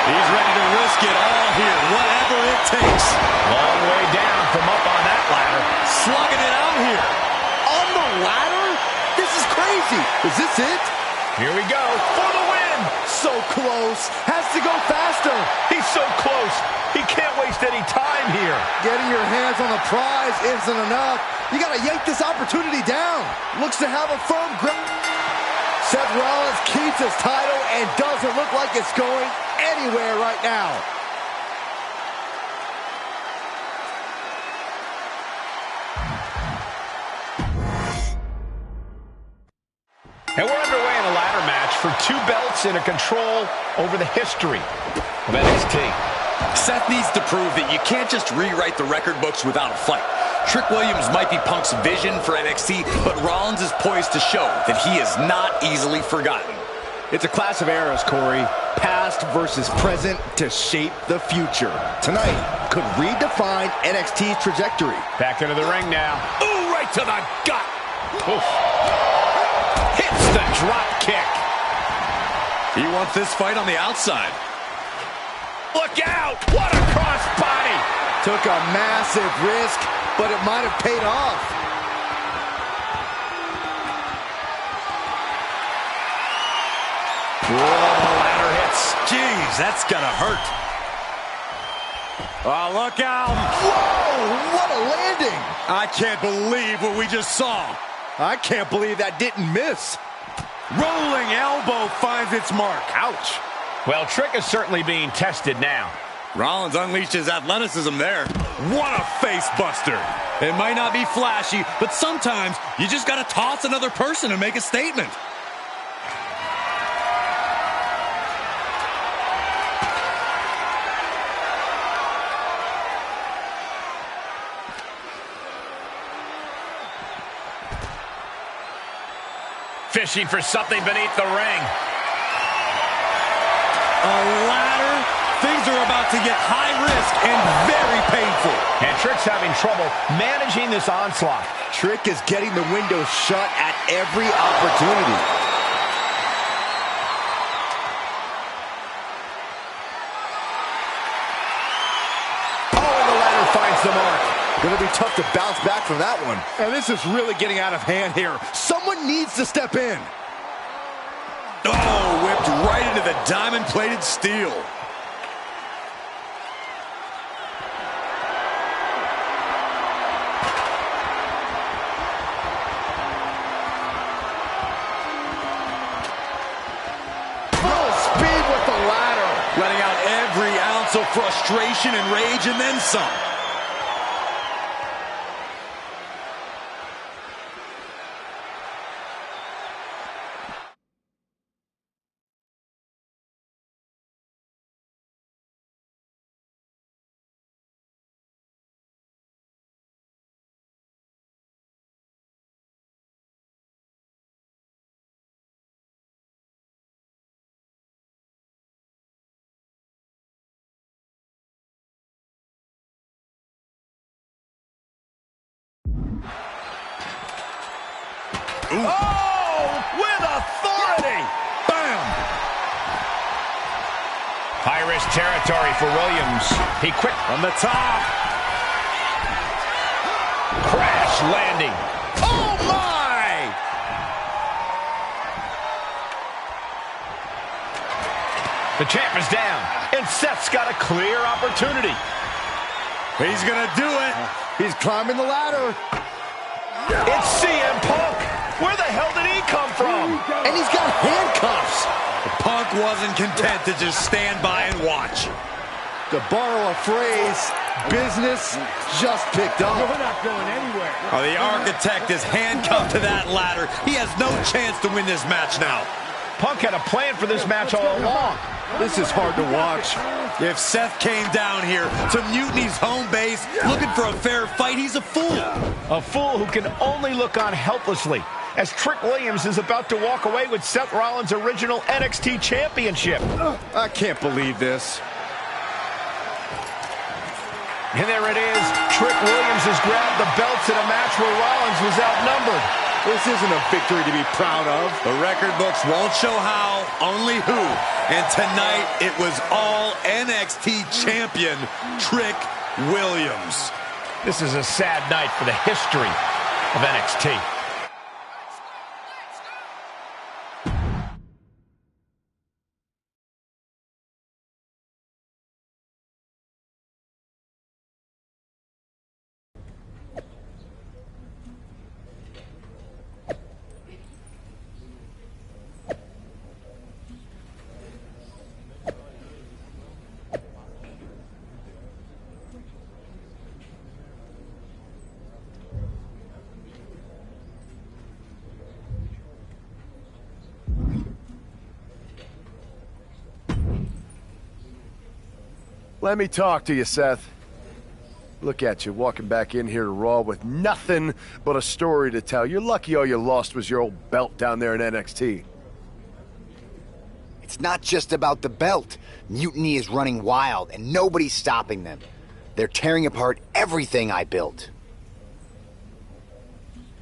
He's ready to risk it all here, whatever it takes. Long way down from up on that ladder. Slugging it out here. On the ladder? This is crazy. Is this it? Here we go for the win. So close. Has to go faster. He's so close. He can't waste any time here. Getting your hands on the prize isn't enough. You got to yank this opportunity down. Looks to have a firm grip. Seth Rollins keeps his title and doesn't look like it's going anywhere right now. And we're underway in a ladder match for 2 belts and a control over the history of NXT. Seth needs to prove that you can't just rewrite the record books without a fight. Trick Williams might be Punk's vision for NXT, but Rollins is poised to show that he is not easily forgotten. It's a clash of eras, Corey. Past versus present to shape the future. Tonight could redefine NXT's trajectory. Back into the ring now. Ooh, right to the gut. Oof. Hits the drop kick. He wants this fight on the outside. Look out! What a crossbody! Took a massive risk, but it might have paid off. Whoa, the ladder hits. Jeez, that's gonna hurt. Oh, look out! Whoa, what a landing! I can't believe what we just saw. I can't believe that didn't miss. Rolling elbow finds its mark. Ouch. Well, Trick is certainly being tested now. Rollins unleashed his athleticism there. What a face buster. It might not be flashy, but sometimes you just gotta toss another person and make a statement. Fishing for something beneath the ring. A ladder? Things are about to get high risk and very painful. And Trick's having trouble managing this onslaught. Trick is getting the window shut at every opportunity. Oh, and the ladder finds the mark. Gonna be tough to bounce back from that one. And this is really getting out of hand here. Someone needs to step in. Oh, whipped right into the diamond-plated steel. Full speed with the ladder. Letting out every ounce of frustration and rage and then some. Ooh. Oh, with authority! Bam! High-risk territory for Williams. He quick from the top. Crash landing. Oh, my! The champ is down, and Seth's got a clear opportunity. He's gonna do it. He's climbing the ladder. It's CM Punk. Where the hell did he come from? And he's got handcuffs. Punk wasn't content to just stand by and watch. To borrow a phrase, business just picked up. We're not going anywhere. Oh, the architect is handcuffed to that ladder. He has no chance to win this match now. Punk had a plan for this match all along. This is hard to watch. If Seth came down here to Mutiny's home base looking for a fair fight, he's a fool. A fool who can only look on helplessly as Trick Williams is about to walk away with Seth Rollins' original NXT Championship. I can't believe this. And there it is. Trick Williams has grabbed the belts in a match where Rollins was outnumbered. This isn't a victory to be proud of. The record books won't show how, only who. And tonight, it was all NXT champion Trick Williams. This is a sad night for the history of NXT. Let me talk to you, Seth. Look at you, walking back in here to Raw with nothing but a story to tell. You're lucky all you lost was your old belt down there in NXT. It's not just about the belt. Mutiny is running wild, and nobody's stopping them. They're tearing apart everything I built.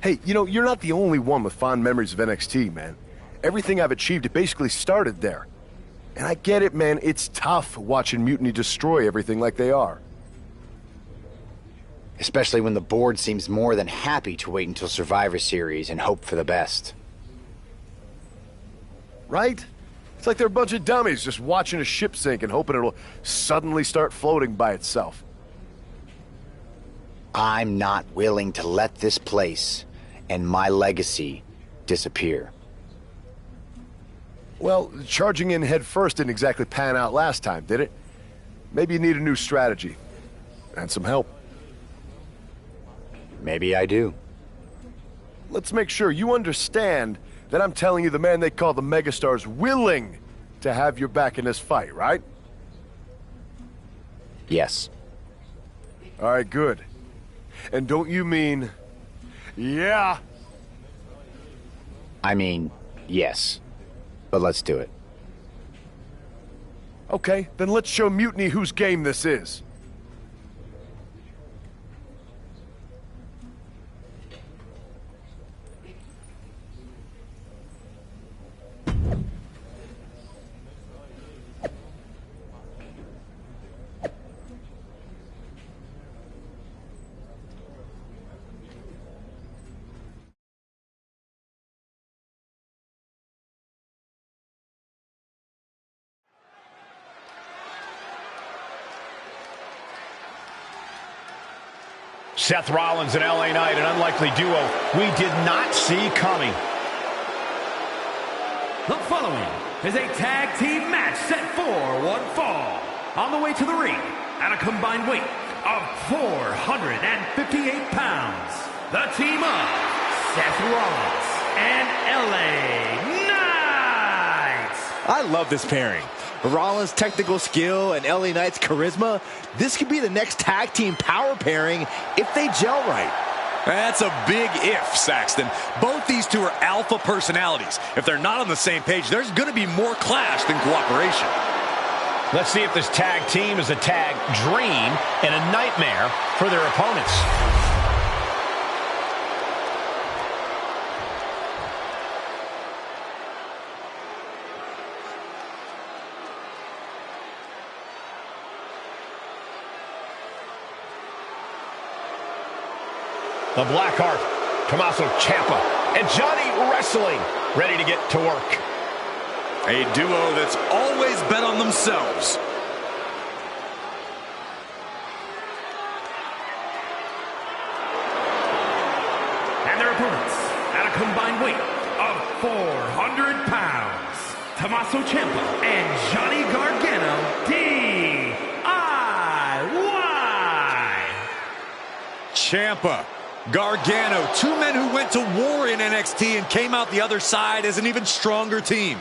Hey, you know, you're not the only one with fond memories of NXT, man. Everything I've achieved, it basically started there. And I get it, man, it's tough watching Mutiny destroy everything like they are. Especially when the board seems more than happy to wait until Survivor Series and hope for the best. Right? It's like they're a bunch of dummies just watching a ship sink and hoping it'll suddenly start floating by itself. I'm not willing to let this place and my legacy disappear. Well, charging in head first didn't exactly pan out last time, did it? Maybe you need a new strategy. And some help. Maybe I do. Let's make sure you understand that I'm telling you the man they call the Megastar's willing to have your back in this fight, right? Yes. All right, good. And don't you mean, yeah? I mean, yes. But let's do it. Okay, then let's show Mutiny whose game this is. Seth Rollins and LA Knight, an unlikely duo we did not see coming. The following is a tag team match set for one fall. On the way to the ring, at a combined weight of 458 pounds, the team of Seth Rollins and LA Knight. I love this pairing. Rollins' technical skill and LA Knight's charisma. This could be the next tag team power pairing if they gel right. That's a big if, Saxton. Both these two are alpha personalities. If they're not on the same page, there's going to be more clash than cooperation. Let's see if this tag team is a tag dream and a nightmare for their opponents. The Blackheart, Tommaso Ciampa, and Johnny Wrestling ready to get to work. A duo that's always bet on themselves. And their opponents, at a combined weight of 400 pounds, Tommaso Ciampa and Johnny Gargano, D-I-Y. Ciampa, Gargano, two men who went to war in NXT and came out the other side as an even stronger team.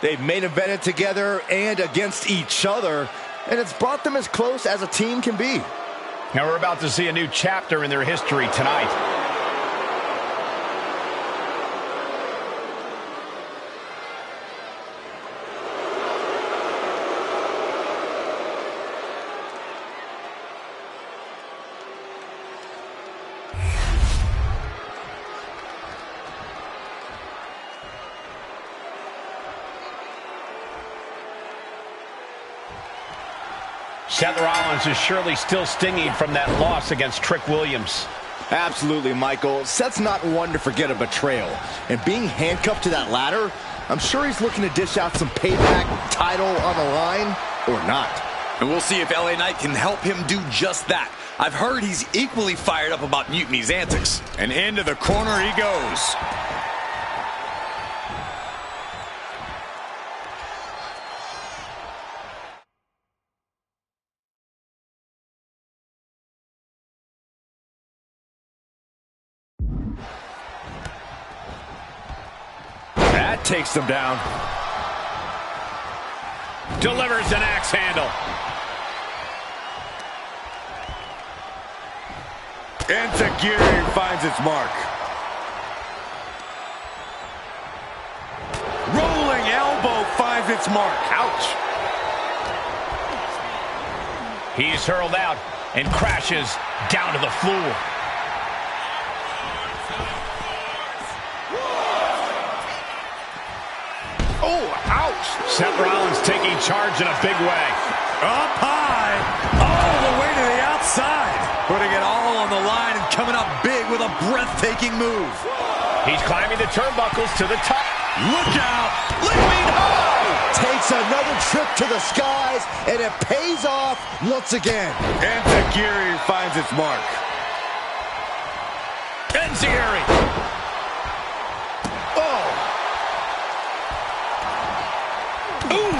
They've main evented together and against each other, and it's brought them as close as a team can be. Now we're about to see a new chapter in their history tonight. Seth Rollins is surely still stinging from that loss against Trick Williams. Absolutely, Michael. Seth's not one to forget a betrayal. And being handcuffed to that ladder, I'm sure he's looking to dish out some payback, title on the line, or not. And we'll see if LA Knight can help him do just that. I've heard he's equally fired up about Mutiny's antics. And into the corner he goes. That takes them down. Delivers an axe handle. Enzuigiri finds its mark. Rolling elbow finds its mark. Ouch. He's hurled out and crashes down to the floor. Seth Rollins taking charge in a big way. Up high, all the way to the outside. Putting it all on the line and coming up big with a breathtaking move. He's climbing the turnbuckles to the top. Look out, leaping high. Takes another trip to the skies, and it pays off once again. And Takiri finds its mark. Enziguri. Oh. Ooh.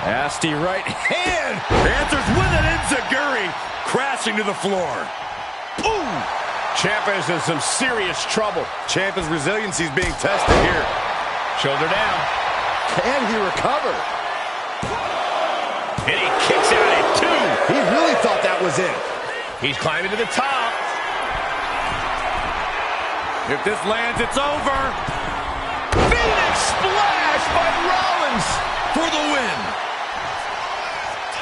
Nasty right hand. Answers with an Enziguri. Crashing to the floor. Ooh. Ciampa is in some serious trouble. Ciampa's resiliency is being tested here. Shoulder down. Can he recover? And he kicks out at 2. He really thought that was it. He's climbing to the top. If this lands, it's over. Phoenix splash by Rollins for the win.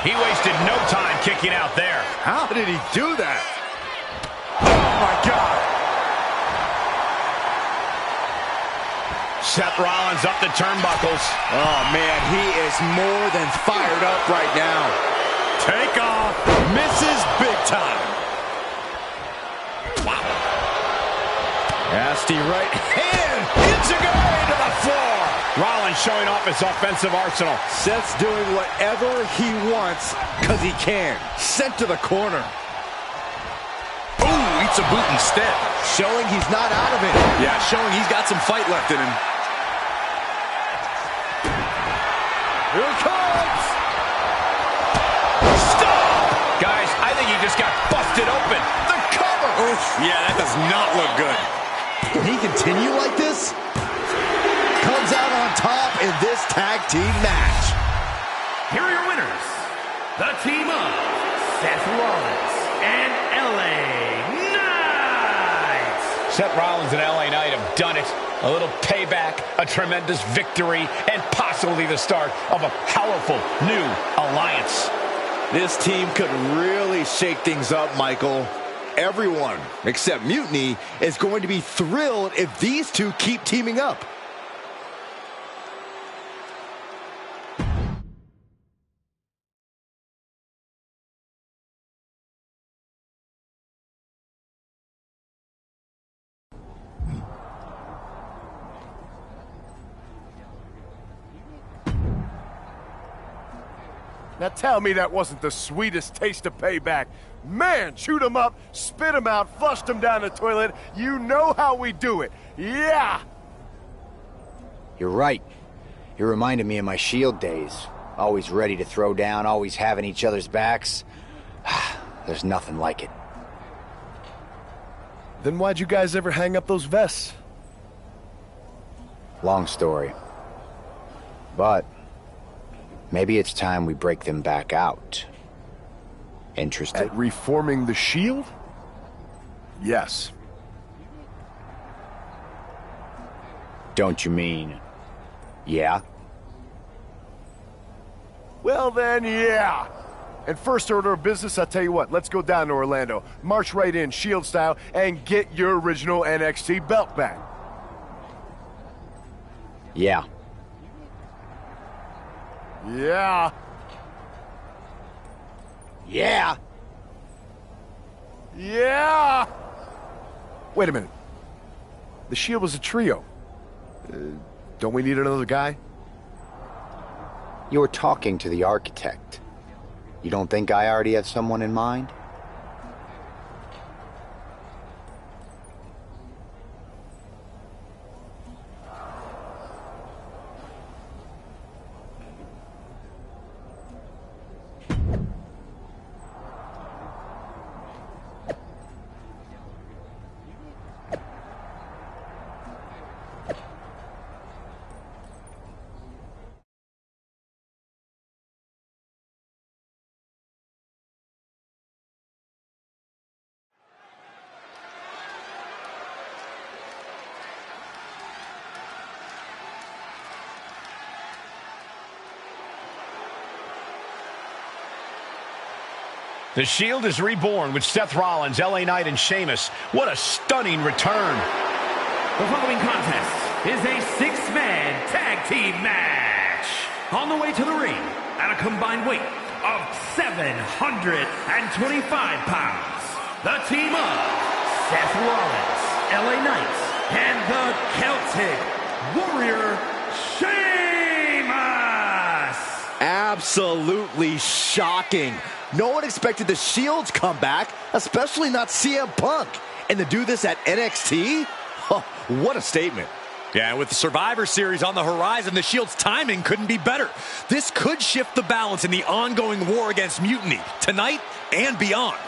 He wasted no time kicking out there. How did he do that? Oh, my God. Seth Rollins up the turnbuckles. Oh, man, he is more than fired up right now. Take off. Misses big time. Wow. Nasty right hand. Enziguri to the floor. Rollins showing off his offensive arsenal. Seth's doing whatever he wants because he can. Sent to the corner. Ooh, eats a boot instead. Showing he's not out of it. Yeah, showing he's got some fight left in him. Here it comes. Stop! Guys, I think he just got busted open. The cover! Oof, yeah, that does not look good. Can he continue like this? Comes out on top in this tag team match. Here are your winners. The team of Seth Rollins and LA Knight. Seth Rollins and LA Knight have done it. A little payback, a tremendous victory, and possibly the start of a powerful new alliance. This team could really shake things up, Michael. Everyone, except Mutiny, is going to be thrilled if these two keep teaming up. Now tell me that wasn't the sweetest taste of payback. Man, chewed him up, spit him out, flushed him down the toilet. You know how we do it. Yeah! You're right. You reminded me of my Shield days. Always ready to throw down, always having each other's backs. There's nothing like it. Then why'd you guys ever hang up those vests? Long story. But maybe it's time we break them back out. Interested? At reforming the Shield? Yes. Don't you mean, yeah? Well then, yeah. And first order of business, I'll tell you what, let's go down to Orlando, march right in Shield style, and get your original NXT belt back. Yeah. Yeah. Yeah. Yeah. Wait a minute. The Shield was a trio. Don't we need another guy? You're talking to the architect. You don't think I already have someone in mind? The Shield is reborn with Seth Rollins, LA Knight, and Sheamus. What a stunning return. The following contest is a six-man tag team match. On the way to the ring, at a combined weight of 725 pounds, the team of Seth Rollins, LA Knight, and the Celtic Warrior, Sheamus. Absolutely shocking. No one expected the Shield's comeback, especially not CM Punk. And to do this at NXT? Oh, what a statement. Yeah, with the Survivor Series on the horizon, the Shield's timing couldn't be better. This could shift the balance in the ongoing war against Mutiny, tonight and beyond.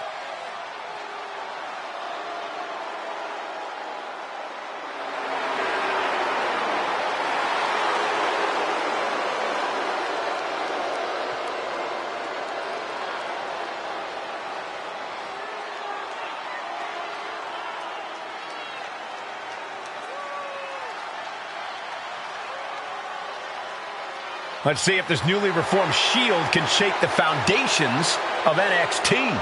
Let's see if this newly reformed Shield can shake the foundations of NXT.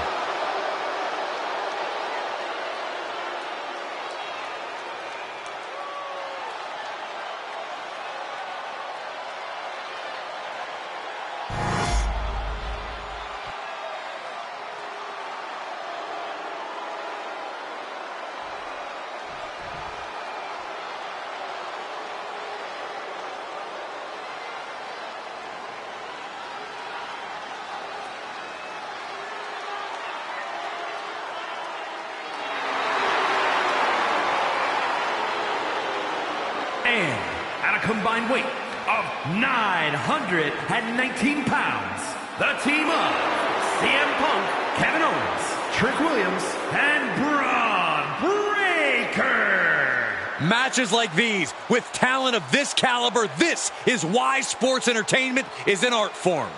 And at a combined weight of 919 pounds, the team of CM Punk, Kevin Owens, Trick Williams, and Braun Breaker. Matches like these, with talent of this caliber, this is why sports entertainment is an art form.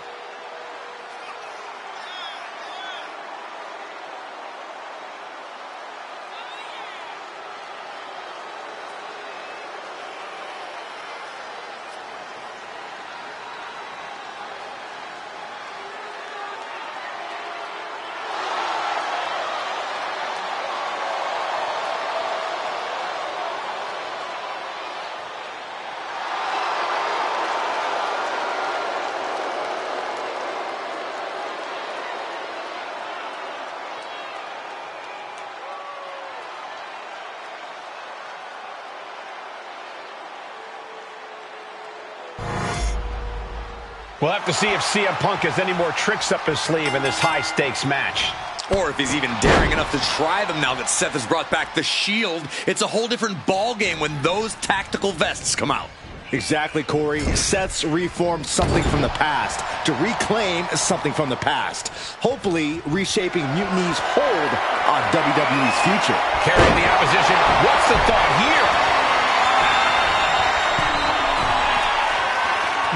We'll have to see if CM Punk has any more tricks up his sleeve in this high-stakes match. Or if he's even daring enough to try them now that Seth has brought back the Shield. It's a whole different ballgame when those tactical vests come out. Exactly, Corey. Seth's reformed something from the past to reclaim something from the past. Hopefully, reshaping Mutiny's hold on WWE's future. Carrying the opposition. What's the thought here?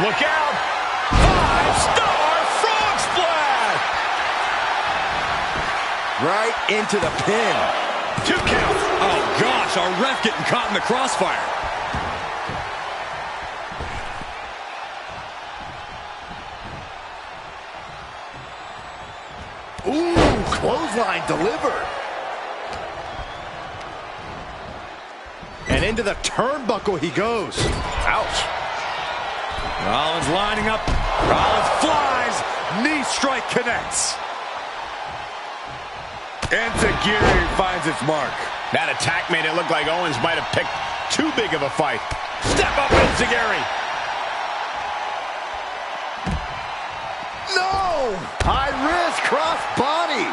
Look out! 5-star frog splash! Right into the pin. 2 count. Oh, gosh, our ref getting caught in the crossfire. Ooh, clothesline delivered. And into the turnbuckle he goes. Ouch. Rollins lining up. Rollins flies. Knee strike connects. Enziguri finds its mark. That attack made it look like Owens might have picked too big of a fight. Step up, Enziguri. No! High risk cross body.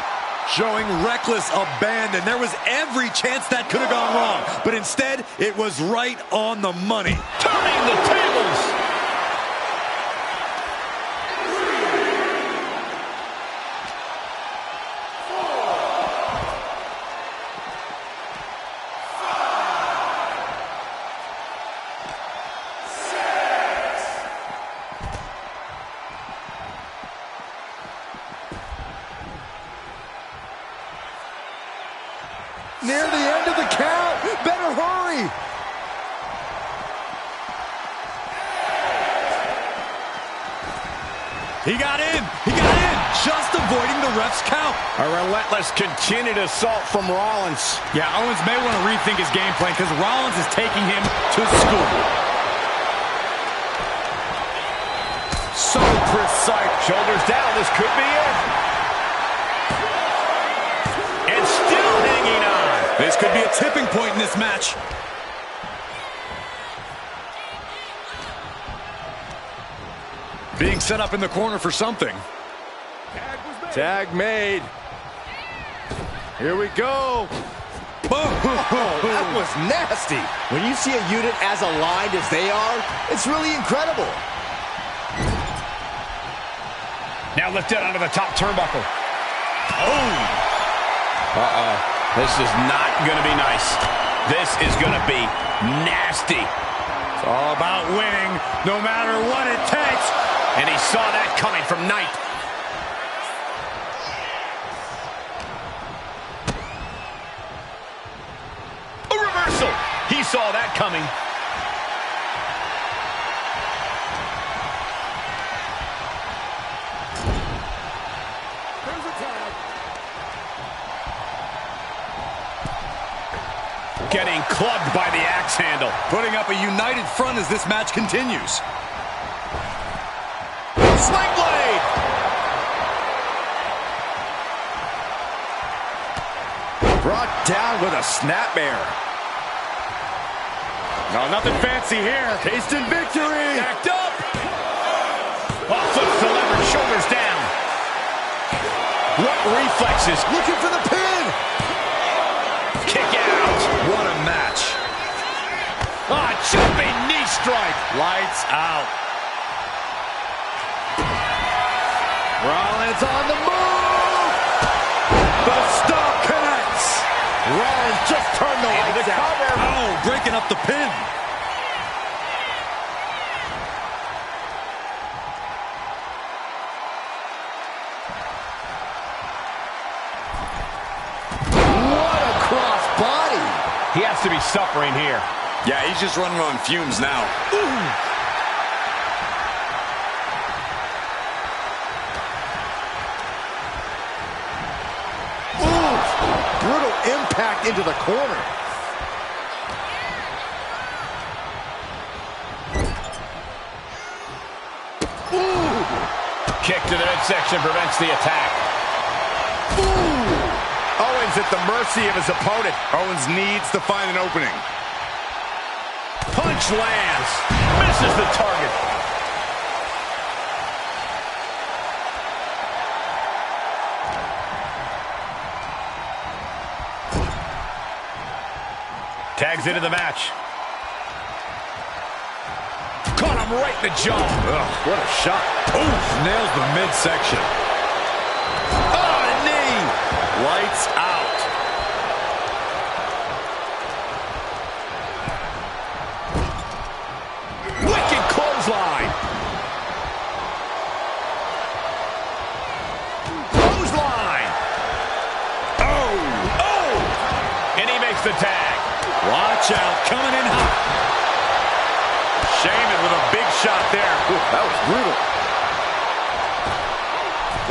Showing reckless abandon. There was every chance that could have gone wrong. But instead, it was right on the money. Turning the tables. Near the end of the count. Better hurry. He got in. He got in. just avoiding the ref's count. A relentless continued assault from Rollins. Yeah, Owens may want to rethink his game plan because Rollins is taking him to school. So precise. Shoulders down. This could be it. And still hanging on. This could be a tipping point in this match. Being set up in the corner for something. Tag made. Here we go. That was nasty. When you see a unit as aligned as they are, it's really incredible. Now lifted onto the top turnbuckle. Oh. This is not going to be nice. This is going to be nasty. It's all about winning, no matter what it takes. And he saw that coming from Knight. A reversal. He saw that coming. Getting clubbed by the axe handle. Putting up a united front as this match continues. Sling blade! Brought down with a snapmare. No, nothing fancy here. Tasting victory. Backed up. Oh, flips the lever, shoulders down. What reflexes? Looking for the pin. Kick out. What a match. Ah, jumping knee strike. Lights out. Rollins on the move. The stop connects. Rollins just turned the lights out. Oh, breaking up the pin. What a cross body. He has to be suffering here. Yeah, he's just running on fumes now. Ooh. Brutal impact into the corner. Ooh. Kick to the midsection prevents the attack. Ooh. Owens at the mercy of his opponent. Owens needs to find an opening. Punch lands. Misses the target. Tags into the match. Caught him right in the jaw. Ugh, what a shot. Oof, nails the midsection. Oh, a knee. Lights out. Wicked clothesline. Clothesline. Oh. And he makes the tag. Watch out, coming in hot. Sheamus with a big shot there. Ooh, that was brutal.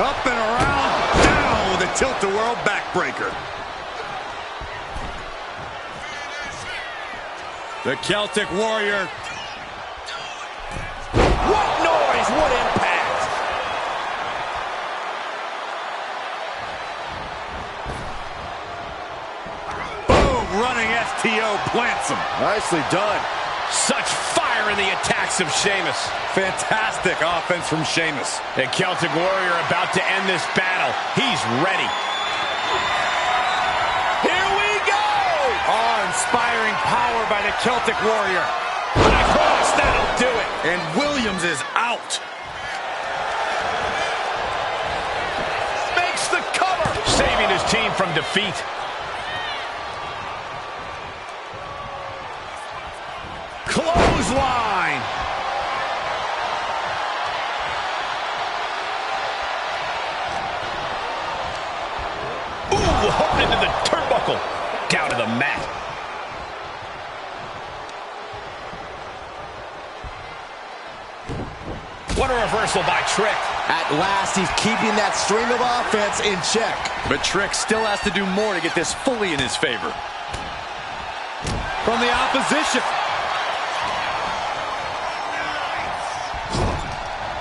Up and around, down with a tilt-a-whirl backbreaker. The Celtic Warrior. What noise, what impact. Running STO plants him. Nicely done. Such fire in the attacks of Sheamus. Fantastic offense from Sheamus. The Celtic Warrior about to end this battle. He's ready. Here we go! Awe-inspiring power by the Celtic Warrior. I promise that'll do it. And Williams is out. Makes the cover. Saving his team from defeat. Clothesline. Ooh, hooked into the turnbuckle. Down to the mat. What a reversal by Trick. At last, he's keeping that string of offense in check. But Trick still has to do more to get this fully in his favor. From the opposition.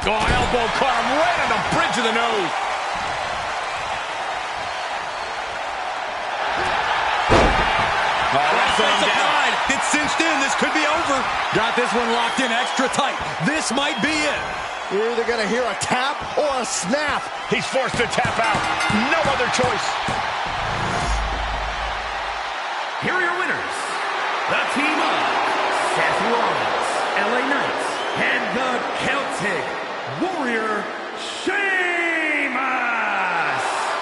Oh, elbow caught him right on the bridge of the nose. Oh, that's down. It's cinched in. This could be over. Got this one locked in extra tight. This might be it. You're either going to hear a tap or a snap. He's forced to tap out. No other choice. Here are your winners. The team of Seth Rollins, LA Knight, and the Celtic Warrior, Sheamus.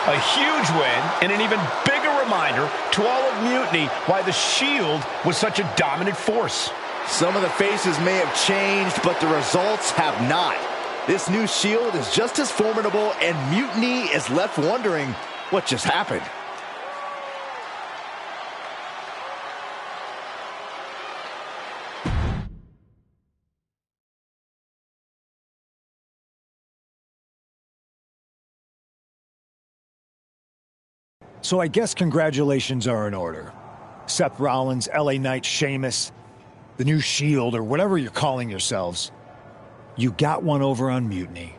A huge win and an even bigger reminder to all of Mutiny why the Shield was such a dominant force. Some of the faces may have changed, but the results have not. This new Shield is just as formidable, and Mutiny is left wondering what just happened. So I guess congratulations are in order. Seth Rollins, LA Knight, Sheamus, the new Shield, or whatever you're calling yourselves. You got one over on Mutiny.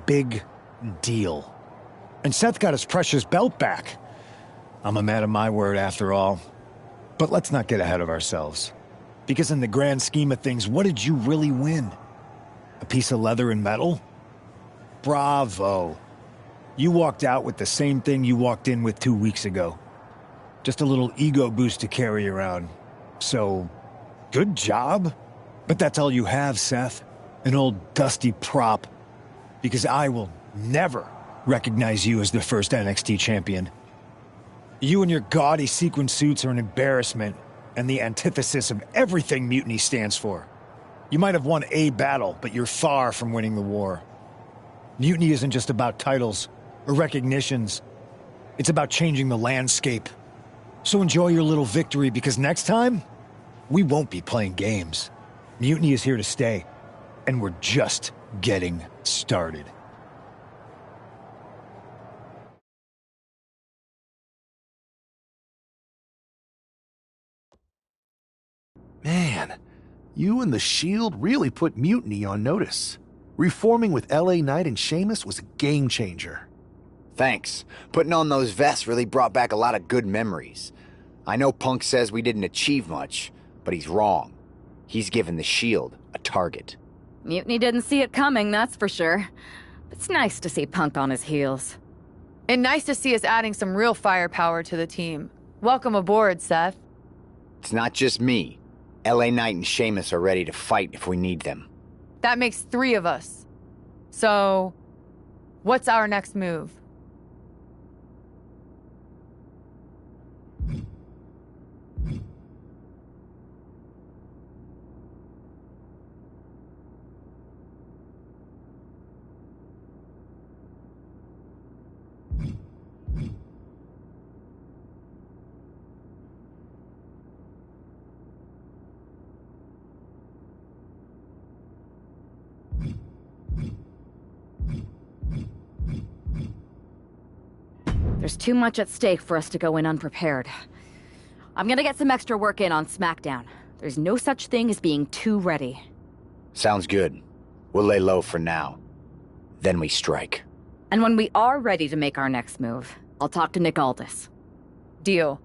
Big deal. And Seth got his precious belt back. I'm a man of my word after all. But let's not get ahead of ourselves. Because in the grand scheme of things, what did you really win? A piece of leather and metal? Bravo. You walked out with the same thing you walked in with 2 weeks ago. Just a little ego boost to carry around. So, good job. But that's all you have, Seth. An old dusty prop. Because I will never recognize you as the first NXT champion. You and your gaudy sequin suits are an embarrassment and the antithesis of everything Mutiny stands for. You might have won a battle, but you're far from winning the war. Mutiny isn't just about titles or recognitions. It's about changing the landscape. So enjoy your little victory, because next time, we won't be playing games. Mutiny is here to stay, and we're just getting started. Man, you and the Shield really put Mutiny on notice. Reforming with LA Knight and Sheamus was a game changer. Thanks. Putting on those vests really brought back a lot of good memories. I know Punk says we didn't achieve much, but he's wrong. He's given the Shield a target. Mutiny didn't see it coming, that's for sure. It's nice to see Punk on his heels. And nice to see us adding some real firepower to the team. Welcome aboard, Seth. It's not just me. LA Knight and Sheamus are ready to fight if we need them. That makes 3 of us. So, what's our next move? There's too much at stake for us to go in unprepared. I'm gonna get some extra work in on SmackDown. There's no such thing as being too ready. Sounds good. We'll lay low for now. Then we strike. And when we are ready to make our next move, I'll talk to Nick Aldis. Deal.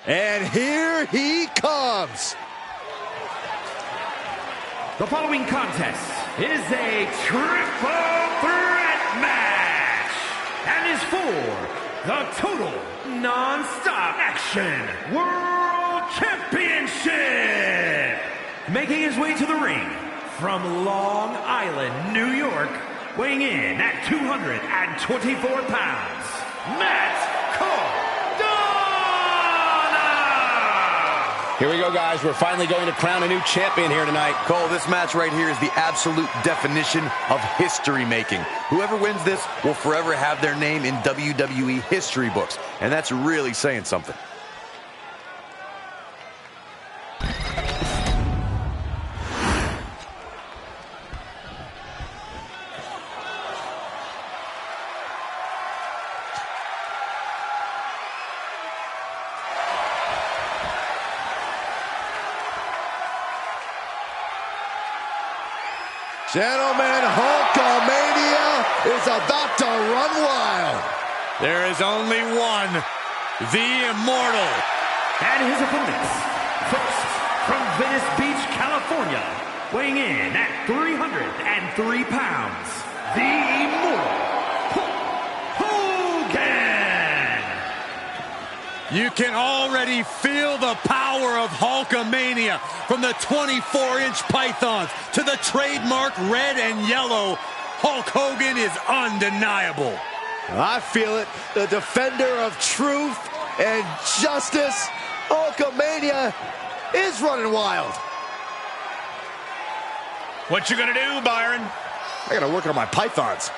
And here he comes. The following contest is a triple threat match and is for the total non-stop action world championship. Making his way to the ring from Long Island, New York, weighing in at 224 pounds, Matt Cole. Here we go, guys. We're finally going to crown a new champion here tonight. Cole, this match right here is the absolute definition of history making. Whoever wins this will forever have their name in WWE history books, and that's really saying something. Gentlemen, Hulkamania is about to run wild. There is only one, the Immortal. And his opponents, first from Venice Beach, California, weighing in at 303 pounds, the Immortal Hogan. You can already feel the power of Hulkamania, from the 24-inch pythons to the trademark red and yellow. Hulk Hogan is undeniable. I feel it. The defender of truth and justice. Hulkamania is running wild. What you gonna do, Byron? I gotta work on my pythons.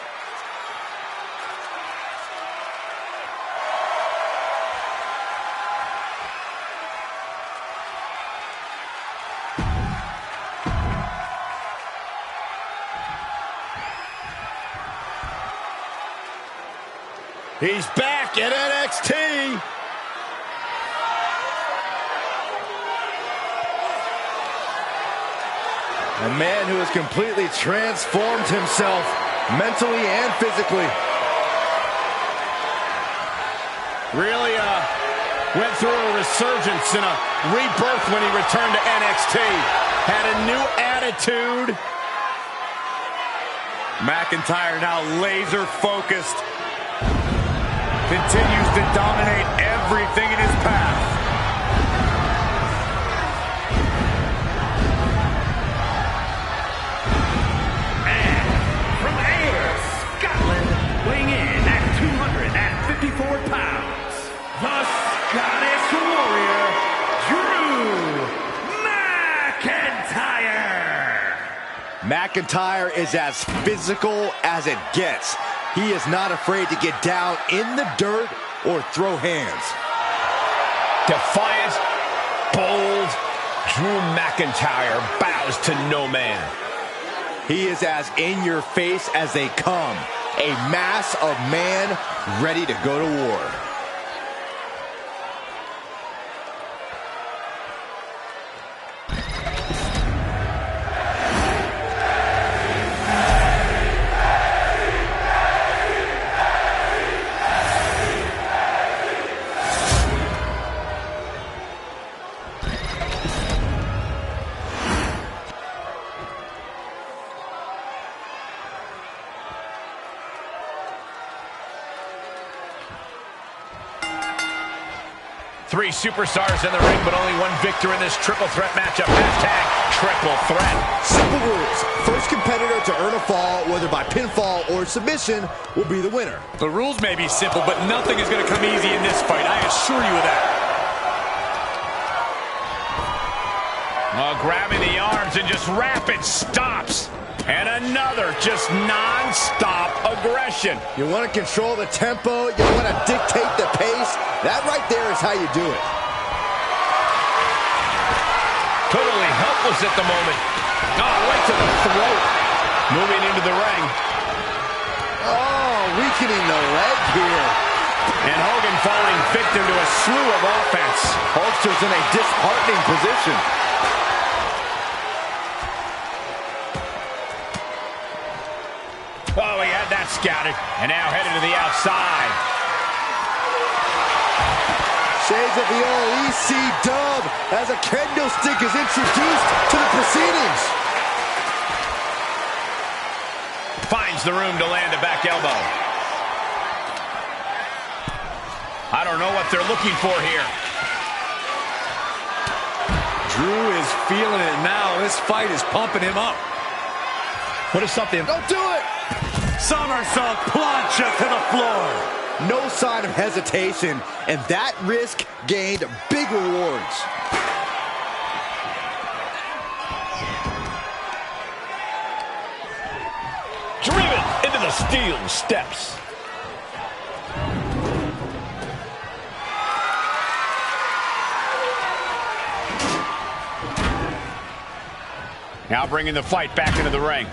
He's back at NXT. A man who has completely transformed himself mentally and physically. Really went through a resurgence and a rebirth when he returned to NXT. Had a new attitude. McIntyre now laser focused. Continues to dominate everything in his path. And from Ayr, Scotland, weighing in at 254 pounds, the Scottish Warrior, Drew McIntyre. McIntyre is as physical as it gets. He is not afraid to get down in the dirt or throw hands. Defiant, bold, Drew McIntyre bows to no man. He is as in your face as they come. A mass of man ready to go to war. Three superstars in the ring, but only one victor in this triple threat matchup. Hashtag triple threat. Simple rules. First competitor to earn a fall, whether by pinfall or submission, will be the winner. The rules may be simple, but nothing is going to come easy in this fight. I assure you of that. Grabbing the arms and just rapid stops. And another just non-stop aggression. You want to control the tempo. You want to dictate the pace. That right there is how you do it. Totally helpless at the moment. Oh, right to the throat. Moving into the ring. Oh, weakening the leg here. And Hogan falling victim to a slew of offense. Hulkster's in a disheartening position. Oh, he had that scouted. And now headed to the outside. Shades of the old EC dub as a kendo stick is introduced to the proceedings. Finds the room to land a back elbow. I don't know what they're looking for here. Drew is feeling it now. This fight is pumping him up. What is something? Don't do it! Somersault plancha to the floor. No sign of hesitation, and that risk gained big rewards. Driven into the steel steps. Now bringing the fight back into the ring.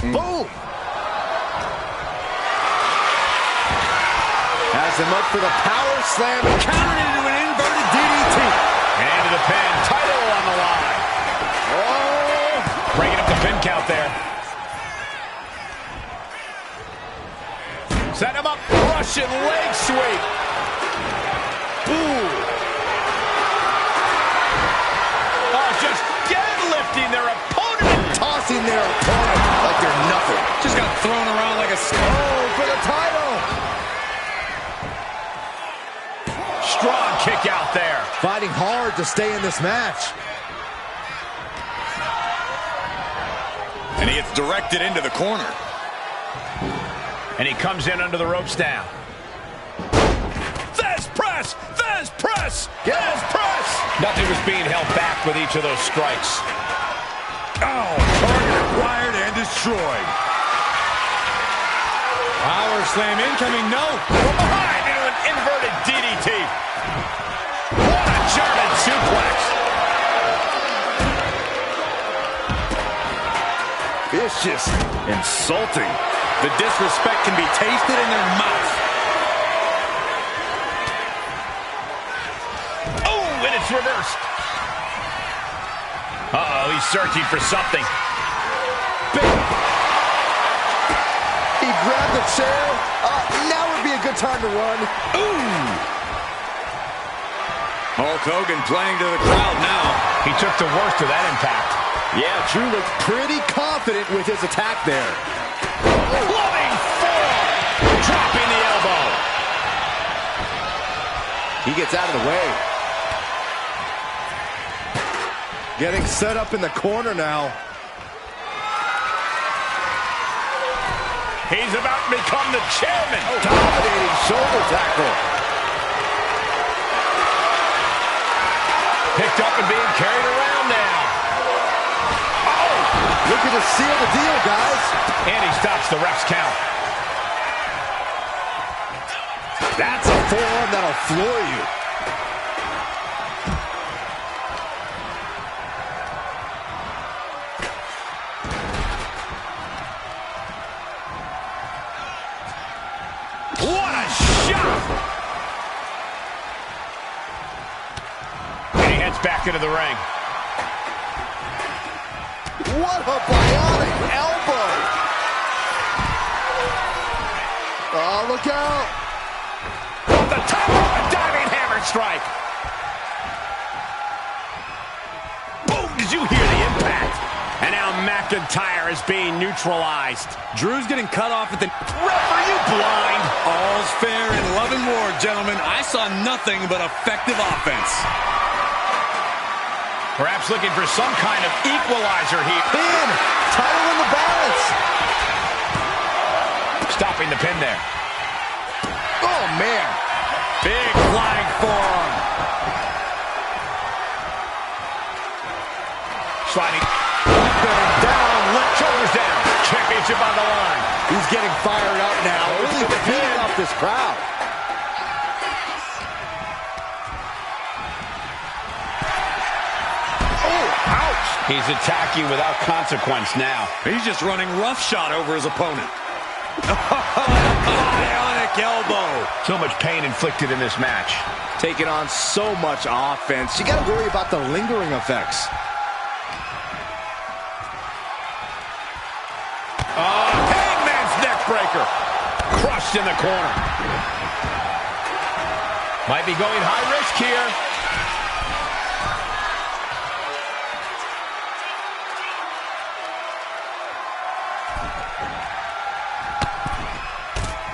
Boom! Has him up for the power slam and countered into an inverted DDT. And into the pin. Title on the line. Oh! Bringing up the pin count there. Set him up. Russian leg sweep. Ooh. Oh, just deadlifting their opponent. Tossing their opponent like they're nothing. Just got thrown around like a... Oh, for the title. Strong kick out there. Fighting hard to stay in this match. And he gets directed into the corner. And he comes in under the ropes now. Thesz press! Thesz press! Thesz press! Nothing was being held back with each of those strikes. Oh, target acquired and destroyed. Power slam incoming, no. From behind into an inverted DDT. What a German suplex. This vicious. Insulting. The disrespect can be tasted in their mouth. Oh, and it's reversed. Uh-oh, he's searching for something. He grabbed the chair. Now would be a good time to run. Ooh! Hulk Hogan playing to the crowd now. He took the worst of that impact. Yeah, Drew looked pretty confident with his attack there. Loving forearm. Dropping the elbow. He gets out of the way. Getting set up in the corner now. He's about to become the chairman. Dominating shoulder tackle. Picked up and being carried around now. Oh! Looking to seal the deal, guys. And he stops the ref's count. That's a forearm that'll floor you. What a shot! And he heads back into the ring. What a bionic elbow! Oh, look out! Off the top of a diving hammer strike. Boom! Did you hear the impact? And now McIntyre is being neutralized. Drew's getting cut off at the... Ref, are you blind? All's fair in love and war, gentlemen. I saw nothing but effective offense. Perhaps looking for some kind of equalizer here. Pin! Title in the balance! Stopping the pin there. Oh, man! Big flying forearm. Sliding. Down, shoulders down. Championship on the line. He's getting fired up now. Really feeding off this crowd. Oh, ouch. He's attacking without consequence now. He's just running roughshod over his opponent. Bionic elbow. So much pain inflicted in this match. Taking on so much offense. You got to worry about the lingering effects. Hangman's neck breaker. Crushed in the corner. Might be going high risk here.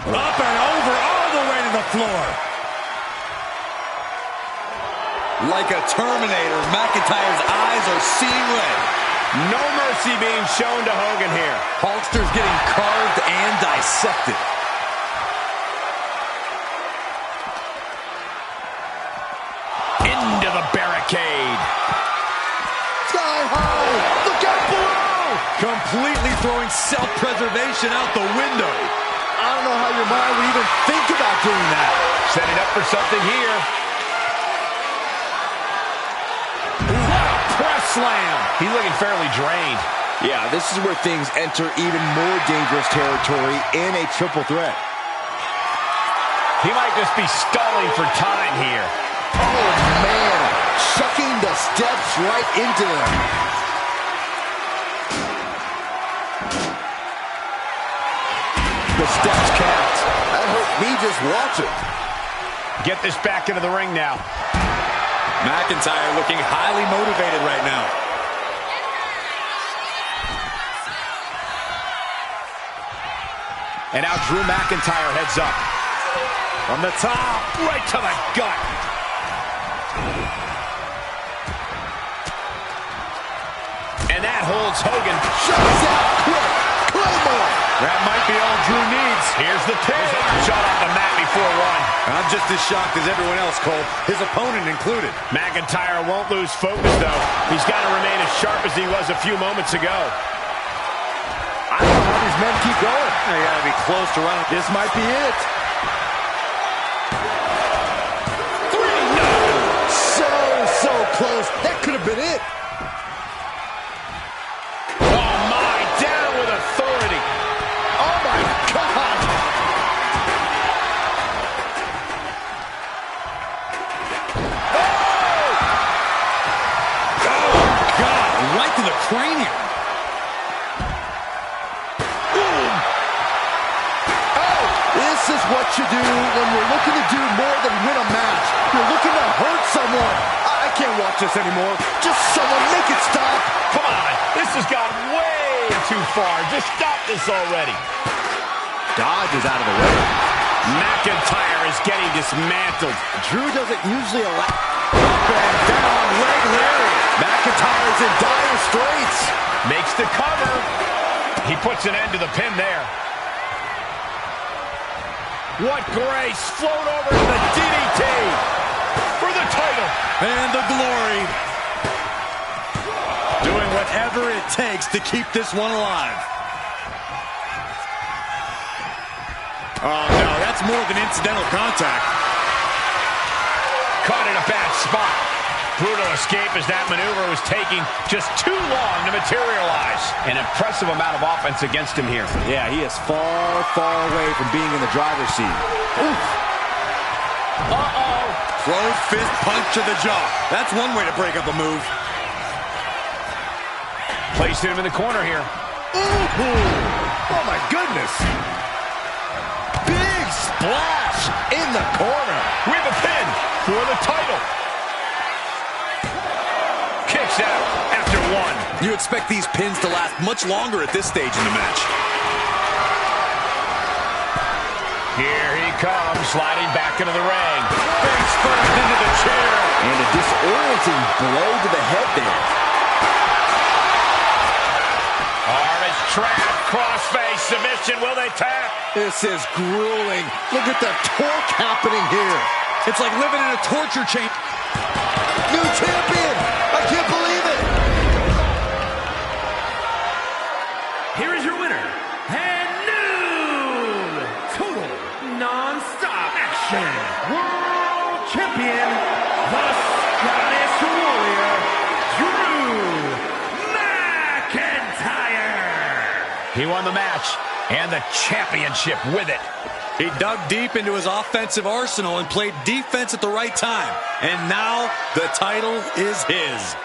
Up and over, all the way to the floor. Like a Terminator, McIntyre's eyes are seeing red. No mercy being shown to Hogan here. Hulkster's getting carved and dissected. Into the barricade. Sky high! Look out below! Completely throwing self-preservation out the window. I don't know how your mind would even think about doing that. Setting up for something here. Press slam. He's looking fairly drained. Yeah, this is where things enter even more dangerous territory in a triple threat. He might just be stalling for time here. Oh, man. Chucking the steps right into them. The steps count. That hurt me just watching. Get this back into the ring now. McIntyre looking highly motivated right now. And now Drew McIntyre heads up. From the top, right to the gut. And that holds Hogan. Shuts out quick. Claymore. That might be all Drew needs. Here's the pin. Shot off the mat before one. I'm just as shocked as everyone else, Cole. His opponent included. McIntyre won't lose focus, though. He's got to remain as sharp as he was a few moments ago. I don't know how these men keep going. They got to be close to running. This might be it. 3-0. So close. That could have been it. Oh, my. Down with a cranium. This is what you do when you're looking to do more than win a match. You're looking to hurt someone. I can't watch this anymore. Just someone make it stop. Come on, this has gone way too far. Just stop this already. Dodge is out of the way. McIntyre is getting dismantled. Drew doesn't usually allow... Up and down, leg Larry. McIntyre's in dire straits. Makes the cover. He puts an end to the pin there. What grace. Float over to the DDT for the title. And the glory. Doing whatever it takes to keep this one alive. Oh, no, that's more than incidental contact. Caught in a bad spot. Brutal escape as that maneuver was taking just too long to materialize. An impressive amount of offense against him here. Yeah, he is far, far away from being in the driver's seat. Oof. Uh-oh. Closed fist punch to the jaw. That's one way to break up a move. Placing him in the corner here. Ooh. Oh, my goodness. Big splash in the corner. We have a pin for the title. Kicks out after one. You expect these pins to last much longer at this stage in the match. Here he comes, sliding back into the ring. Face first into the chair. And a disorienting blow to the head there. Arm is trapped, crossface submission. Will they tap? This is grueling. Look at the torque happening here. It's like living in a torture chamber. New champion! I can't believe it! Here is your winner, and new total non-stop action world champion, the Scottish Warrior, Drew McIntyre. He won the match and the championship with it. He dug deep into his offensive arsenal and played defense at the right time. And now the title is his.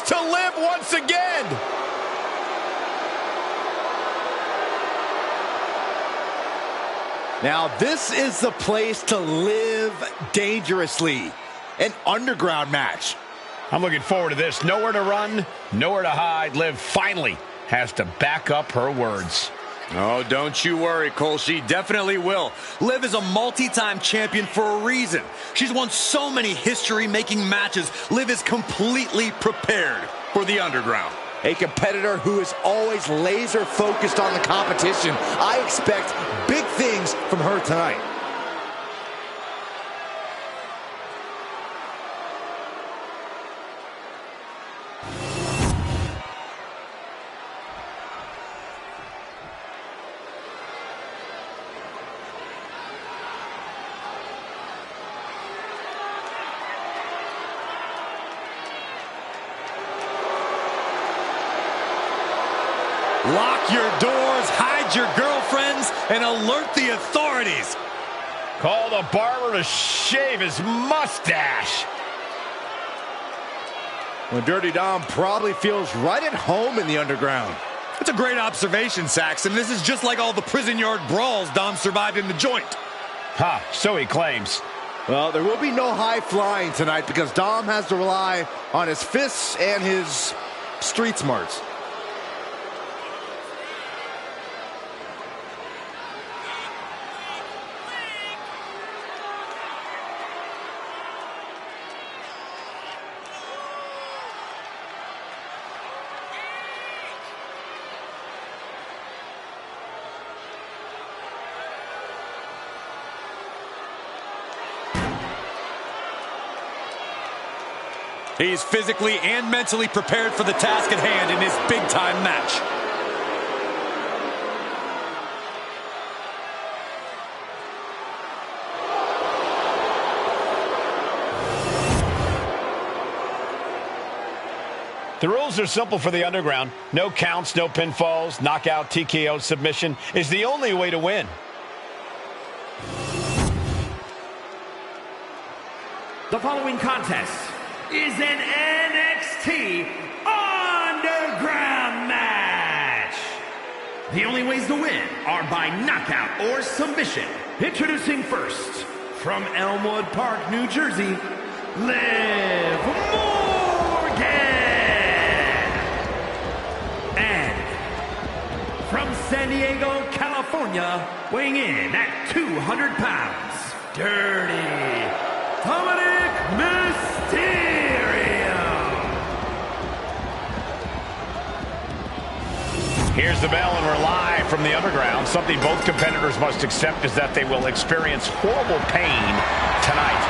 to live once again. Now, this is the place to live dangerously. An underground match. I'm looking forward to this. Nowhere to run, nowhere to hide. Liv finally has to back up her words. Oh, don't you worry, Cole. She definitely will. Liv is a multi-time champion for a reason. She's won so many history-making matches. Liv is completely prepared for the underground. A competitor who is always laser-focused on the competition. I expect big things from her tonight. Lock your doors, hide your girlfriends, and alert the authorities. Call the barber to shave his mustache. Well, Dirty Dom probably feels right at home in the underground. That's a great observation, Saxton. This is just like all the prison yard brawls Dom survived in the joint. Ha, so he claims. Well, there will be no high flying tonight because Dom has to rely on his fists and his street smarts. He's physically and mentally prepared for the task at hand in his big-time match. The rules are simple for the underground. No counts, no pinfalls, knockout, TKO, submission is the only way to win. The following contest is an NXT Underground match. The only ways to win are by knockout or submission. Introducing first, from Elmwood Park, New Jersey, Liv Morgan. And from San Diego, California, weighing in at 200 pounds, Dirty Dominic Mysterio. Here's the bell, and we're live from the underground. Something both competitors must accept is that they will experience horrible pain tonight.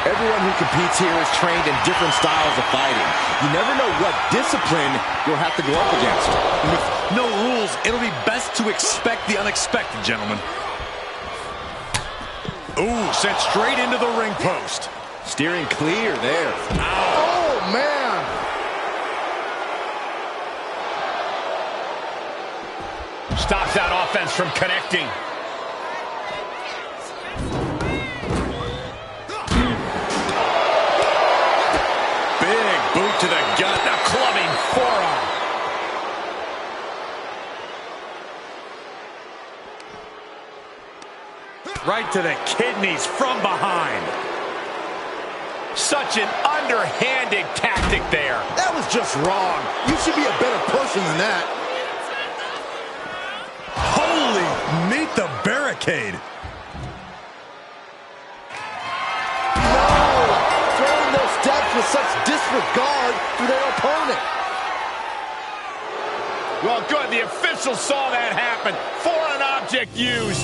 Everyone who competes here is trained in different styles of fighting. You never know what discipline you'll have to go up against. With no rules, it'll be best to expect the unexpected, gentlemen. Ooh, sent straight into the ring post. Steering clear there. Ow. Oh, man. Stops that offense from connecting. Big boot to the gut. A clubbing forearm. Right to the kidneys from behind. Such an underhanded tactic there. That was just wrong. You should be a better person than that. Holy, meet the barricade. No! Throwing those steps with such disregard for their opponent. Well, good. The official saw that happen. Foreign object used.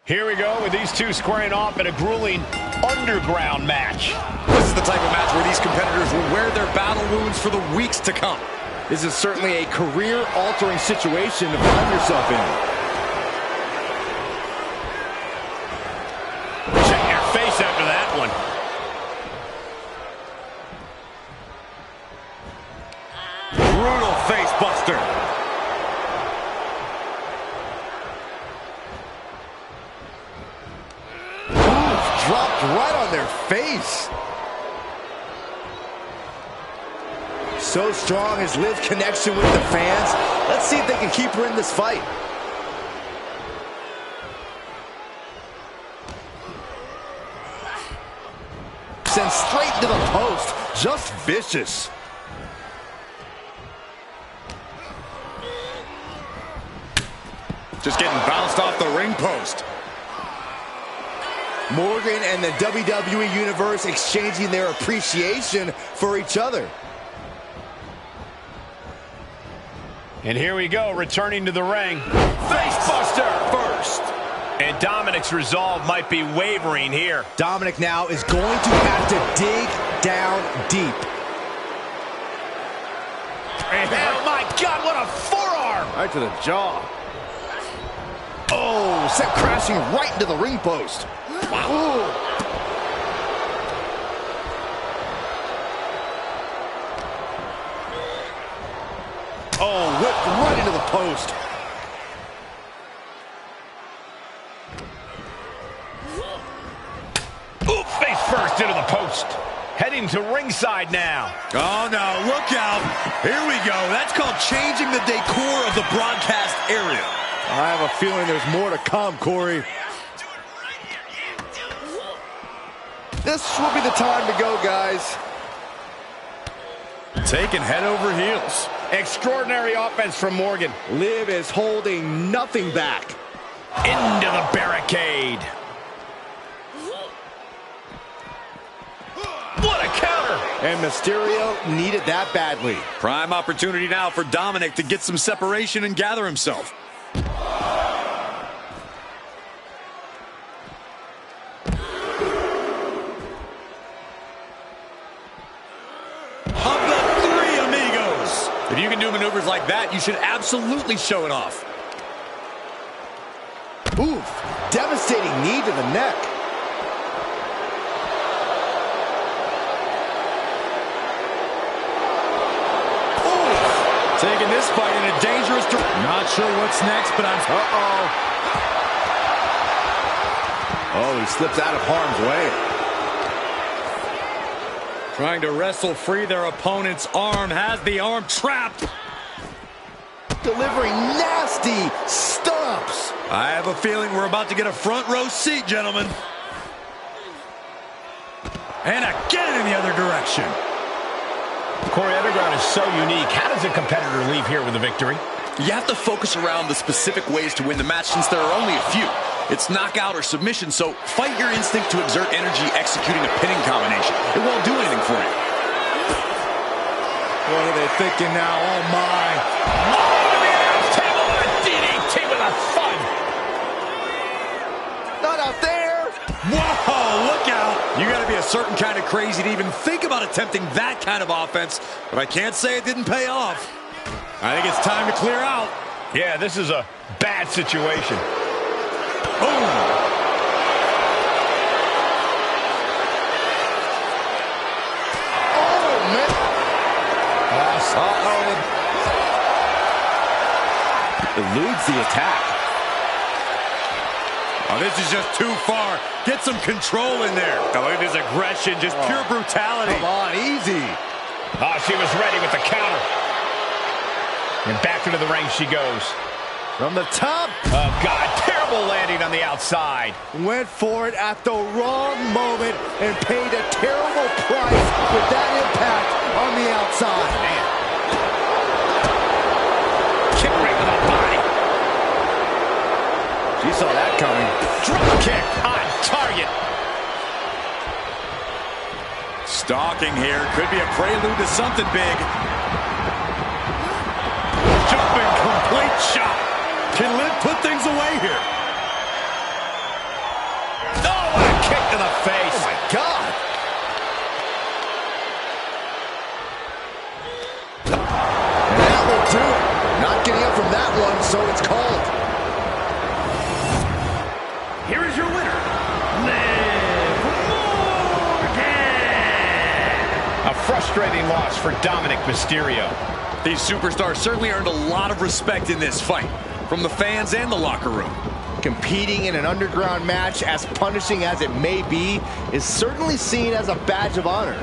Here we go with these two squaring off in a grueling underground match. This is the type of match where these competitors will wear their battle wounds for the weeks to come. This is certainly a career-altering situation to find yourself in. Check your face after that one. Brutal face buster. knees. So strong is Liv's connection with the fans. Let's see if they can keep her in this fight. Sent straight to the post. Just vicious. Just getting bounced off the ring post. Morgan and the WWE Universe exchanging their appreciation for each other. And here we go, returning to the ring. Facebuster first. And Dominic's resolve might be wavering here. Dominic now is going to have to dig down deep. Oh my God, what a forearm! Right to the jaw. Oh, sent crashing right into the ring post. Wow. Oh, whipped right into the post. Ooh, face first into the post. Heading to ringside now. Oh, no, look out. Here we go. That's called changing the decor of the broadcast area. I have a feeling there's more to come, Corey. This will be the time to go, guys. Taking head over heels. Extraordinary offense from Morgan. Liv is holding nothing back. Into the barricade. What a counter! And Mysterio needed that badly. Prime opportunity now for Dominic to get some separation and gather himself. Of the three amigos. If you can do maneuvers like that, you should absolutely show it off. Oof, devastating knee to the neck. Taking this fight in a dangerous direction. Not sure what's next, but I'm... Uh-oh. Oh, he slips out of harm's way. Trying to wrestle free their opponent's arm. Has the arm trapped. Delivering nasty stomps. I have a feeling we're about to get a front row seat, gentlemen. And again in the other direction. Corey, Underground is so unique. How does a competitor leave here with a victory? You have to focus around the specific ways to win the match since there are only a few. It's knockout or submission, so fight your instinct to exert energy executing a pinning combination. It won't do anything for you. What are they thinking now? Oh, my. Table with a DDT with a thud. Not out there. Whoa, look out. You got to be a certain kind of crazy to even think about attempting that kind of offense, but I can't say it didn't pay off. I think it's time to clear out. Yeah, this is a bad situation. Boom. Oh, man. Uh-oh. Eludes the attack. Oh, this is just too far. Get some control in there. Oh, look at his aggression, just pure brutality. Come on, easy. Oh, she was ready with the counter. And back into the ring she goes. From the top. Oh, God, terrible landing on the outside. Went for it at the wrong moment and paid a terrible price with that impact on the outside. Man. Kick right to the body. She saw that coming. Drop kick on target. Stalking here. Could be a prelude to something big. Jumping complete shot. Can Liv put things away here? Oh, what a kick to the face. Oh, my God. And that will do it. Not getting up from that one, so it's called. Here is your winner, Liv Morgan. A frustrating loss for Dominic Mysterio. These superstars certainly earned a lot of respect in this fight, from the fans and the locker room. Competing in an underground match, as punishing as it may be, is certainly seen as a badge of honor.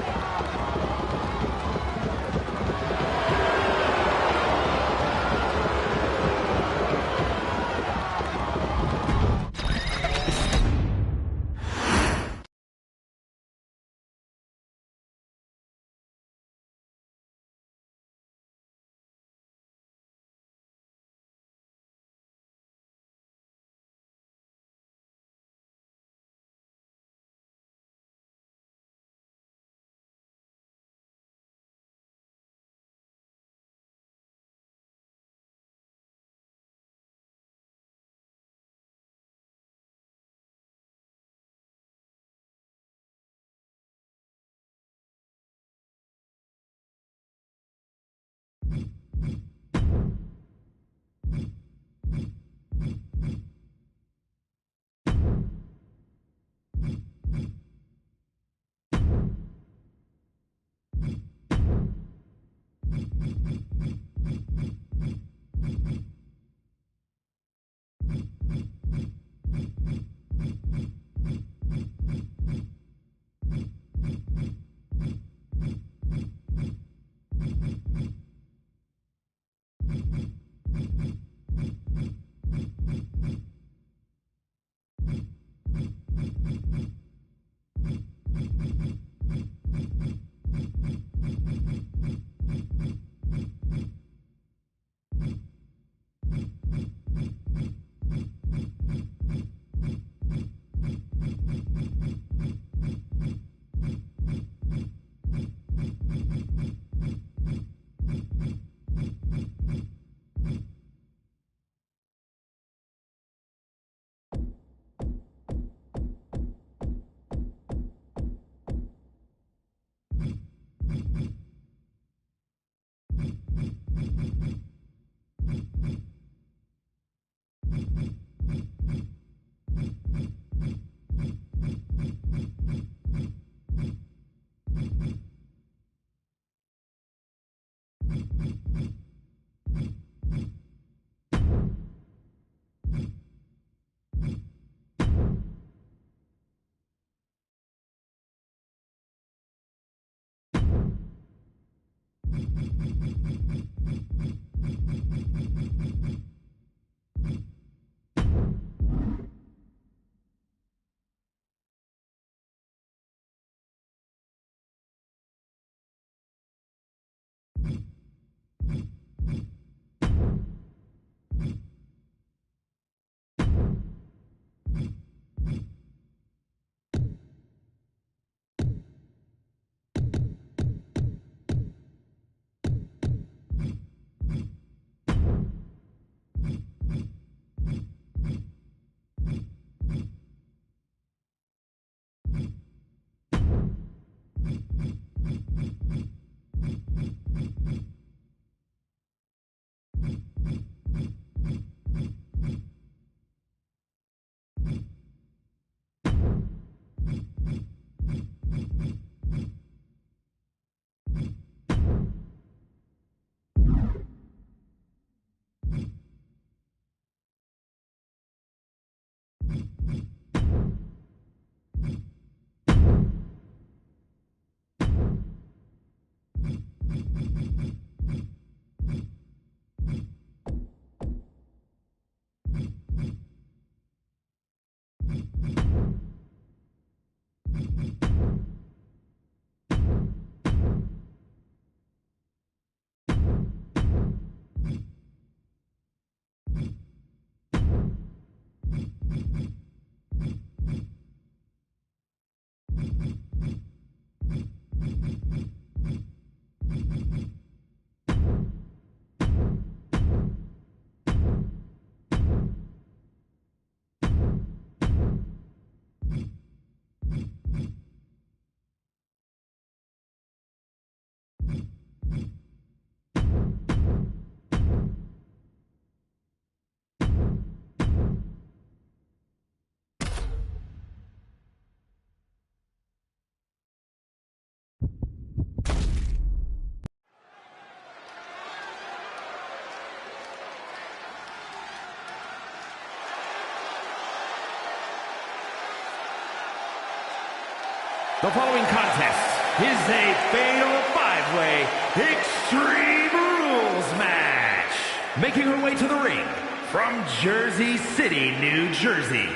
The following contest is a fatal five-way Extreme Rules match. Making her way to the ring from Jersey City, New Jersey,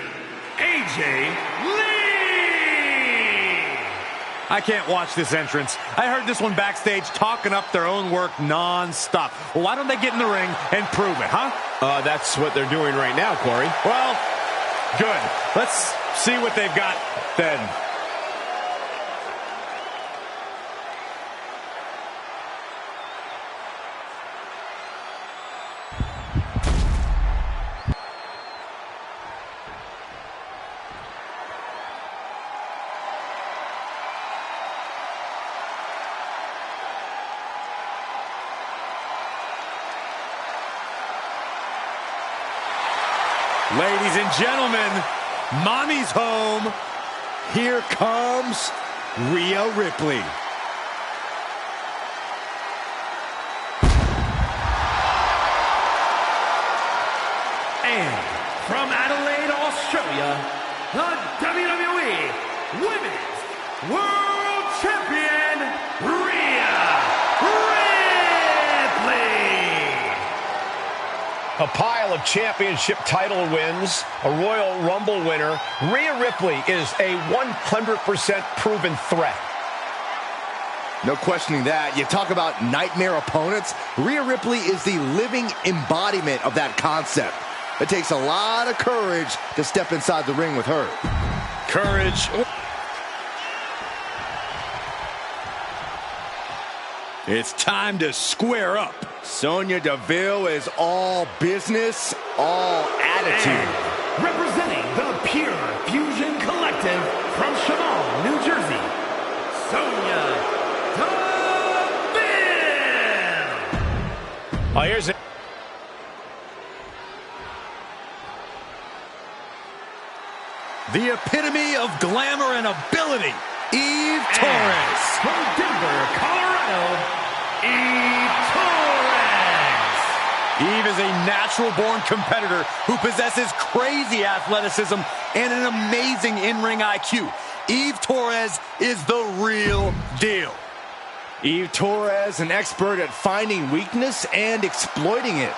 AJ Lee! I can't watch this entrance. I heard this one backstage talking up their own work non-stop. Well, why don't they get in the ring and prove it, huh? That's what they're doing right now, Corey. Well, good. Let's see what they've got then. Ladies and gentlemen, Mommy's home. Here comes Rhea Ripley. And from Adelaide, Australia, the WWE Women's World Champion, Rhea Ripley! A pile of championship title wins, a Royal Rumble winner, Rhea Ripley is a 100% proven threat. No questioning that. You talk about nightmare opponents. Rhea Ripley is the living embodiment of that concept. It takes a lot of courage to step inside the ring with her. Courage. It's time to square up. Sonya Deville is all business, all attitude. And representing the Pure Fusion Collective from Cheval, New Jersey, Sonya Deville! Oh, here's it. The epitome of glamour and ability, Eve Torres. From Denver, Colorado, Eve Torres. Eve is a natural-born competitor who possesses crazy athleticism and an amazing in-ring IQ. Eve Torres is the real deal. Eve Torres, an expert at finding weakness and exploiting it.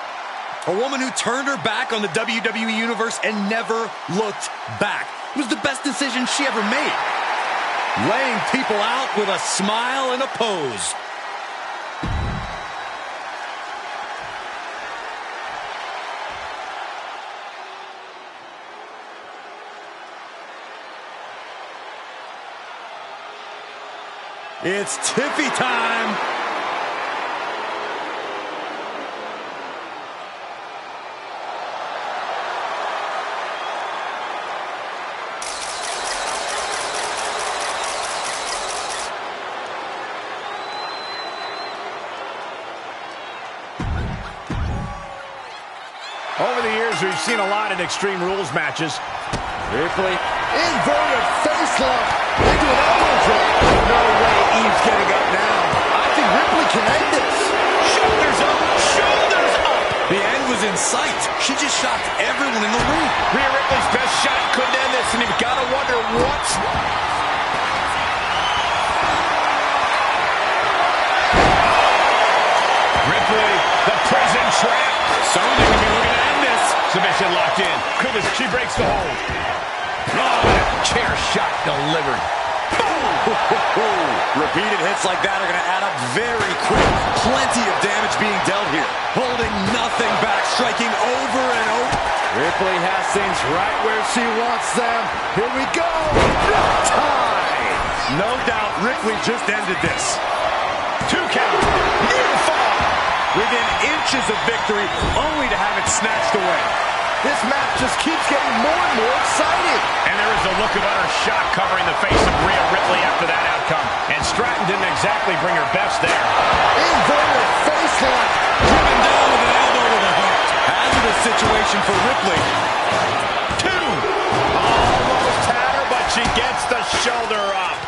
A woman who turned her back on the WWE Universe and never looked back. It was the best decision she ever made. Laying people out with a smile and a pose. It's Tiffy time. Over the years, we've seen a lot of Extreme Rules matches. Ripley, inverted facelock into an elbow drop. No way Eve's getting up now. I think Ripley can end this. Shoulders up, shoulders up. The end was in sight. She just shocked everyone in the ring. Rhea Ripley's best shot couldn't end this, and you've got to wonder what's... Ripley, the prison trap. Sonya could be looking to end this. Submission locked in. Goodness, she breaks the hold. Oh, chair shot delivered. Repeated hits like that are going to add up very quick. Plenty of damage being dealt here. Holding nothing back, striking over and over. Ripley has things right where she wants them. Here we go. Time. No doubt Ripley just ended this. 2 count. Beautiful. Within inches of victory, only to have it snatched away. This match just keeps getting more and more exciting. And there is a look of utter shock covering the face of Rhea Ripley after that outcome. And Stratton didn't exactly bring her best there. Inverted facelock. Driven down with an elbow to the heart. Hazardous situation for Ripley. 2. Almost had her, but she gets the shoulder up.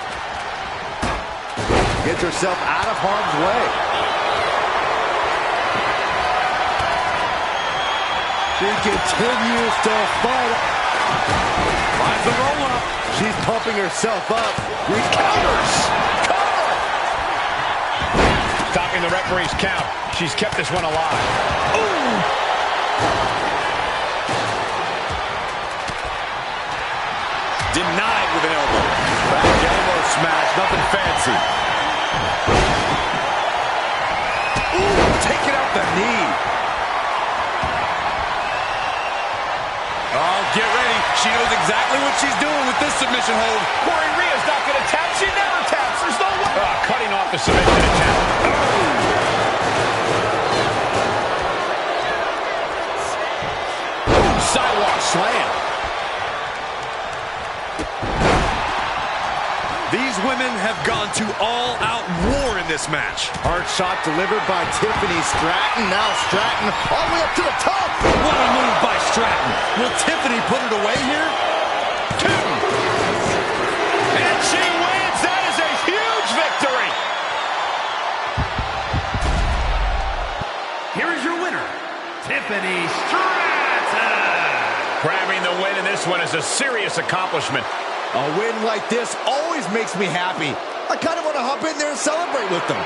Gets herself out of harm's way. She continues to fight. Finds the roll-up. She's pumping herself up. These counters. Cover. Stopping the referee's count. She's kept this one alive. Ooh. Denied with an elbow. Back elbow smash, nothing fancy. Ooh, taking out the knee. Oh, get ready. She knows exactly what she's doing with this submission hold. Corey Rhea's not going to tap. She never taps. There's no way. Cutting off the submission attempt. Sidewalk slam. These women have gone to all-out war in this match. Hard shot delivered by Tiffany Stratton. Now Stratton all the way up to the top. What a move by Stratton. Will Tiffany put it away here? 2. And she wins. That is a huge victory. Here is your winner, Tiffany Stratton. Grabbing the win in this one is a serious accomplishment. A win like this always makes me happy. I kind of want to hop in there and celebrate with them.